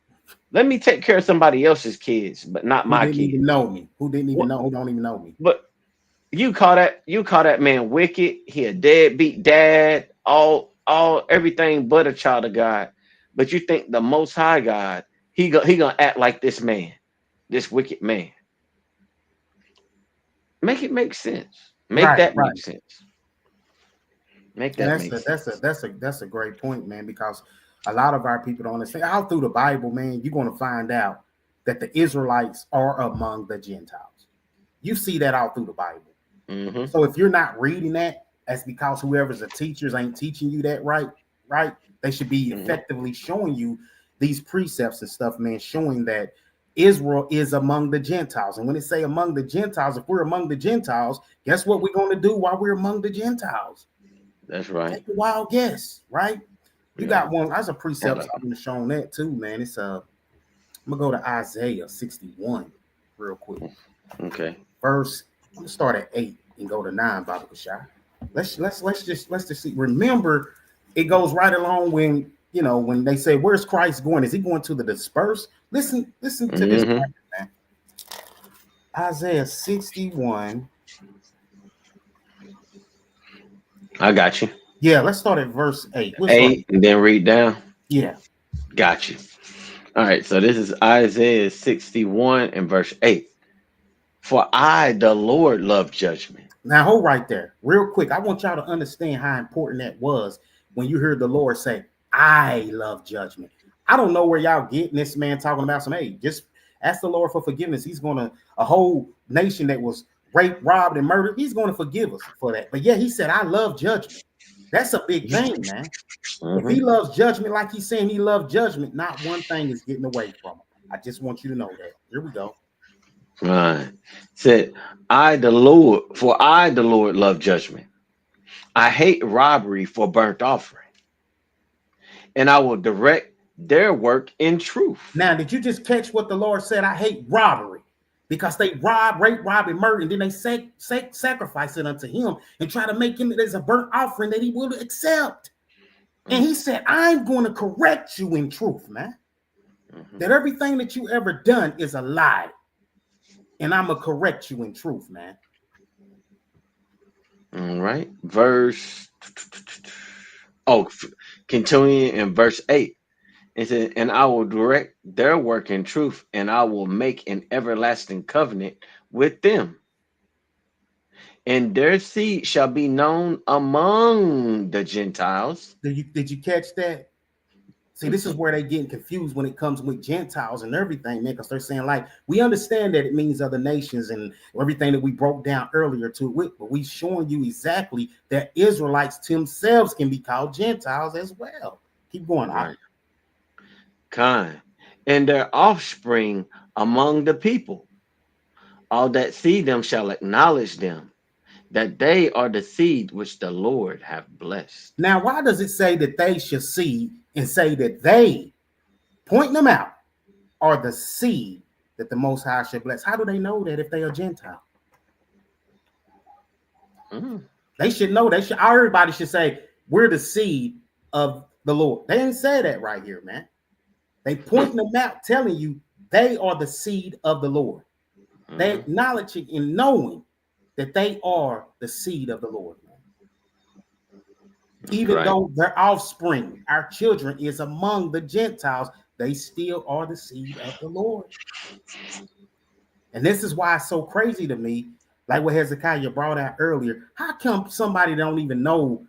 [SPEAKER 5] Let me take care of somebody else's kids, but not
[SPEAKER 4] Who
[SPEAKER 5] my
[SPEAKER 4] didn't
[SPEAKER 5] kids.
[SPEAKER 4] even know me? Who didn't even
[SPEAKER 5] What,
[SPEAKER 4] know? Who don't even know me?
[SPEAKER 5] but you call that man wicked. He a deadbeat dad, all everything but a child of God. But you think the Most High God, he gonna act like this man, this wicked man. Make it make sense. Make
[SPEAKER 4] Right,
[SPEAKER 5] that
[SPEAKER 4] right.
[SPEAKER 5] make sense. Make
[SPEAKER 4] And
[SPEAKER 5] that make sense.
[SPEAKER 4] that's a great point, man, because a lot of our people don't understand. All through the Bible, man, you're going to find out that the Israelites are among the Gentiles. You see that all through the Bible.
[SPEAKER 5] Hmm.
[SPEAKER 4] So if you're not reading that, that's because whoever's the teachers ain't teaching you that right, right? They should be
[SPEAKER 5] Hmm.
[SPEAKER 4] effectively showing you these precepts and stuff, man, showing that Israel is among the Gentiles. And when they say among the Gentiles, if we're among the Gentiles, guess what we're going to do while we're among the Gentiles?
[SPEAKER 5] That's right.
[SPEAKER 4] Take a wild guess, right? You
[SPEAKER 5] Yeah.
[SPEAKER 4] got one. That's a
[SPEAKER 5] Hold
[SPEAKER 4] precept
[SPEAKER 5] up.
[SPEAKER 4] I'm going to show on that too, man. It's I'm gonna go to Isaiah 61 real quick.
[SPEAKER 5] Okay.
[SPEAKER 4] Verse, I'm gonna start at 8 and go to 9, Baba Kashai. Let's just see. Remember, it goes right along when when they say, where's Christ going? Is he going to the dispersed? Listen to this,
[SPEAKER 5] Hmm.
[SPEAKER 4] man. Isaiah 61.
[SPEAKER 5] I got you.
[SPEAKER 4] Yeah, let's start at verse 8. We'll start.
[SPEAKER 5] 8 and then read down.
[SPEAKER 4] Yeah.
[SPEAKER 5] Got you. All right. So this is Isaiah 61 and verse 8. For I, the Lord, love judgment.
[SPEAKER 4] Now hold right there, real quick. I want y'all to understand how important that was when you heard the Lord say, "I love judgment." I don't know where y'all getting this man talking about some. Hey, just ask the Lord for forgiveness. He's gonna a whole nation that was raped, robbed, and murdered. He's gonna forgive us for that. But yeah, he said, "I love judgment." That's a big thing, man. If he
[SPEAKER 5] Hmm.
[SPEAKER 4] loves judgment, like he's saying he loves judgment, not one thing is getting away from him. I just want you to know that. Here we go.
[SPEAKER 5] Right. Said, I, the Lord, love judgment. I hate robbery for burnt offering, and I will direct their work in truth.
[SPEAKER 4] Now, did you just catch what the Lord said? I hate robbery because they rob, rape, rob, and murder, and then they sacrifice it unto him and try to make him as a burnt offering that he will accept. And he said, I'm going to correct you in truth, man.
[SPEAKER 5] Mm-hmm.
[SPEAKER 4] That everything that you ever done is a lie. And I'm going to correct you in truth, man.
[SPEAKER 5] All right. Continuing in verse 8. It says, and I will direct their work in truth, and I will make an everlasting covenant with them. And their seed shall be known among the Gentiles.
[SPEAKER 4] Did you catch that? See, this is where they getting confused when it comes with Gentiles and everything, man, because they're saying, like, we understand that it means other nations and everything that we broke down earlier to it, but we showing you exactly that Israelites themselves can be called Gentiles as well. Keep going.
[SPEAKER 5] Right. Kind. And their offspring among the people. All that see them shall acknowledge them, that they are the seed which the Lord hath blessed.
[SPEAKER 4] Now, why does it say that they shall see and say that they, pointing them out, are the seed that the Most High shall bless? How do they know that if they are Gentile?
[SPEAKER 5] Mm.
[SPEAKER 4] They should know. Everybody should say, we're the seed of the Lord. They ain't say that right here, man. They pointing them out, telling you they are the seed of the Lord. They acknowledging and knowing that they are the seed of the Lord, man. Even
[SPEAKER 5] Right.
[SPEAKER 4] though their offspring, our children, is among the Gentiles, they still are the seed of the Lord. And this is why it's so crazy to me, like what Hezekiah brought out earlier. How come somebody don't even know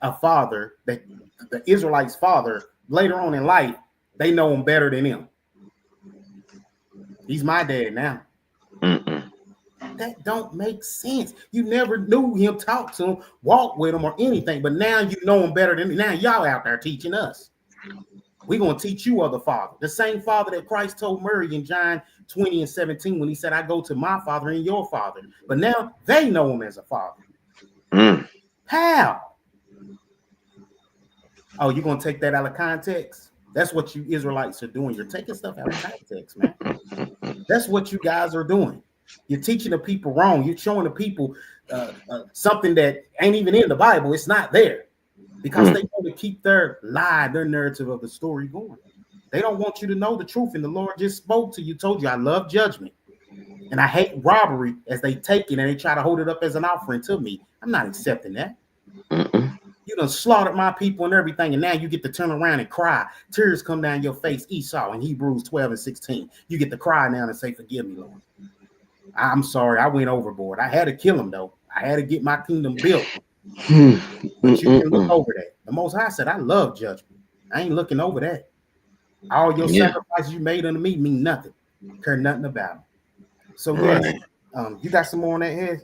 [SPEAKER 4] a father, that the Israelites' father, later on in life, they know him better than him? He's my dad now.
[SPEAKER 5] Mm-mm.
[SPEAKER 4] That don't make sense. You never knew him, talk to him, walk with him, or anything, but now you know him better than now. Y'all out there teaching us. We're going to teach you of the Father. The same Father that Christ told Mary in John 20 and 17 when he said, I go to my Father and your Father. But now they know him as a Father.
[SPEAKER 5] Mm.
[SPEAKER 4] How? Oh, you're going to take that out of context? That's what you Israelites are doing. You're taking stuff out of context, man. That's what you guys are doing. You're teaching the people wrong. You're showing the people something that ain't even in the Bible. It's not there because they want to keep their lie, their narrative of the story going. They don't want you to know the truth. And the Lord just spoke to you, told you, I love judgment and I hate robbery, as they take it and they try to hold it up as an offering to me. I'm not accepting that.
[SPEAKER 5] Mm-mm.
[SPEAKER 4] You done slaughtered my people and everything, and now you get to turn around and cry. Tears come down your face. Esau in Hebrews 12 and 16. You get to cry now and say, forgive me, Lord. I'm sorry, I went overboard. I had to kill him, though. I had to get my kingdom built. But you can look over that. The Most High said, I love judgment. I ain't looking over that. All your sacrifices you made unto me mean nothing. Care nothing about it. So, yes, you got some more on that head?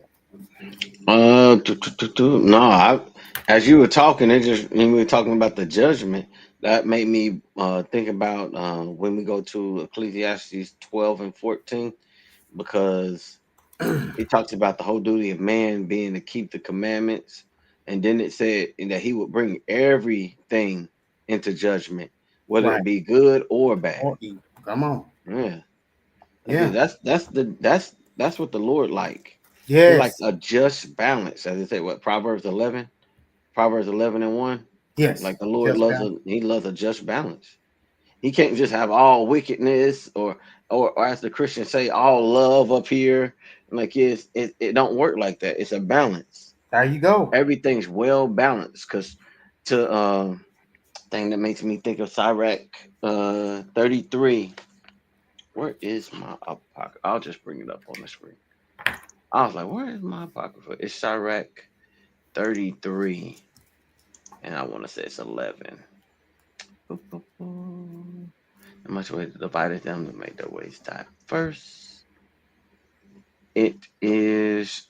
[SPEAKER 5] No, as you were talking, when we were talking about the judgment, that made me think about when we go to Ecclesiastes 12 and 14, because it talks about the whole duty of man being to keep the commandments. And then it said that he would bring everything into judgment, whether it be good or bad.
[SPEAKER 4] Or evil. Come on.
[SPEAKER 5] Yeah.
[SPEAKER 4] Yeah.
[SPEAKER 5] That's what the Lord like. He like
[SPEAKER 4] Yes.
[SPEAKER 5] a just balance, as they say. What, Proverbs 11 and 1.
[SPEAKER 4] Yes.
[SPEAKER 5] Like the Lord
[SPEAKER 4] Just
[SPEAKER 5] loves he loves a just balance. He can't just have all wickedness or as the Christians say, all love up here. Like it don't work like that. It's a balance.
[SPEAKER 4] There you go.
[SPEAKER 5] Everything's well balanced. Because to thing that makes me think of Sirach 33. Where is my apocrypha? I'll just bring it up on the screen. I was like, where is my apocrypha? It's Sirach 33. And I want to say it's 11. How much way to divide them to make their ways diverse? It is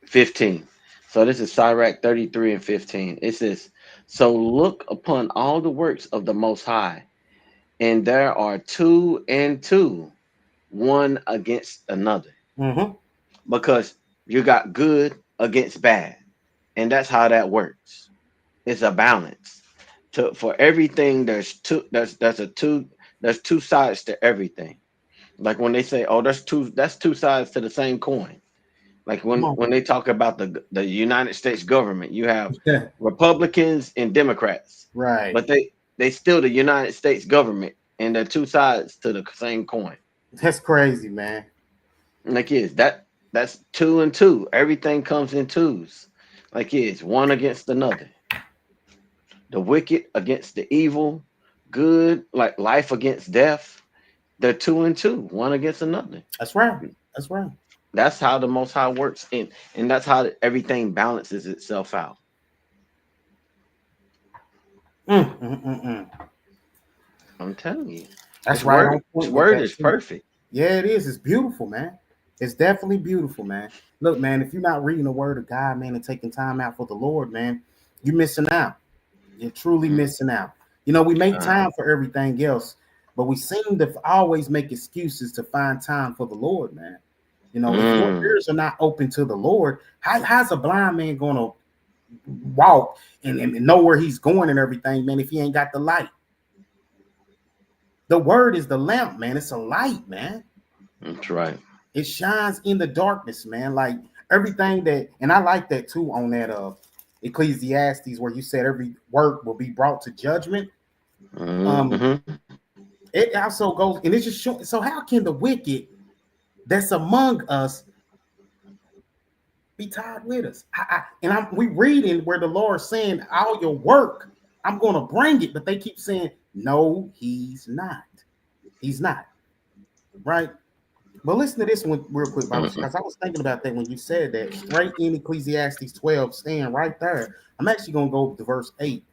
[SPEAKER 5] 15. So this is Sirach 33 and 15. It says, so look upon all the works of the Most High, and there are two and two, one against another. Because you got good against bad. And that's how that works. It's a balance. For everything, there's two sides to everything. Like when they say, oh, that's two sides to the same coin. Like when they talk about the United States government, you have Republicans and Democrats.
[SPEAKER 4] Right.
[SPEAKER 5] But they still the United States government, and they're two sides to the same coin.
[SPEAKER 4] That's crazy, man.
[SPEAKER 5] Like that's two and two. Everything comes in twos. Like one against another. The wicked against the evil, good, like life against death. They're two and two, one against another.
[SPEAKER 4] That's right. That's right.
[SPEAKER 5] That's how the Most High works, and that's how everything balances itself out.
[SPEAKER 4] I'm
[SPEAKER 5] telling you,
[SPEAKER 4] that's right.
[SPEAKER 5] His word is perfect.
[SPEAKER 4] Yeah, it is. It's beautiful, man. It's definitely beautiful, man. Look, man, if you're not reading the word of God, man, and taking time out for the Lord, man, you're missing out. You're truly missing out. You know, we make time for everything else, but we seem to always make excuses to find time for the Lord, man. You know, if your ears are not open to the Lord, how's a blind man going to walk and know where he's going and everything, man, if he ain't got the light? The word is the lamp, man. It's a light, man.
[SPEAKER 5] That's right.
[SPEAKER 4] It shines in the darkness, man. Like everything that, and I like that too on that Ecclesiastes, where you said every work will be brought to judgment. It also goes, and it's just showing. So how can the wicked that's among us be tied with us? We reading where the Lord saying, all your work, I'm going to bring it, but they keep saying, No, he's not. He's not. Right? But listen to this one real quick, Bible,
[SPEAKER 5] Mm-mm.
[SPEAKER 4] because I was thinking about that when you said that. Straight in Ecclesiastes 12, staying right there. I'm actually going to go to verse 8.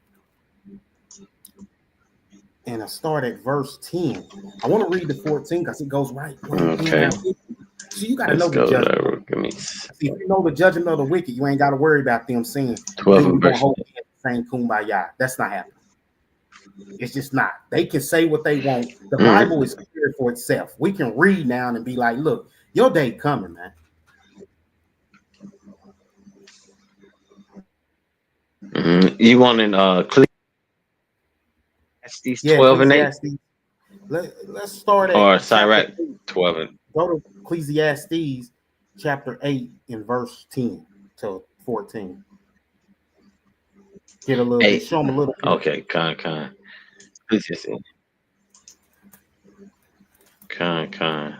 [SPEAKER 4] And I start at verse 10. I want to read the 14 because it goes right hand in
[SPEAKER 5] Okay,
[SPEAKER 4] hand with it. So you got to
[SPEAKER 5] let's
[SPEAKER 4] know the
[SPEAKER 5] go
[SPEAKER 4] judgment.
[SPEAKER 5] there. Give me
[SPEAKER 4] See, if you know the judgment of the wicked, you ain't got to worry about them saying,
[SPEAKER 5] 12
[SPEAKER 4] dude, we're
[SPEAKER 5] and
[SPEAKER 4] going to
[SPEAKER 5] verse.
[SPEAKER 4] hold hands and sing kumbaya. That's not happening. It's just not. They can say what they want. The Bible is clear for itself. We can read now and be like, look, your day coming, man.
[SPEAKER 5] You want in Ecclesiastes
[SPEAKER 4] Yeah,
[SPEAKER 5] 12 and 8,
[SPEAKER 4] Ecclesiastes. Let's start at
[SPEAKER 5] or
[SPEAKER 4] chapter
[SPEAKER 5] Sirach
[SPEAKER 4] 8.
[SPEAKER 5] 12 and
[SPEAKER 4] Go to Ecclesiastes chapter 8 in verse 10 to 14. Get a little bit,
[SPEAKER 5] 8.
[SPEAKER 4] show them a little bit.
[SPEAKER 5] Okay, con. Ecclesiastes. Con. All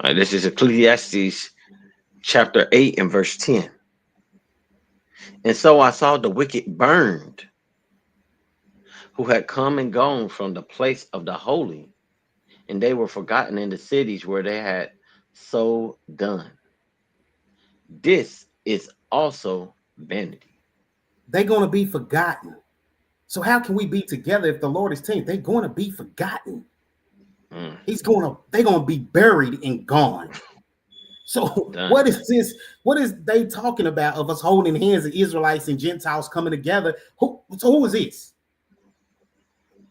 [SPEAKER 5] right, this is Ecclesiastes chapter 8 and verse 10. And so I saw the wicked burned, who had come and gone from the place of the holy, and they were forgotten in the cities where they had so done. This is also vanity.
[SPEAKER 4] They're going to be forgotten. So how can we be together if the Lord is saying they're going to be forgotten?
[SPEAKER 5] Mm,
[SPEAKER 4] They're going to be buried and gone. So
[SPEAKER 5] done.
[SPEAKER 4] what is this? What is they talking about of us holding hands of Israelites and Gentiles coming together? Who is this?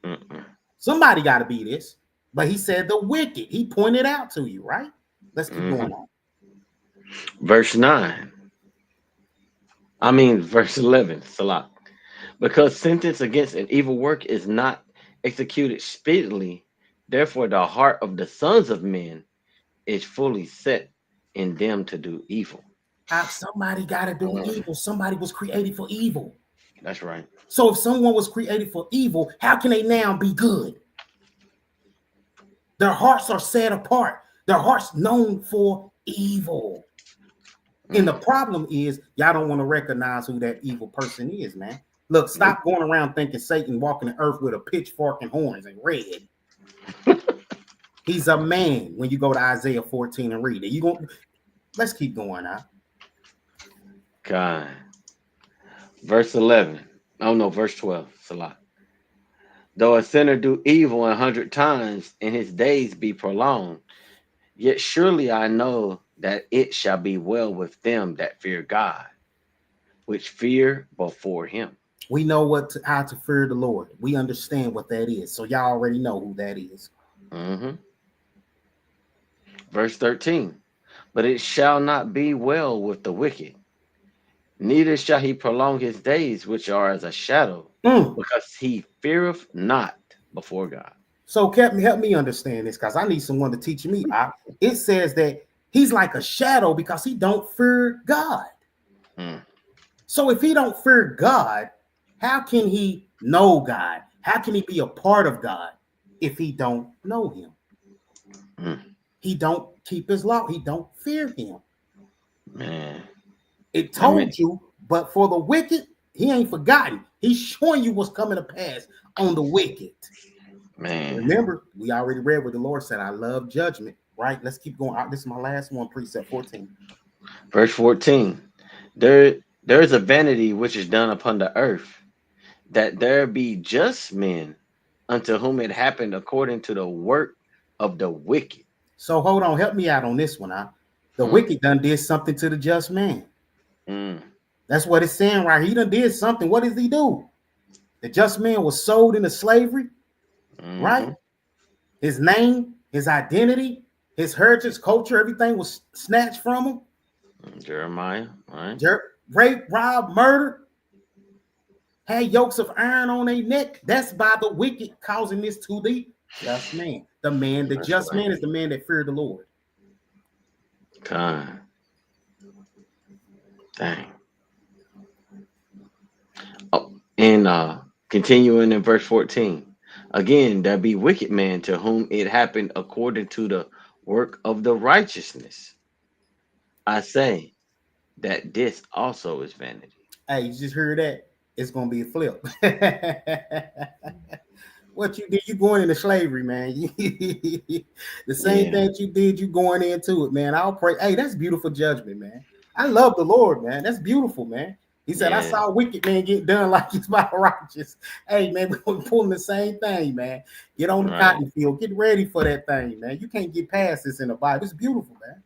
[SPEAKER 5] Mm-mm.
[SPEAKER 4] Somebody got to be this. But he said the wicked. He pointed out to you, right? Let's keep going on.
[SPEAKER 5] Verse 9. Verse 11. Salah. Because sentence against an evil work is not executed speedily, therefore the heart of the sons of men is fully set in them to do evil.
[SPEAKER 4] Somebody got to do evil. Somebody was created for evil.
[SPEAKER 5] That's right.
[SPEAKER 4] So if someone was created for evil, how can they now be good? Their hearts are set apart. Their hearts known for evil. And the problem is y'all don't want to recognize who that evil person is, man. Look, stop going around thinking Satan walking the earth with a pitchfork and horns and red. He's a man when you go to Isaiah 14 and read it. Let's keep going now.
[SPEAKER 5] God. Verse 11. Oh no, verse 12. Salah. Though a sinner do evil 100 times and his days be prolonged, yet surely I know that it shall be well with them that fear God, which fear before him.
[SPEAKER 4] We know how to fear the Lord. We understand what that is. So y'all already know who that is.
[SPEAKER 5] Mm-hmm. Verse 13. But it shall not be well with the wicked, neither shall he prolong his days, which are as a shadow, because he feareth not before God.
[SPEAKER 4] So, Captain, help me understand this, because I need someone to teach me. It says that he's like a shadow because he don't fear God. So if he don't fear God, how can he know God? How can he be a part of God if he don't know him? He don't keep his law. He don't fear him.
[SPEAKER 5] Man.
[SPEAKER 4] It told you, but for the wicked, he ain't forgotten. He's showing you what's coming to pass on the wicked.
[SPEAKER 5] Man.
[SPEAKER 4] Remember, we already read what the Lord said. I love judgment, right? Let's keep going. This is my last one, precept 14.
[SPEAKER 5] Verse 14. There is a vanity which is done upon the earth, that there be just men unto whom it happened according to the work of the wicked.
[SPEAKER 4] So hold on, help me out on this one. The wicked done did something to the just man. That's what it's saying right here. He done did something. What does he do? The just man was sold into slavery, right? His name, his identity, his heritage, culture, everything was snatched from him.
[SPEAKER 5] Jeremiah, right?
[SPEAKER 4] Rape, rob, murder, had yokes of iron on their neck. That's by the wicked causing this to the just man. The just man is the man that feared the Lord.
[SPEAKER 5] God. Dang. Oh, and continuing in verse 14. Again, there be wicked men to whom it happened according to the work of the righteousness. I say that this also is vanity.
[SPEAKER 4] Hey, you just heard that? It's gonna be a flip. What you did, you going into slavery, man. The same
[SPEAKER 5] Yeah,
[SPEAKER 4] thing that you did, you going into it, man. I'll pray. Hey, that's beautiful judgment, man. I love the Lord, man. That's beautiful, man. He said, I
[SPEAKER 5] yeah,
[SPEAKER 4] saw a wicked man get done like he's my righteous. Hey, man, we're pulling the same thing, man. Get on the
[SPEAKER 5] right.
[SPEAKER 4] cotton field. Get ready for that thing, man. You can't get past this in the Bible. It's beautiful, man.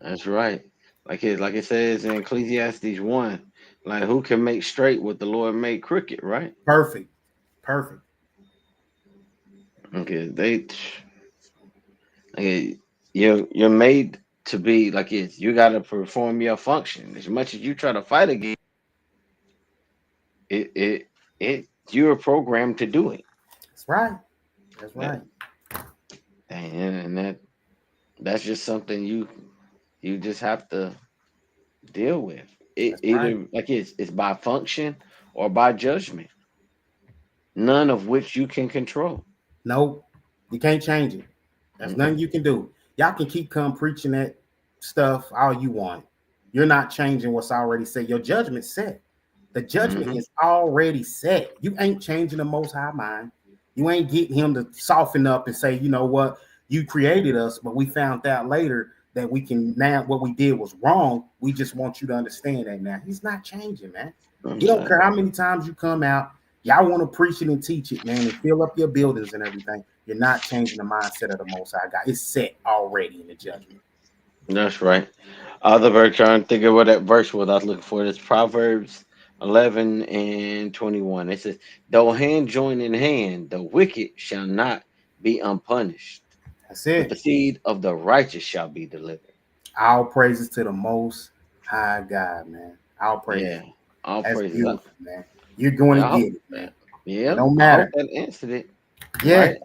[SPEAKER 5] That's right. Like it says in Ecclesiastes 1, like who can make straight what the Lord made crooked, right?
[SPEAKER 4] Perfect. Perfect.
[SPEAKER 5] Okay, okay, you're made to be like it. You got to perform your function. As much as you try to fight against it, it you're programmed to do it.
[SPEAKER 4] That's right. That's
[SPEAKER 5] That
[SPEAKER 4] right.
[SPEAKER 5] and that's just something you just have to deal with. It
[SPEAKER 4] That's right.
[SPEAKER 5] either like it's by function or by judgment, none of which you can control.
[SPEAKER 4] Nope. You can't change it. There's nothing you can do. Y'all can keep come preaching that stuff all you want. You're not changing what's already said. Your judgment's set. The judgment
[SPEAKER 5] Mm-hmm.
[SPEAKER 4] is already set. You ain't changing the most high mind. You ain't getting him to soften up and say, you know what, you created us, but we found out later that we can now what we did was wrong. We just want you to understand that now. He's not changing, man.
[SPEAKER 5] I'm
[SPEAKER 4] He don't
[SPEAKER 5] saying
[SPEAKER 4] care how many times you come out. Y'all want to preach it and teach it, man, and fill up your buildings and everything. You're not changing the mindset of the Most High God. It's set already in the judgment.
[SPEAKER 5] that's right. Other verse trying to think of what that verse was I was looking for. It's Proverbs 11:21. It says, "Though hand join in hand, the wicked shall not be unpunished,
[SPEAKER 4] That's
[SPEAKER 5] but the
[SPEAKER 4] it.
[SPEAKER 5] seed of the righteous shall be delivered."
[SPEAKER 4] All praises to the Most High God, man. All praises.
[SPEAKER 5] Yeah, all
[SPEAKER 4] That's
[SPEAKER 5] praises.
[SPEAKER 4] beautiful, man. You're going
[SPEAKER 5] Yeah,
[SPEAKER 4] to get it, man. It
[SPEAKER 5] yeah,
[SPEAKER 4] don't
[SPEAKER 5] I hope
[SPEAKER 4] matter.
[SPEAKER 5] that answered it.
[SPEAKER 4] Yeah,
[SPEAKER 5] Right?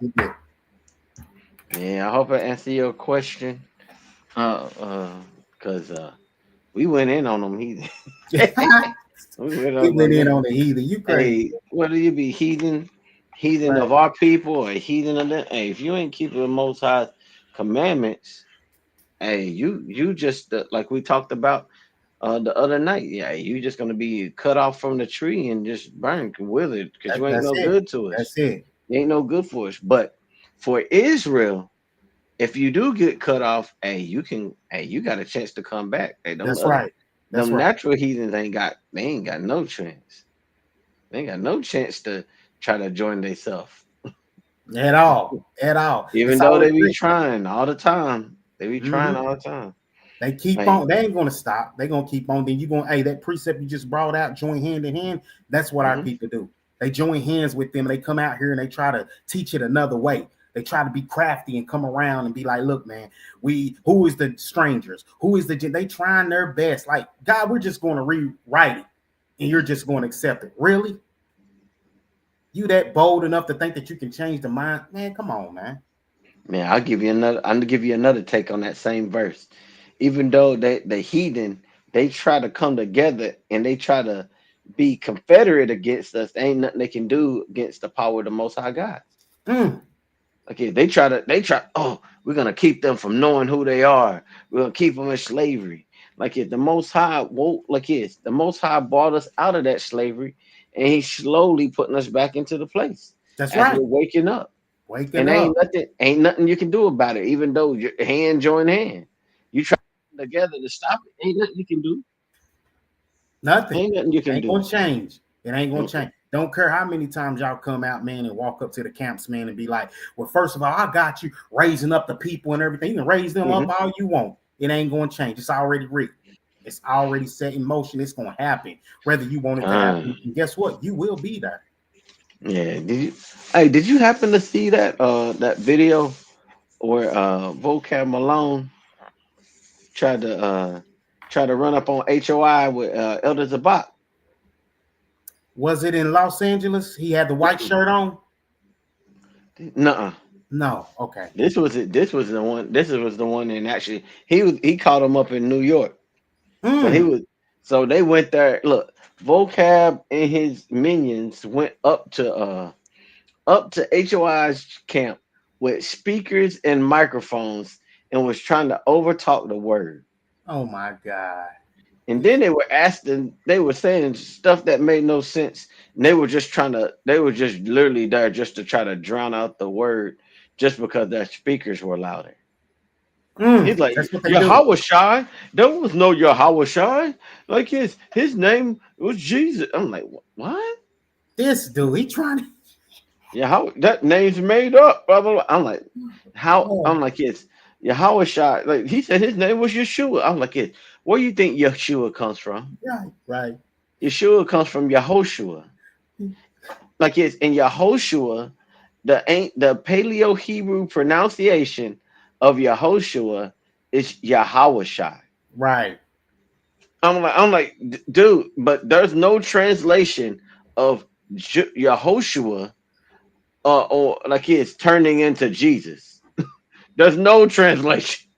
[SPEAKER 5] Yeah, I hope I answered your question. Uh, uh, because we went in on them heathen. We went
[SPEAKER 4] we
[SPEAKER 5] on
[SPEAKER 4] went
[SPEAKER 5] them.
[SPEAKER 4] in on the heathen. You crazy,
[SPEAKER 5] Hey, whether you be heathen
[SPEAKER 4] right?
[SPEAKER 5] of our people or heathen of them, hey, if you ain't keeping the Most High commandments, hey, you just like we talked about the other night. Yeah, you just gonna be cut off from the tree and just burned, withered, because you ain't
[SPEAKER 4] That's
[SPEAKER 5] no
[SPEAKER 4] it.
[SPEAKER 5] good to us.
[SPEAKER 4] That's it.
[SPEAKER 5] You ain't no good for us. But for Israel, if you do get cut off, hey, you got a chance to come back. Hey,
[SPEAKER 4] That's right. That's
[SPEAKER 5] them
[SPEAKER 4] right.
[SPEAKER 5] natural heathens ain't got no chance. They ain't got no chance to try to join themselves.
[SPEAKER 4] At all. At all.
[SPEAKER 5] Even
[SPEAKER 4] It's
[SPEAKER 5] though they
[SPEAKER 4] already
[SPEAKER 5] be
[SPEAKER 4] written.
[SPEAKER 5] trying all the time. They be trying
[SPEAKER 4] Mm-hmm.
[SPEAKER 5] all the time.
[SPEAKER 4] They keep
[SPEAKER 5] Hey,
[SPEAKER 4] on. They ain't gonna stop. They gonna keep on. Then you gonna, hey, that precept you just brought out, join hand in hand. That's what our
[SPEAKER 5] mhm.
[SPEAKER 4] people do. They join hands with them. They come out here and they try to teach it another way. They try to be crafty and come around and be like, look, man, who is the strangers? Who is the they trying their best? Like, God, we're just gonna rewrite it and you're just gonna accept it. Really? You that bold enough to think that you can change the mind? Man, come on, man.
[SPEAKER 5] Man, I'll give you another take on that same verse. Even though the heathen, they try to come together and they try to be confederate against us, ain't nothing they can do against the power of the most high God.
[SPEAKER 4] Mm,
[SPEAKER 5] Okay, oh, we're gonna keep them from knowing who they are. We're gonna keep them in slavery. Like if the most high won't like it's the most high brought us out of that slavery and he's slowly putting us back into the place
[SPEAKER 4] that's
[SPEAKER 5] as
[SPEAKER 4] right.
[SPEAKER 5] we're waking up.
[SPEAKER 4] Waking
[SPEAKER 5] And
[SPEAKER 4] up.
[SPEAKER 5] ain't nothing you can do about it, even though your hand join hand. You try together to stop it, ain't nothing you can do.
[SPEAKER 4] Nothing.
[SPEAKER 5] Ain't nothing you
[SPEAKER 4] It
[SPEAKER 5] can
[SPEAKER 4] ain't
[SPEAKER 5] do.
[SPEAKER 4] gonna change. It ain't gonna
[SPEAKER 5] Mm-mm.
[SPEAKER 4] change. Don't care how many times y'all come out, man, and walk up to the camps, man, and be like, well, first of all, I got you raising up the people and everything. You can raise them up
[SPEAKER 5] Mhm.
[SPEAKER 4] all you want. It ain't gonna change. It's already written. It's already set in motion. It's gonna happen, whether you want it to
[SPEAKER 5] Uh,
[SPEAKER 4] happen. And guess what? You will be there.
[SPEAKER 5] yeah. Did you happen to see that video where Vocab Malone tried to run up on HOI with Elder Zabak?
[SPEAKER 4] Was it in Los Angeles? He had the white
[SPEAKER 5] Mm-mm.
[SPEAKER 4] shirt on?
[SPEAKER 5] Nuh-uh.
[SPEAKER 4] No. Okay.
[SPEAKER 5] This was it. This was the one. This was the one. And actually, he caught him up in New York. So he
[SPEAKER 4] Mm.
[SPEAKER 5] was. So they went there. Look, Vocab and his minions went up to HOI's camp with speakers and microphones and was trying to overtalk the word.
[SPEAKER 4] Oh my God.
[SPEAKER 5] And then they were asking, they were saying stuff that made no sense. And they were just literally there just to try to drown out the word just because their speakers were louder. He's like,
[SPEAKER 4] That's what they do.
[SPEAKER 5] Yahweh Shai. There was no Yahweh Shai. Like his name was Jesus. I'm like, what?
[SPEAKER 4] This dude, he trying to.
[SPEAKER 5] Yahweh, that name's made up. Blah, blah, blah. I'm like, how?
[SPEAKER 4] Oh,
[SPEAKER 5] I'm like, it's Yahweh Shai. Like he said his name was Yeshua. I'm like, where you think Yeshua comes from?
[SPEAKER 4] right, right.
[SPEAKER 5] Yeshua comes from Yehoshua. Like it's in Yehoshua, the Paleo Hebrew pronunciation of Yehoshua is Yahweh Shai.
[SPEAKER 4] Right.
[SPEAKER 5] I'm like, dude, but there's no translation of Yehoshua, or like it's turning into Jesus. There's no translation.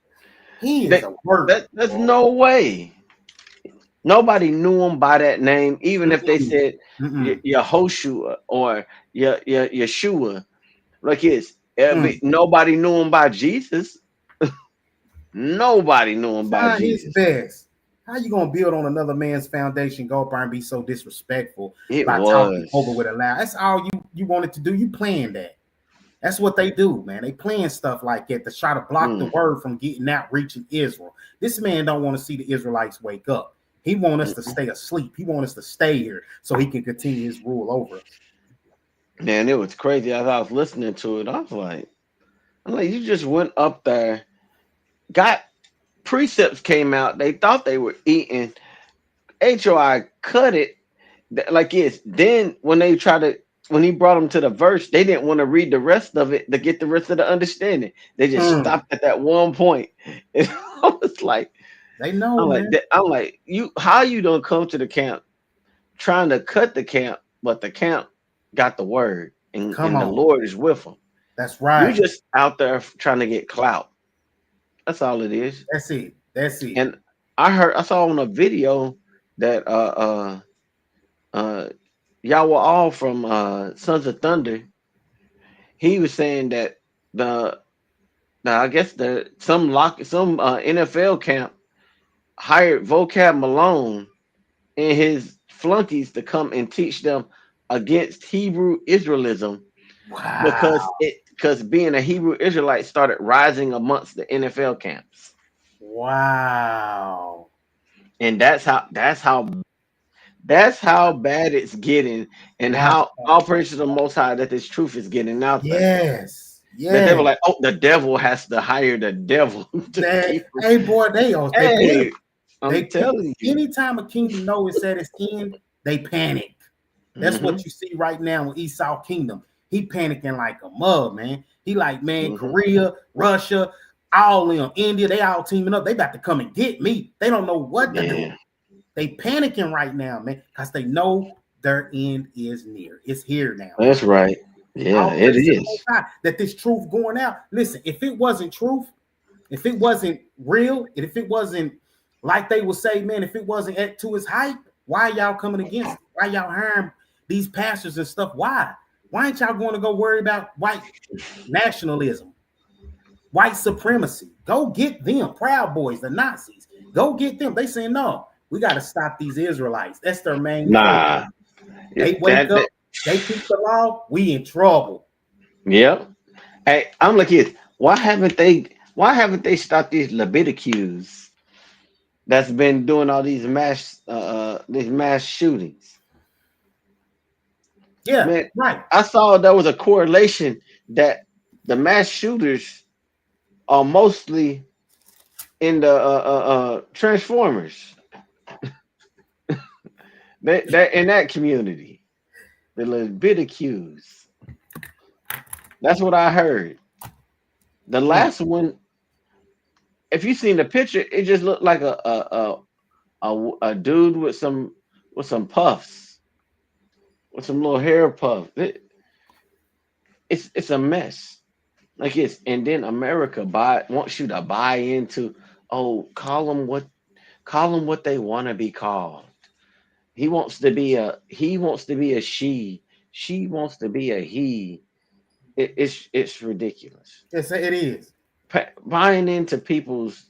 [SPEAKER 4] He is
[SPEAKER 5] That,
[SPEAKER 4] a work.
[SPEAKER 5] there's no way. Nobody knew him by that name, even if they
[SPEAKER 4] Mm-mm,
[SPEAKER 5] said
[SPEAKER 4] mm-mm,
[SPEAKER 5] Yehoshua or Yeshua. Like it's
[SPEAKER 4] mm.
[SPEAKER 5] nobody knew him by Jesus. Nobody knew him by
[SPEAKER 4] Trying his
[SPEAKER 5] Jesus.
[SPEAKER 4] best. How you gonna build on another man's foundation, go up there and be so disrespectful
[SPEAKER 5] It
[SPEAKER 4] by talking over
[SPEAKER 5] was.
[SPEAKER 4] with a loud? That's all you wanted to do. You playing that. That's what they do, man. They playing stuff like that to try to block the
[SPEAKER 5] Mm,
[SPEAKER 4] word from getting out, reaching Israel. This man don't want to see the Israelites wake up. He want us to
[SPEAKER 5] mm.
[SPEAKER 4] stay asleep. He want us to stay here so he can continue his rule over us.
[SPEAKER 5] Man, it was crazy. As I was listening to it, I'm like, you just went up there, got precepts came out. They thought they were eating. HOI cut it like it's. Then when he brought them to the verse, they didn't want to read the rest of it to get the rest of the understanding. They just
[SPEAKER 4] Mm.
[SPEAKER 5] stopped at that one point. And I was like,
[SPEAKER 4] They know, man.
[SPEAKER 5] I'm like, you how you don't come to the camp trying to cut the camp, but the camp got the word
[SPEAKER 4] Come
[SPEAKER 5] and the
[SPEAKER 4] on.
[SPEAKER 5] Lord is with them.
[SPEAKER 4] That's
[SPEAKER 5] You
[SPEAKER 4] right.
[SPEAKER 5] just out there trying to get clout. That's all it is.
[SPEAKER 4] That's it. That's it.
[SPEAKER 5] And I saw on a video that uh y'all were all from Sons of Thunder. He was saying that the I guess some NFL camp hired Vocab Malone and his flunkies to come and teach them against Hebrew Israelism
[SPEAKER 4] Wow.
[SPEAKER 5] because being a Hebrew Israelite started rising amongst the NFL camps.
[SPEAKER 4] Wow.
[SPEAKER 5] And that's how bad it's getting, and
[SPEAKER 4] Wow.
[SPEAKER 5] how all praise to the Most High that this truth is getting out there.
[SPEAKER 4] Yes.
[SPEAKER 5] That they
[SPEAKER 4] Yes.
[SPEAKER 5] were like, oh, the devil has to hire the devil to
[SPEAKER 4] That,
[SPEAKER 5] keep us.
[SPEAKER 4] hey boy, they panic.
[SPEAKER 5] Hey, I'm
[SPEAKER 4] They
[SPEAKER 5] telling you.
[SPEAKER 4] anytime a kingdom know it's at its end, they panic. That's
[SPEAKER 5] Hmm.
[SPEAKER 4] what you see right now with Esau Kingdom. He panicking like a mug, man. He like, man,
[SPEAKER 5] Hmm.
[SPEAKER 4] Korea, Russia, all them, India, they all teaming up. They about to come and get me. They don't know what to do.
[SPEAKER 5] Yeah,
[SPEAKER 4] They panicking right now, man, because they know their end is near. It's here now.
[SPEAKER 5] that's right. Yeah,
[SPEAKER 4] All
[SPEAKER 5] it
[SPEAKER 4] praise to the Most
[SPEAKER 5] is.
[SPEAKER 4] High that this truth going out. Listen, if it wasn't truth, if it wasn't real, and if it wasn't like they would say, man, if it wasn't at to its height, why y'all coming against it? Why y'all hiring these pastors and stuff? Why? Why ain't y'all going to go worry about white nationalism, white supremacy? Go get them, Proud Boys, the Nazis. Go get them. They saying no. We got to stop these Israelites. That's their main focus.
[SPEAKER 5] Nah,
[SPEAKER 4] They wake
[SPEAKER 5] that
[SPEAKER 4] up, they keep the law. We in trouble.
[SPEAKER 5] yeah. Hey, I'm like, yes. Why haven't they stopped these Leviticus that's been doing all these mass shootings?
[SPEAKER 4] Yeah,
[SPEAKER 5] Man,
[SPEAKER 4] right.
[SPEAKER 5] I saw there was a correlation that the mass shooters are mostly in the Transformers. They're in that community. The Leviticus. That's what I heard. The
[SPEAKER 4] Mm.
[SPEAKER 5] last one, if you seen the picture, it just looked like a dude with some puffs, with some little hair puffs. It's a mess. Like it's and then America wants you to buy into, oh, call them what they want to be called. He wants to be a she wants to be a he. It's ridiculous.
[SPEAKER 4] Yes, it is.
[SPEAKER 5] Buying into people's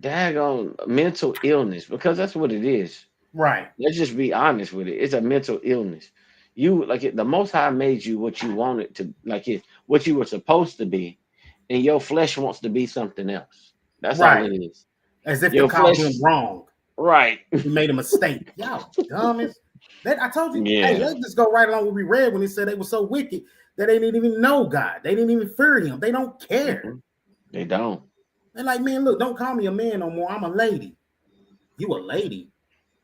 [SPEAKER 5] daggone mental illness, because that's what it is.
[SPEAKER 4] Right.
[SPEAKER 5] Let's just be honest with it. It's a mental illness. You like it, the Most High made you what you wanted to, like it, what you were supposed to be, and your flesh wants to be something else. That's all
[SPEAKER 4] Right.
[SPEAKER 5] it is.
[SPEAKER 4] As if to
[SPEAKER 5] Your
[SPEAKER 4] call
[SPEAKER 5] flesh,
[SPEAKER 4] him wrong.
[SPEAKER 5] right?
[SPEAKER 4] He made a mistake. Y'all dumbest. That I told you. Hey,
[SPEAKER 5] Yeah,
[SPEAKER 4] let's just go right along what we read when it said they were so wicked that they didn't even know God. They didn't even fear him. They don't care.
[SPEAKER 5] Mhm. They don't.
[SPEAKER 4] They're like, man, look, don't call me a man no more. I'm a lady. You a lady.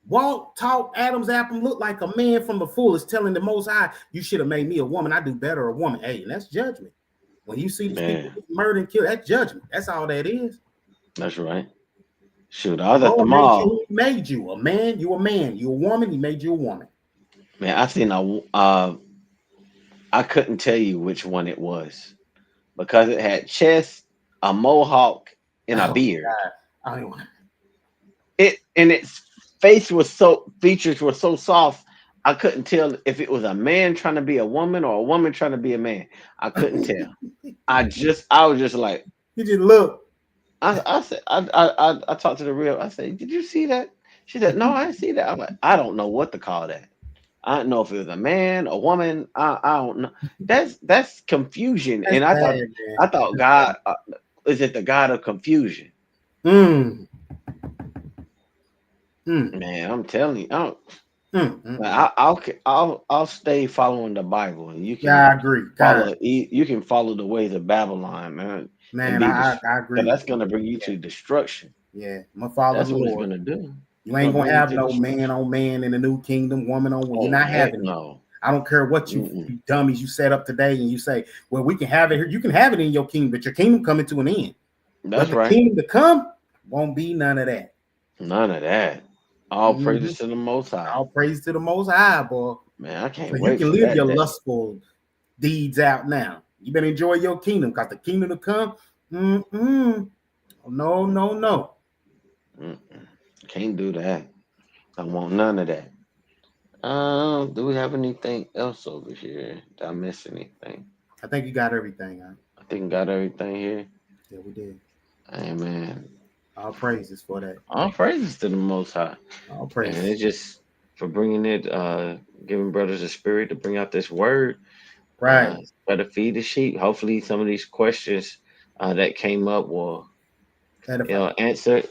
[SPEAKER 4] Walk, talk, Adam's apple, look like a man from the fool is telling the Most High, you should have made me a woman. I do better a woman. Hey, and that's judgment. When you see these people
[SPEAKER 5] Man,
[SPEAKER 4] get murdered and killed, that's judgment. That's all that is.
[SPEAKER 5] that's right. Shoot, I was
[SPEAKER 4] The
[SPEAKER 5] at the
[SPEAKER 4] Lord made you
[SPEAKER 5] mall.
[SPEAKER 4] who he made you. A man, you a man. You a woman, he made you a woman.
[SPEAKER 5] Man, I seen a. I couldn't tell you which one it was because it had chest, a mohawk, and a
[SPEAKER 4] Oh
[SPEAKER 5] beard.
[SPEAKER 4] God. I don't even,
[SPEAKER 5] It and its face was so features were so soft. I couldn't tell if it was a man trying to be a woman or a woman trying to be a man. I couldn't tell. I was just like,
[SPEAKER 4] you just look.
[SPEAKER 5] I said, I talked to the real. I said, did you see that? She said, no, I didn't see that. I'm like, I don't know what to call that. I don't know if it was a man, a woman. I don't know. That's confusion.
[SPEAKER 4] That's
[SPEAKER 5] And
[SPEAKER 4] bad, man.
[SPEAKER 5] I thought God is it the God of confusion?
[SPEAKER 4] Mm, mm,
[SPEAKER 5] Man, I'm telling you,
[SPEAKER 4] mm.
[SPEAKER 5] I'll stay following the Bible, and you
[SPEAKER 4] Yeah,
[SPEAKER 5] can
[SPEAKER 4] I agree. God,
[SPEAKER 5] you can follow the ways of Babylon, man, and
[SPEAKER 4] man,
[SPEAKER 5] be
[SPEAKER 4] I agree
[SPEAKER 5] because
[SPEAKER 4] with
[SPEAKER 5] that's
[SPEAKER 4] you.
[SPEAKER 5] gonna bring you
[SPEAKER 4] Yeah,
[SPEAKER 5] to destruction.
[SPEAKER 4] yeah. I'm gonna follow
[SPEAKER 5] That's
[SPEAKER 4] the
[SPEAKER 5] what it's
[SPEAKER 4] Lord.
[SPEAKER 5] gonna do.
[SPEAKER 4] You
[SPEAKER 5] It's
[SPEAKER 4] ain't
[SPEAKER 5] gonna
[SPEAKER 4] gonna
[SPEAKER 5] bring you
[SPEAKER 4] have
[SPEAKER 5] to
[SPEAKER 4] no man
[SPEAKER 5] destruction.
[SPEAKER 4] on man in the new kingdom, woman on woman. You're
[SPEAKER 5] Oh
[SPEAKER 4] not
[SPEAKER 5] heck
[SPEAKER 4] having it.
[SPEAKER 5] no.
[SPEAKER 4] I don't care what
[SPEAKER 5] Mm-mm.
[SPEAKER 4] you dummies you set up today, and you say, well, we can have it here. You can have it in your kingdom, but your kingdom coming to an end. But
[SPEAKER 5] That's
[SPEAKER 4] the
[SPEAKER 5] right.
[SPEAKER 4] kingdom to come won't be none of that.
[SPEAKER 5] None of that. All
[SPEAKER 4] Mhm.
[SPEAKER 5] praises to the Most High.
[SPEAKER 4] All praise to the Most High, boy.
[SPEAKER 5] Man, I
[SPEAKER 4] So
[SPEAKER 5] can't
[SPEAKER 4] you
[SPEAKER 5] wait
[SPEAKER 4] can
[SPEAKER 5] for
[SPEAKER 4] live
[SPEAKER 5] that
[SPEAKER 4] your
[SPEAKER 5] day.
[SPEAKER 4] lustful deeds out now. You better enjoy your kingdom because the kingdom to come. Mm-mm. No, no, no.
[SPEAKER 5] Mm-mm. Can't do that. I want none of that. Do we have anything else over here? Did I miss anything?
[SPEAKER 4] I think you got everything. Huh?
[SPEAKER 5] I think I got everything here.
[SPEAKER 4] Yeah, we did.
[SPEAKER 5] Amen.
[SPEAKER 4] All praises for that.
[SPEAKER 5] All praises to the Most High.
[SPEAKER 4] All
[SPEAKER 5] And
[SPEAKER 4] praises.
[SPEAKER 5] it's just for bringing it, giving brothers a spirit to bring out this word,
[SPEAKER 4] Right.
[SPEAKER 5] better feed the sheep. Hopefully, some of these questions that came up will,
[SPEAKER 4] Edify.
[SPEAKER 5] answer,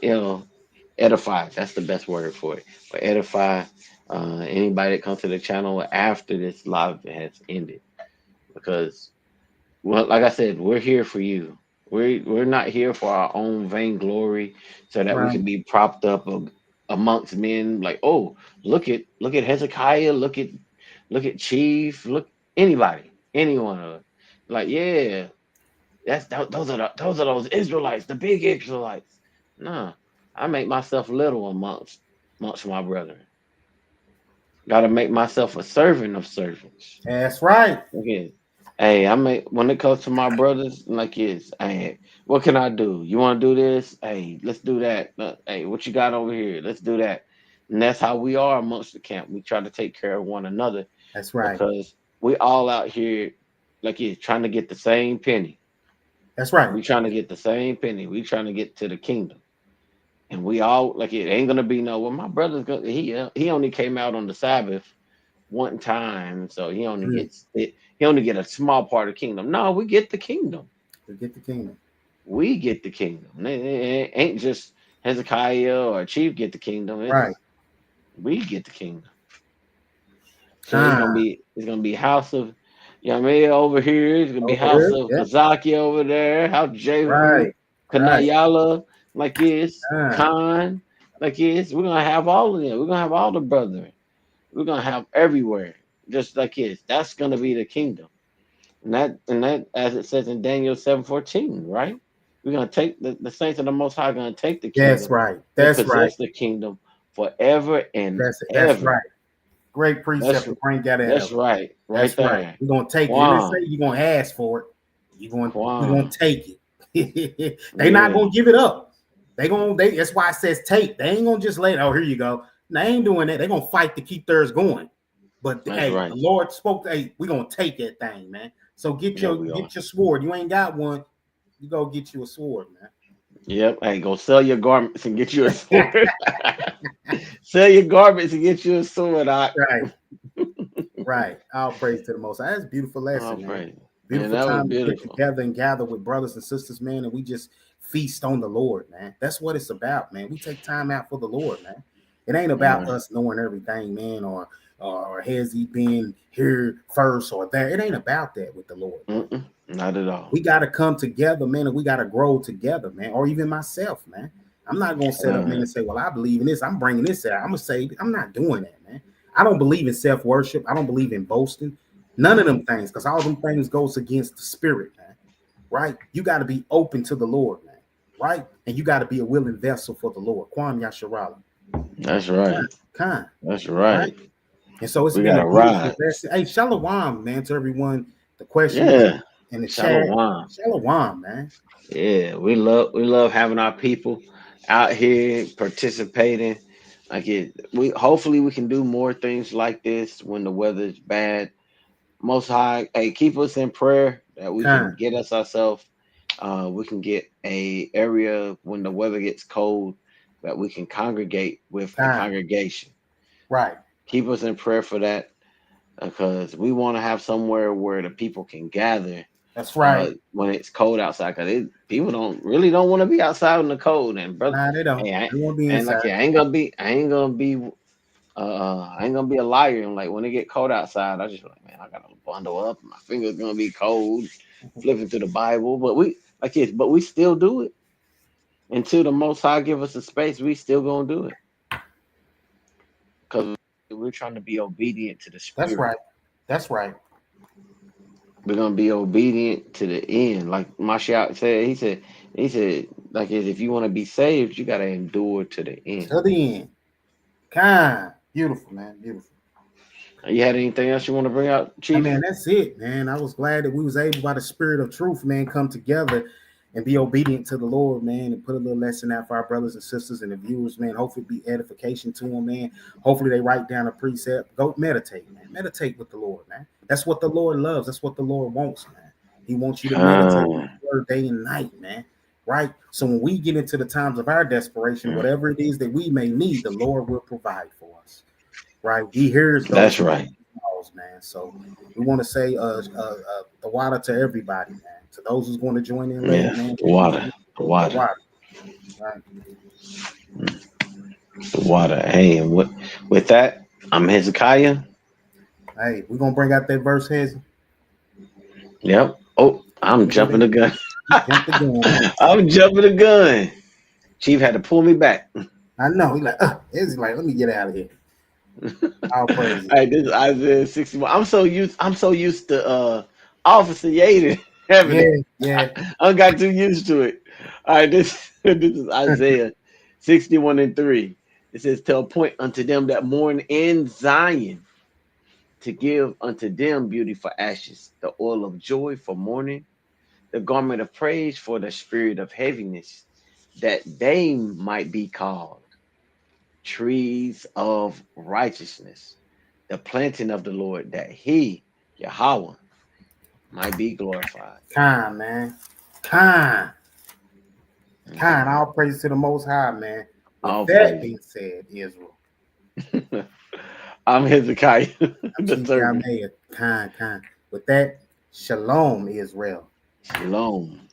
[SPEAKER 5] edify. That's the best word for it. Or edify anybody that comes to the channel after this live has ended. Because, well, like I said, we're here for you. We're not here for our own vainglory, so that we
[SPEAKER 4] Right.
[SPEAKER 5] can be propped up amongst men. Like, oh, look at Hezekiah, look at Chief, look anybody, anyone of us. Like, yeah, those are those Israelites, the big Israelites. No, I make myself little amongst my brethren. Got to make myself a servant of servants.
[SPEAKER 4] That's right.
[SPEAKER 5] Okay. Hey, I make when it comes to my brothers, like it's, hey, what can I do? You want to do this? Hey, let's do that. Hey, what you got over here? Let's do that. And that's how we are amongst the camp. We try to take care of one another
[SPEAKER 4] That's right.
[SPEAKER 5] because we all out here, like it's trying to get the same penny.
[SPEAKER 4] That's right.
[SPEAKER 5] We trying to get the same penny. We trying to get to the kingdom. And we all like it ain't gonna be no. Well, my brother's gonna he only came out on the Sabbath one time, so he only
[SPEAKER 4] Mm.
[SPEAKER 5] gets it. He only get a small part of the kingdom. No, we get the kingdom.
[SPEAKER 4] Forget the kingdom.
[SPEAKER 5] We get the kingdom. It ain't just Hezekiah or Chief get the kingdom.
[SPEAKER 4] Right.
[SPEAKER 5] We get the kingdom. So
[SPEAKER 4] Ah,
[SPEAKER 5] it's gonna be house of Yamea over here. It's gonna be
[SPEAKER 4] over
[SPEAKER 5] house
[SPEAKER 4] here.
[SPEAKER 5] of
[SPEAKER 4] Yeah.
[SPEAKER 5] Azaki over there. House Jehu,
[SPEAKER 4] Right. Right.
[SPEAKER 5] Kanayala, like this,
[SPEAKER 4] Ah,
[SPEAKER 5] Khan, like this. We're gonna have all of them. We're gonna have all the brethren. We're gonna have everywhere, just like this. That's gonna be the kingdom. And that as it says in Daniel 7:14, right? We're gonna take the saints of the most high gonna take the
[SPEAKER 4] that's
[SPEAKER 5] kingdom
[SPEAKER 4] right.
[SPEAKER 5] and
[SPEAKER 4] That's right.
[SPEAKER 5] possess the kingdom forever and
[SPEAKER 4] That's
[SPEAKER 5] ever.
[SPEAKER 4] right. Great precept
[SPEAKER 5] That's
[SPEAKER 4] to bring that
[SPEAKER 5] that's
[SPEAKER 4] out.
[SPEAKER 5] right, right
[SPEAKER 4] That's right.
[SPEAKER 5] there.
[SPEAKER 4] We're gonna take it. It didn't say
[SPEAKER 5] Quan,
[SPEAKER 4] you're gonna ask for it. We're gonna
[SPEAKER 5] Quan.
[SPEAKER 4] take it. They not
[SPEAKER 5] Yeah,
[SPEAKER 4] gonna give it up. They that's why it says take. They ain't gonna just let, oh, here you go. They ain't doing that. They're gonna fight to keep theirs going. But
[SPEAKER 5] that's
[SPEAKER 4] hey, the
[SPEAKER 5] right.
[SPEAKER 4] Lord spoke, hey, we're gonna take that thing, man. So
[SPEAKER 5] Yeah, we are.
[SPEAKER 4] get your sword. You ain't got one, you go get you a sword, man.
[SPEAKER 5] Yep. Hey, go sell your garments and get you a sword. Sell your garments and get you a sword.
[SPEAKER 4] Right, right. All praise to the Most High. That's a beautiful
[SPEAKER 5] Oh,
[SPEAKER 4] lesson, man.
[SPEAKER 5] praise. Man,
[SPEAKER 4] Beautiful
[SPEAKER 5] that was
[SPEAKER 4] time to get
[SPEAKER 5] beautiful.
[SPEAKER 4] together and gather with brothers and sisters, man, and we just feast on the Lord, man. That's what it's about, man. We take time out for the Lord, man. It ain't about
[SPEAKER 5] Right.
[SPEAKER 4] us knowing everything, man, or has he been here first or there. It ain't about that with the Lord, man.
[SPEAKER 5] Mm-mm, not at all.
[SPEAKER 4] We got to come together, man, and we got to grow together, man. Or even myself, man. I'm not gonna set up, man, and say, "Well, I believe in this. I'm bringing this out." I'm gonna say, "I'm not doing that, man. I don't believe in self worship. I don't believe in boasting. None of them things, because all them things goes against the spirit, man. Right? You got to be open to the Lord, man. Right? And you got to be a willing vessel for the Lord. Kwam Yasharala.
[SPEAKER 5] That's right.
[SPEAKER 4] Kind.
[SPEAKER 5] That's
[SPEAKER 4] Right?
[SPEAKER 5] right.
[SPEAKER 4] And so it's
[SPEAKER 5] We
[SPEAKER 4] been a
[SPEAKER 5] gotta
[SPEAKER 4] beautiful
[SPEAKER 5] ride.
[SPEAKER 4] lesson. Hey, Shalom, man, to everyone. The questions
[SPEAKER 5] Yeah.
[SPEAKER 4] in the chat.
[SPEAKER 5] Shalom.
[SPEAKER 4] Shalom, man.
[SPEAKER 5] Yeah. We love having our people out here participating. Like we hopefully we can do more things like this when the weather's bad. Most High, hey, keep us in prayer that we can
[SPEAKER 4] Kind.
[SPEAKER 5] get us ourselves. We can get a area when the weather gets cold that we can congregate with a
[SPEAKER 4] Kind.
[SPEAKER 5] congregation.
[SPEAKER 4] Right.
[SPEAKER 5] Keep us in prayer for that because we want to have somewhere where the people can gather
[SPEAKER 4] That's right.
[SPEAKER 5] when it's cold outside. Because people don't want to be outside in the cold. And brother,
[SPEAKER 4] Nah, they don't.
[SPEAKER 5] hey,
[SPEAKER 4] They won't be
[SPEAKER 5] and
[SPEAKER 4] inside.
[SPEAKER 5] like I ain't gonna be a liar. And like when it get cold outside, I just like, man, I gotta bundle up. My fingers gonna be cold, flipping through the Bible. But we still do it until the Most High give us a space. We still gonna do it because we're trying to be obedient to the
[SPEAKER 4] That's
[SPEAKER 5] Spirit.
[SPEAKER 4] right. That's right.
[SPEAKER 5] We're gonna be obedient to the end, like Mashiach said. He said, like if you want to be saved, you gotta endure to the end.
[SPEAKER 4] To the end. Kind. Beautiful, man. Beautiful.
[SPEAKER 5] You had anything else you want to bring out,
[SPEAKER 4] I
[SPEAKER 5] Chief?
[SPEAKER 4] mean, that's it, man. I was glad that we was able, by the spirit of truth, man, come together and be obedient to the Lord, man, and put a little lesson out for our brothers and sisters and the viewers, man. Hopefully it be edification to them, man. Hopefully they write down a precept. Go meditate, man. Meditate with the Lord, man. That's what the Lord loves. That's what the Lord wants, man. He wants you to meditate on
[SPEAKER 5] Um,
[SPEAKER 4] the word day and night, man. Right? So when we get into the times of our desperation, whatever it is that we may need, the Lord will provide for us. Right? He hears those
[SPEAKER 5] that's
[SPEAKER 4] who
[SPEAKER 5] right.
[SPEAKER 4] calls, man. So we want to say the water to everybody, man. To those who's going to join in later,
[SPEAKER 5] Yeah,
[SPEAKER 4] man.
[SPEAKER 5] the water, the
[SPEAKER 4] The
[SPEAKER 5] water,
[SPEAKER 4] water. Right.
[SPEAKER 5] the water. Hey, and with that, I'm Hezekiah.
[SPEAKER 4] Hey, we're gonna bring out that verse, Hezzy.
[SPEAKER 5] Yep. Oh, I'm jumping the gun.
[SPEAKER 4] He jumped the gun.
[SPEAKER 5] I'm jumping the gun. Chief had to pull me back.
[SPEAKER 4] I know. He like, Hezzy like, let me get out of here. All praises.
[SPEAKER 5] Hey, this is Isaiah 61. I'm so used to Officer Yaden having
[SPEAKER 4] Yeah,
[SPEAKER 5] it.
[SPEAKER 4] yeah.
[SPEAKER 5] I got too used to it. All right, this is Isaiah 61:3. It says, to appoint unto them that mourn in Zion, to give unto them beauty for ashes, the oil of joy for mourning, the garment of praise for the spirit of heaviness, that they might be called trees of righteousness, the planting of the Lord, that he, Yahweh, might be glorified.
[SPEAKER 4] Kind, man. Kind.
[SPEAKER 5] Okay.
[SPEAKER 4] Kind. All praise to the Most High, man. With
[SPEAKER 5] All
[SPEAKER 4] that
[SPEAKER 5] praise.
[SPEAKER 4] being said, Israel.
[SPEAKER 5] I'm Hezekiah,
[SPEAKER 4] I'm
[SPEAKER 5] the
[SPEAKER 4] Chief
[SPEAKER 5] servant.
[SPEAKER 4] Yameh. Kind. With that, Shalom, Israel.
[SPEAKER 5] Shalom.